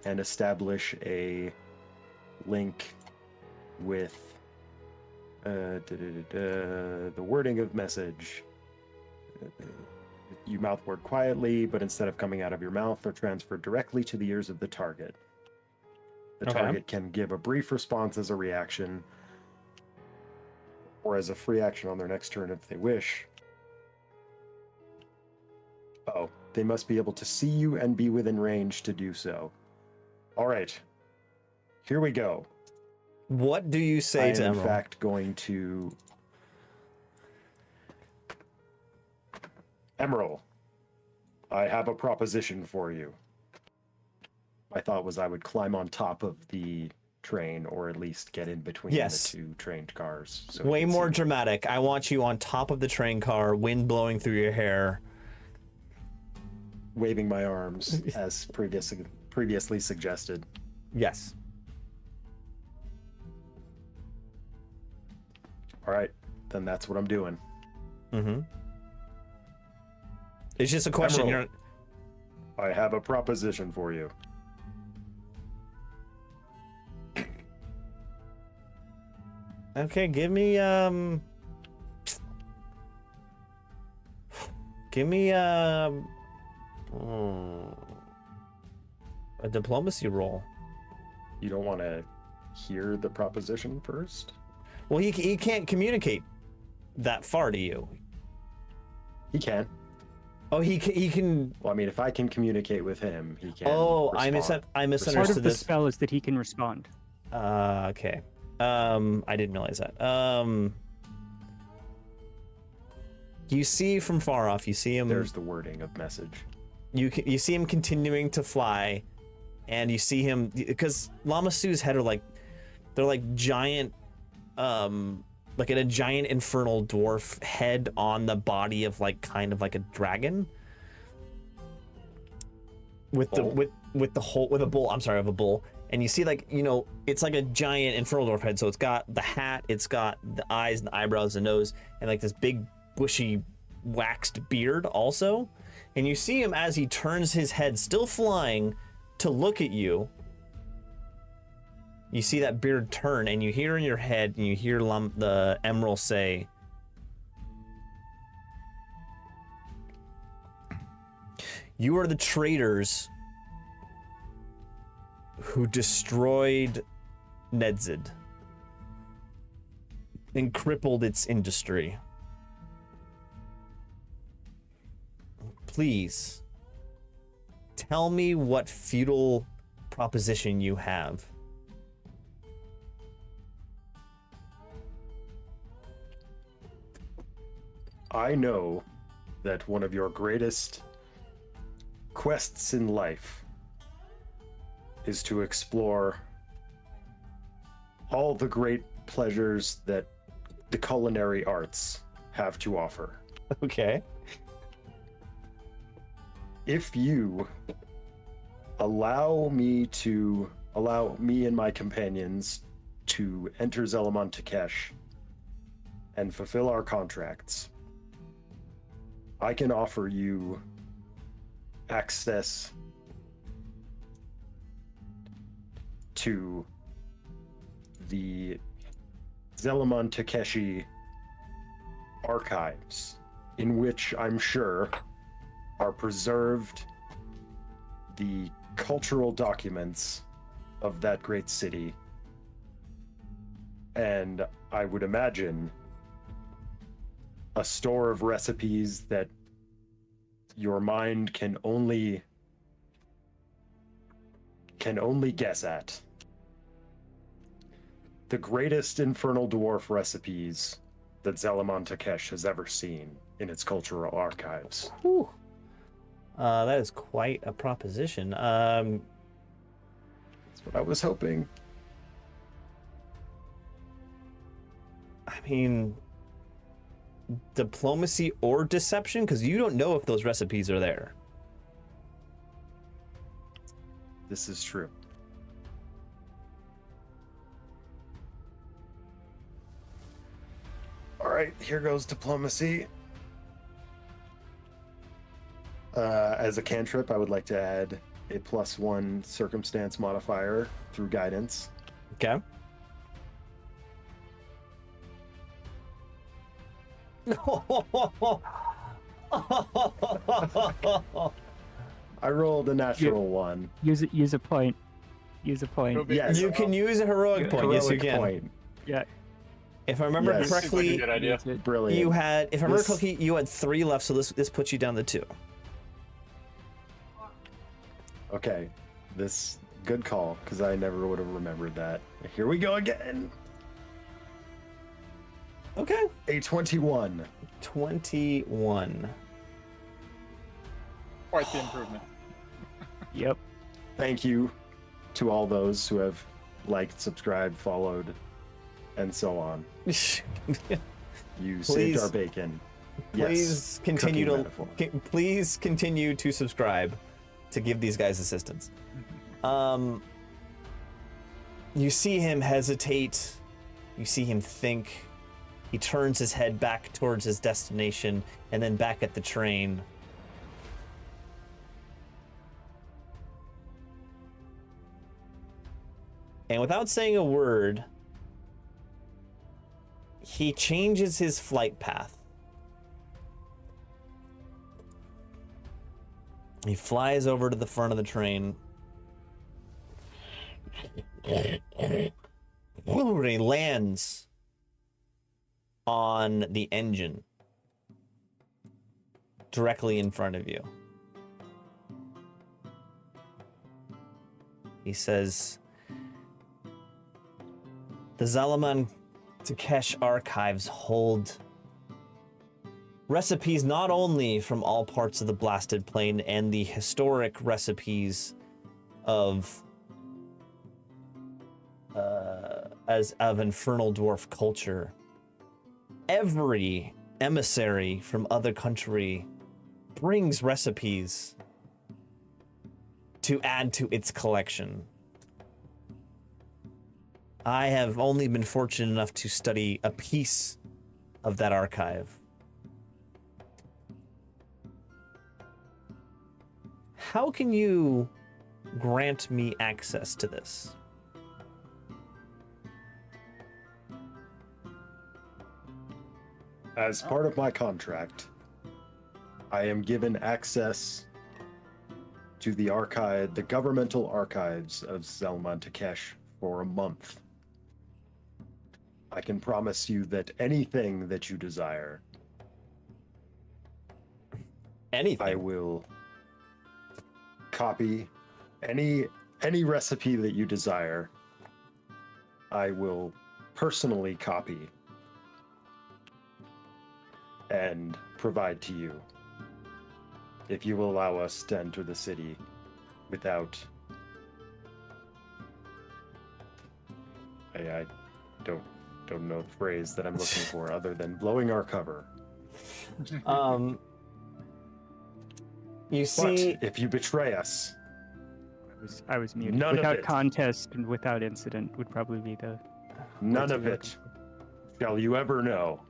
and establish a link with the wording of message. You mouth word quietly, but instead of coming out of your mouth, they're transferred directly to the ears of the target. The target can give a brief response as a reaction, or as a free action on their next turn if they wish. Oh, they must be able to see you and be within range to do so. All right, here we go. What do you say to I am, Emerald? in fact, going to... Emerald, I have a proposition for you. My thought was I would climb on top of the train, or at least get in between the two trained cars. So way more dramatic. I want you on top of the train car, wind blowing through your hair, waving my arms as previously suggested. Yes. All right, then that's what I'm doing. Mm-hmm. It's just a question. Emerald, I have a proposition for you. Okay, give me a diplomacy roll. You don't want to hear the proposition first? Well, he can't communicate that far to you. He can. Oh, he can. Well, I mean, if I can communicate with him, he can. Oh, respond. I Part misunderstood of the this. spell is that he can respond. Okay. I didn't realize that. You see from far off. You see him. There's the wording of message. You see him continuing to fly, and you see him because Lamasu's head are like, they're like giant, like a giant infernal dwarf head on the body of like kind of like a dragon. With the with the whole with a bull. I'm sorry, of a bull. And you see, like, you know, it's like a giant infernal dwarf head. So it's got the hat, it's got the eyes and the eyebrows, the nose, and like this big bushy waxed beard also. And you see him as he turns his head, still flying, to look at you. You see that beard turn, and you hear in your head, and you hear the Emerald say, "You are the traitors who destroyed Nedzid and crippled its industry. Please, tell me what feudal proposition you have." I know that one of your greatest quests in life is to explore all the great pleasures that the culinary arts have to offer. Okay. if you allow me and my companions to enter Zelamon Takesh and fulfill our contracts, I can offer you access to the Zelamon Takeshi archives, in which I'm sure are preserved the cultural documents of that great city. And I would imagine a store of recipes that your mind can only guess at. The greatest infernal dwarf recipes that Zelamon Takesh has ever seen in its cultural archives. Whew. That is quite a proposition. That's what I was hoping. I mean, diplomacy or deception? Because you don't know if those recipes are there. This is true. All right, here goes diplomacy. As a cantrip, I would like to add a +1 circumstance modifier through guidance. Okay. I rolled a natural 1. Use a point. Use a point. Yes. You can use a heroic point. Yes, you Heroic can. point. Yeah. If I remember Yes. Seems like a correctly, good idea. use it. Brilliant. you had. If I remember This- correctly, you had 3 left. So this puts you down to 2. Okay, this good call, because I never would have remembered that. Here we go again. Okay. A 21. 21. Quite the improvement. Yep. Thank you to all those who have liked, subscribed, followed, and so on. You Please- saved our bacon. Please continue cooking to metaphor. please continue to subscribe to give these guys assistance. You see him hesitate. You see him think. He turns his head back towards his destination and then back at the train. And without saying a word, he changes his flight path. He flies over to the front of the train. And he lands on the engine directly in front of you. He says, "The Zelamon Takesh archives hold recipes not only from all parts of the blasted plain and the historic recipes of infernal dwarf culture. Every emissary from other country brings recipes to add to its collection. I have only been fortunate enough to study a piece of that archive. How can you grant me access to this?" As part of my contract, I am given access to the archive, the governmental archives of Zelamon Takesh for a month. I can promise you that anything that you desire, Anything. I will copy. Any recipe that you desire, I will personally copy and provide to you, if you will allow us to enter the city without... I don't know the phrase that I'm looking for other than blowing our cover. You see, But if you betray us, I was muted. None of Without it. contest and without incident would probably be the. none of it shall you ever know.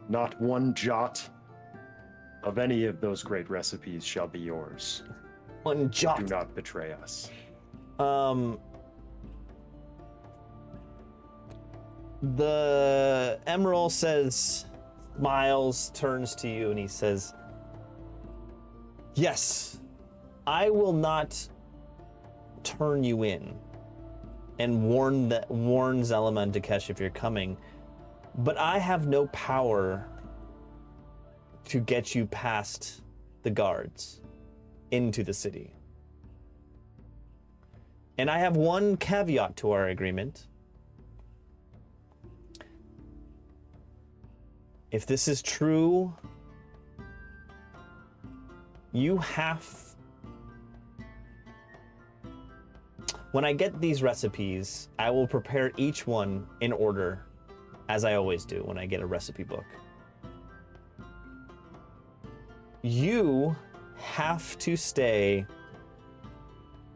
Not one jot of any of those great recipes shall be yours. one Do jot. not betray us. The Emerald says, smiles, turns to you, and he says, yes, I will not turn you in and warn Zelaman Takesh if you're coming, but I have no power to get you past the guards into the city. And I have one caveat to our agreement. If this is true, you have... When I get these recipes, I will prepare each one in order, as I always do when I get a recipe book. You have to stay,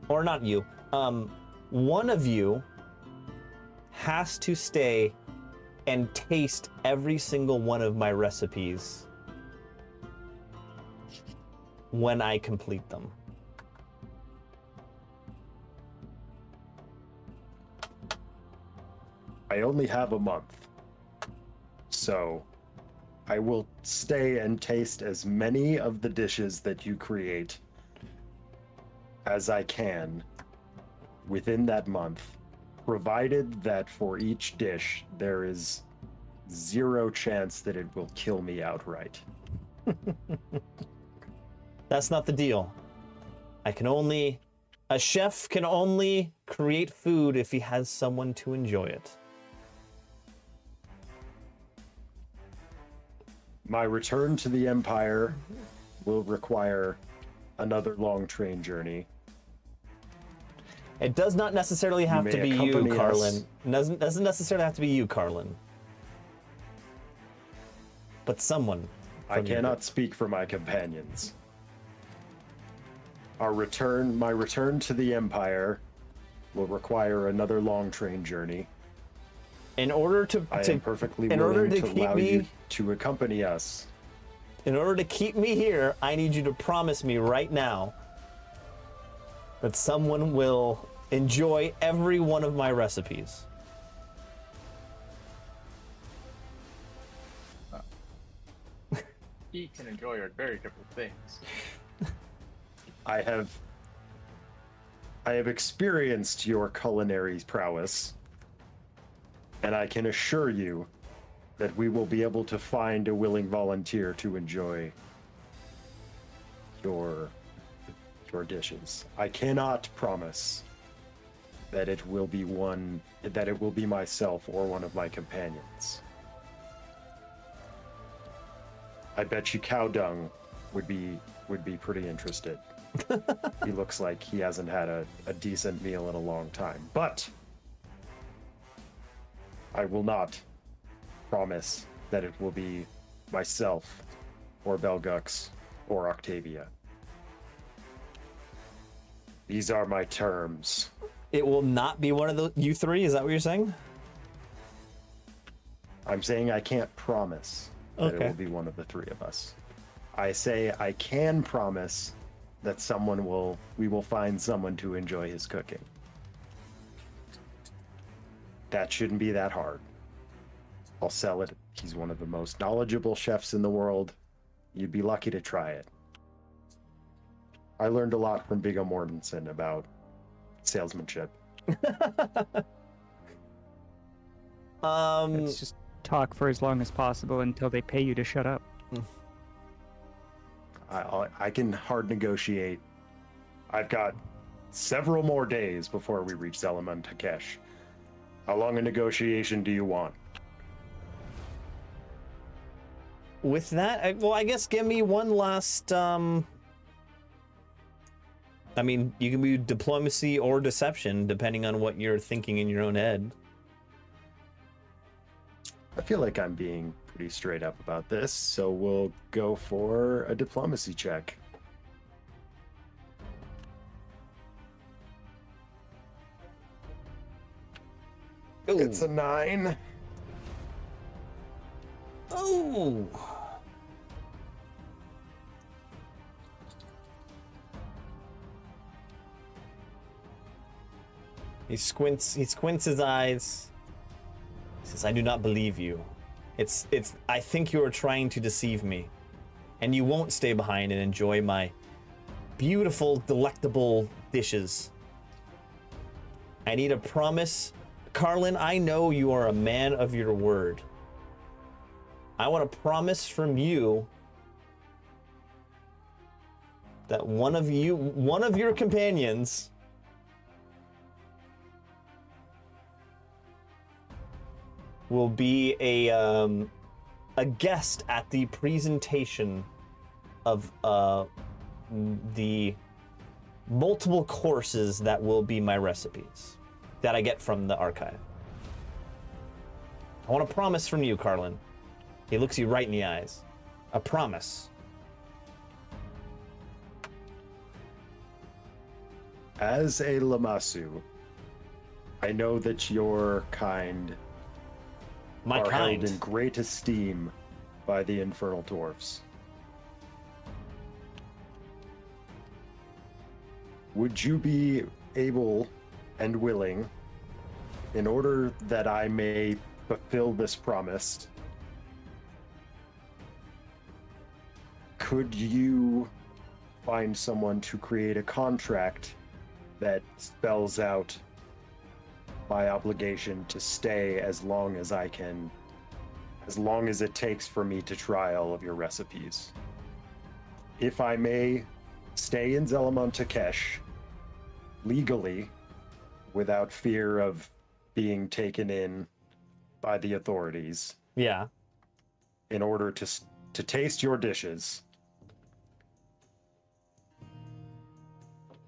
or not you, one of you has to stay and taste every single one of my recipes when I complete them. I only have a month, so I will stay and taste as many of the dishes that you create as I can within that month, provided that for each dish there is 0 chance that it will kill me outright. That's not the deal. A chef can only create food if he has someone to enjoy it. My return to the Empire will require another long train journey. It does not necessarily have may to be you, accompany Carlin. us. Doesn't necessarily have to be you, Carlin. But someone. I from your cannot speak for my companions. My return to the Empire will require another long train journey. In order to I am perfectly in order willing to to keep allow me you to accompany us. in order to keep me here, I need you to promise me right now that someone will enjoy every one of my recipes. Eat and enjoy are very different things. I have experienced your culinary prowess, and I can assure you that we will be able to find a willing volunteer to enjoy your dishes. I cannot promise that it will be myself or one of my companions. I bet you Cow Dung would be pretty interested. He looks like he hasn't had a decent meal in a long time. But I will not promise that it will be myself or Belgux or Octavia. These are my terms. It will not be one of you three, is that what you're saying? I'm saying I can't promise that it Okay. will be one of the three of us. I say I can promise that we will find someone to enjoy his cooking. That shouldn't be that hard. I'll sell it. He's one of the most knowledgeable chefs in the world. You'd be lucky to try it. I learned a lot from Viggo Mortensen about salesmanship. Let's just talk for as long as possible until they pay you to shut up. I can hard negotiate. I've got several more days before we reach Zelaman Takesh. How long a negotiation do you want? With that, I guess give me one last. I mean, you can be diplomacy or deception, depending on what you're thinking in your own head. I feel like I'm being pretty straight up about this, so we'll go for a diplomacy check. Ooh. It's a 9. Oh. He squints his eyes. He says, I do not believe you. I think you are trying to deceive me. And you won't stay behind and enjoy my beautiful, delectable dishes. I need a promise. Carlin, I know you are a man of your word. I want a promise from you that one of your companions will be a guest at the presentation of the multiple courses that will be my recipes that I get from the archive. I want a promise from you, Carlin. He looks you right in the eyes. A promise. As a Lamasu, I know that your kind My are kind. held in great esteem by the infernal dwarfs. Would you be able and willing, in order that I may fulfill this promise, could you find someone to create a contract that spells out my obligation to stay as long as I can, as long as it takes for me to try all of your recipes? If I may stay in Zelamon Takesh legally, without fear of being taken in by the authorities, Yeah. in order to taste your dishes,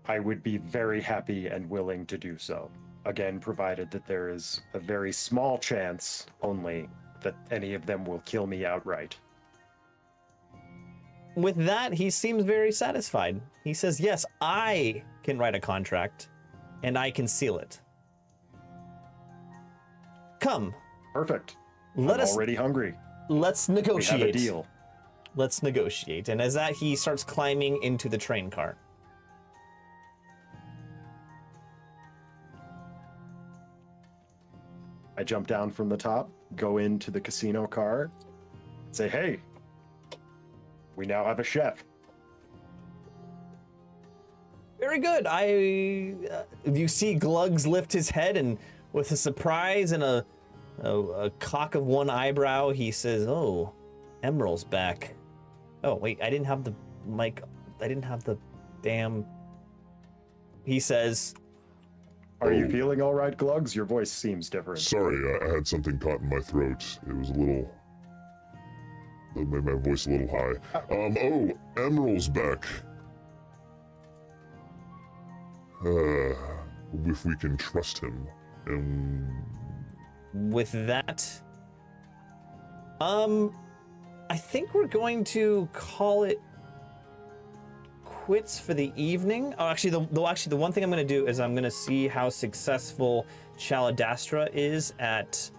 I would be very happy and willing to do so. Again, provided that there is a very small chance only that any of them will kill me outright. With that, he seems very satisfied. He says, yes, I can write a contract and I can seal it. Come, Perfect. let I'm us already hungry. let's We negotiate. have a deal. Let's negotiate. And as that, he starts climbing into the train car. I jump down from the top, go into the casino car, say, hey, we now have a chef. Very good. You see Glugs lift his head, and with a surprise and a cock of one eyebrow, he says, "Oh, Emerald's back." Oh wait, I didn't have the mic. I didn't have the damn. He says, Are you feeling all right, Glugs? Your voice seems different. Sorry, I had something caught in my throat. It was a little... That made my voice a little high. Oh, Emerald's back. If we can trust him. with that, I think we're going to call it quits for the evening. Oh, actually, the one thing I'm going to do is I'm going to see how successful Chaladastra is at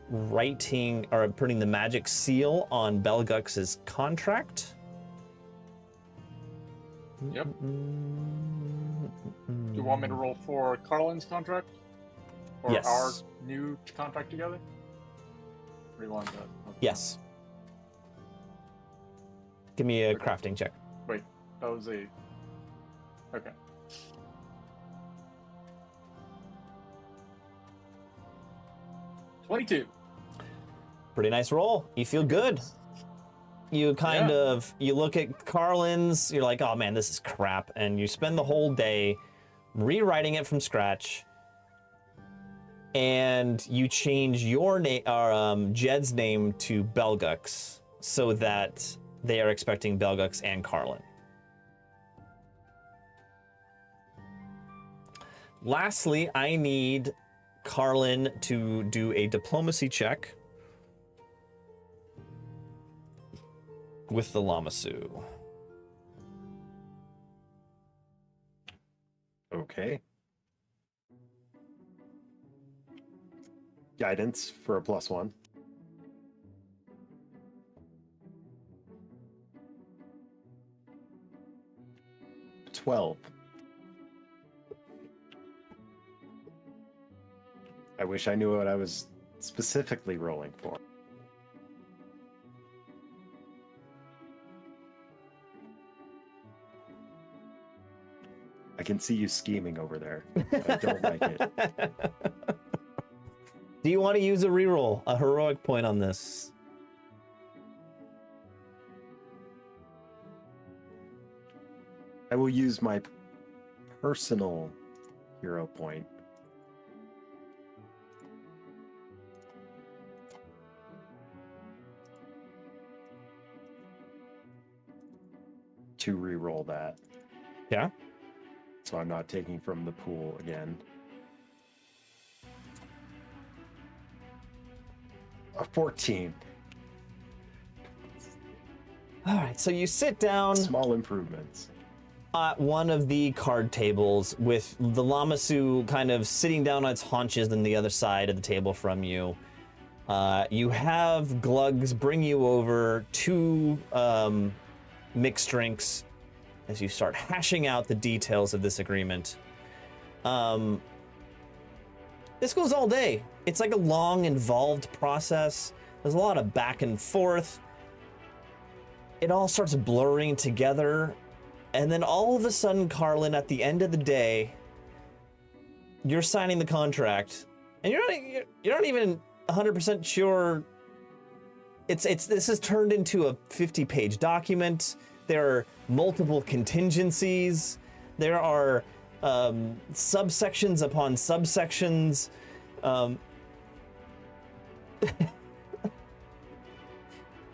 writing or putting the magic seal on Belgux's contract. Yep. Do you want me to roll for Carlin's contract? Or Yes. our new contract together? Or do you want that? Yes. Give me a crafting check. Wait, that was a... Okay. $22. Pretty nice roll. You feel good. You kind Yeah. of, you look at Carlin's, you're like, oh man, this is crap. And you spend the whole day rewriting it from scratch. And you change your name, or Jed's name to Belgux, so that they are expecting Belgux and Carlin. Lastly, I need Carlin to do a diplomacy check with the Lamasu. Okay. Guidance for a +1. $12. I wish I knew what I was specifically rolling for. I can see you scheming over there. I don't like it. Do you want to use a reroll, a heroic point on this? I will use my personal hero point. To re-roll that. Yeah. So I'm not taking from the pool again. A 14. All right, so you sit down Small improvements. at one of the card tables with the Lamasu kind of sitting down on its haunches on the other side of the table from you. You have Glugs bring you over 2 mixed drinks as you start hashing out the details of this agreement. This goes all day. It's like a long, involved process. There's a lot of back and forth. It all starts blurring together. And then all of a sudden, Carlin, at the end of the day, you're signing the contract, and you're not even 100% sure. This has turned into a 50-page document. There are multiple contingencies. There are subsections upon subsections.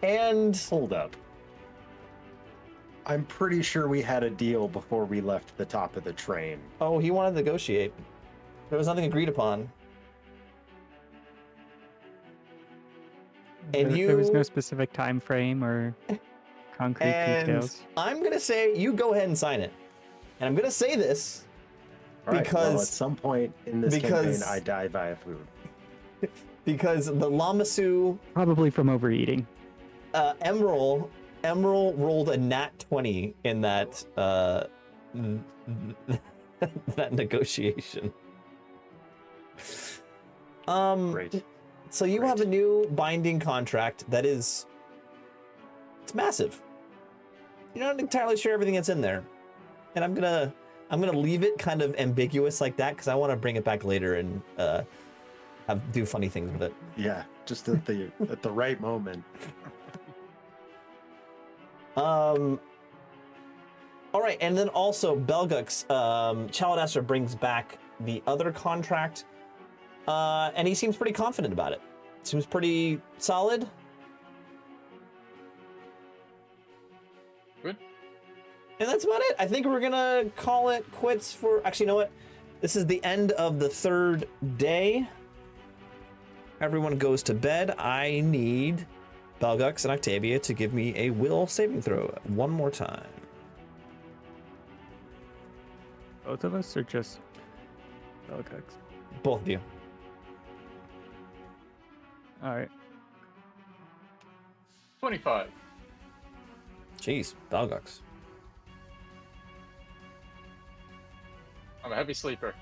And Hold up. I'm pretty sure we had a deal before we left the top of the train. oh, he wanted to negotiate. There was nothing agreed upon. And There was you- no specific time frame or concrete And details. I'm gonna say you go ahead and sign it. And I'm gonna say this All right, well, because at some point in this because- campaign, I die via food. because the Lamasu Probably from overeating. Emerald rolled a nat 20 in that that negotiation. Great. So you have a new binding contract that is it's massive. You're not entirely sure everything that's in there. And I'm gonna leave it kind of ambiguous like that because I want to bring it back later and do funny things with it. Yeah, just at the right moment. All right, and then also Belgux, Chaladastra brings back the other contract, and he seems pretty confident about it. Seems pretty solid. Good. And that's about it. I think we're gonna call it quits for. Actually, you know what? This is the end of the 3rd day. Everyone goes to bed. I need Belgux and Octavia to give me a will saving throw one more time. Both of us or just Belgux? Both of you. All right. 25. Jeez, Belgux. I'm a heavy sleeper.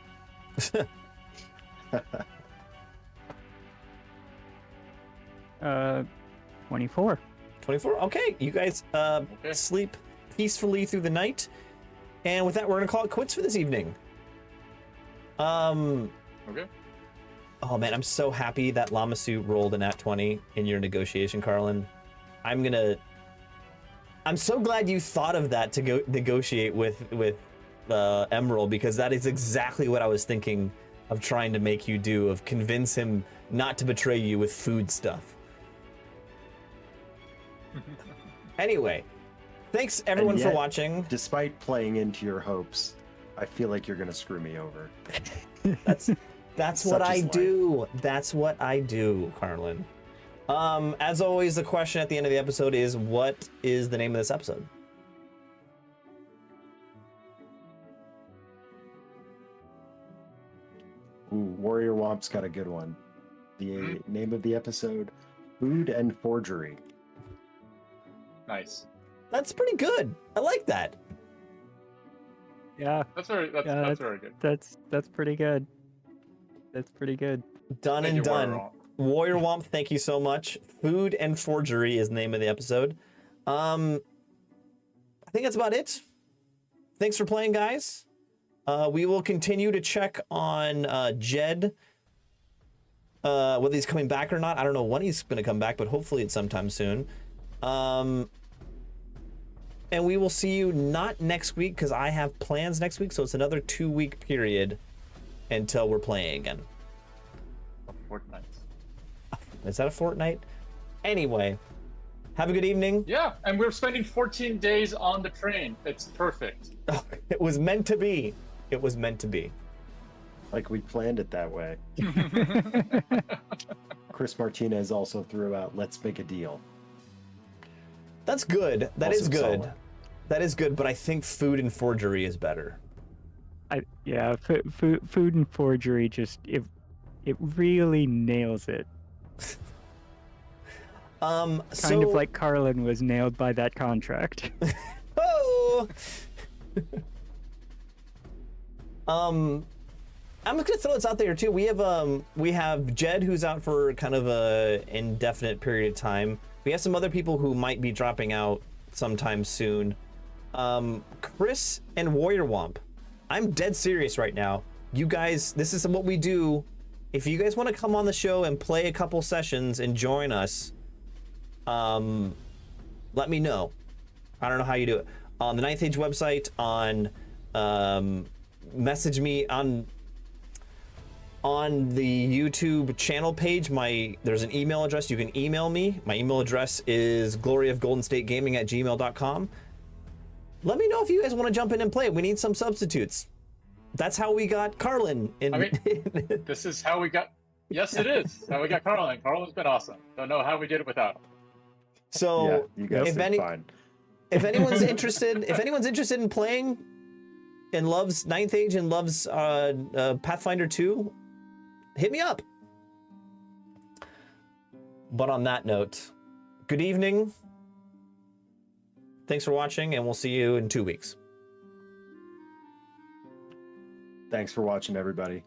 24. 24. Okay, you guys Okay. sleep peacefully through the night. And with that, we're gonna call it quits for this evening. Okay. Oh man, I'm so happy that Lamasu rolled a nat 20 in your negotiation, Carlin. I'm so glad you thought of that to go negotiate with Emerald, because that is exactly what I was thinking of trying to make you do, of convince him not to betray you with food stuff. Anyway, thanks everyone for yet- watching. Despite playing into your hopes, I feel like you're gonna screw me over. That's what Such I is life. do. That's what I do, Carlin. As always, the question at the end of the episode is, what is the name of this episode? Ooh, Warrior Womp's got a good one. The name of the episode, Food and Forgery. Nice. That's pretty good. I like that. Yeah, That's very good. that's pretty good. That's pretty good. Done Thank and you, Warrior done. Womp. Warrior Womp, thank you so much. Food and Forgery is the name of the episode. I think that's about it. Thanks for playing, guys. We will continue to check on Jed, whether he's coming back or not. I don't know when he's going to come back, but hopefully it's sometime soon. And we will see you not next week because I have plans next week, so it's another 2-week period until we're playing again. Fortnite. Is that a fortnight? Anyway, have a good evening. Yeah, and we're spending 14 days on the train. It's perfect. It was meant to be. It was meant to be. Like we planned it that way. Chris Martinez also threw out, let's make a deal. That's good. That Also is good. solid. That is good, but I think Food and Forgery is better. Food and Forgery just it really nails it. Kind of like Carlin was nailed by that contract. Oh! I'm just gonna throw this out there too. We have Jed, who's out for kind of a indefinite period of time. We have some other people who might be dropping out sometime soon. Chris and Warrior Womp. I'm dead serious right now. You guys, this is what we do. If you guys want to come on the show and play a couple sessions and join us, let me know. I don't know how you do it. On the Ninth Age website, on message me on the YouTube channel page. There's an email address. You can email me. My email address is gloryofgoldenstategaming@gmail.com. Let me know if you guys want to jump in and play. We need some substitutes. That's how we got Carlin. This is how we got. Yes, it is how we got Carlin. Carlin's been awesome. Don't know how we did it without him. So Yeah, you guys did fine. if anyone's interested, in playing and loves Ninth Age and loves Pathfinder 2, hit me up. But on that note, good evening. Thanks for watching, and we'll see you in 2 weeks. Thanks for watching, everybody.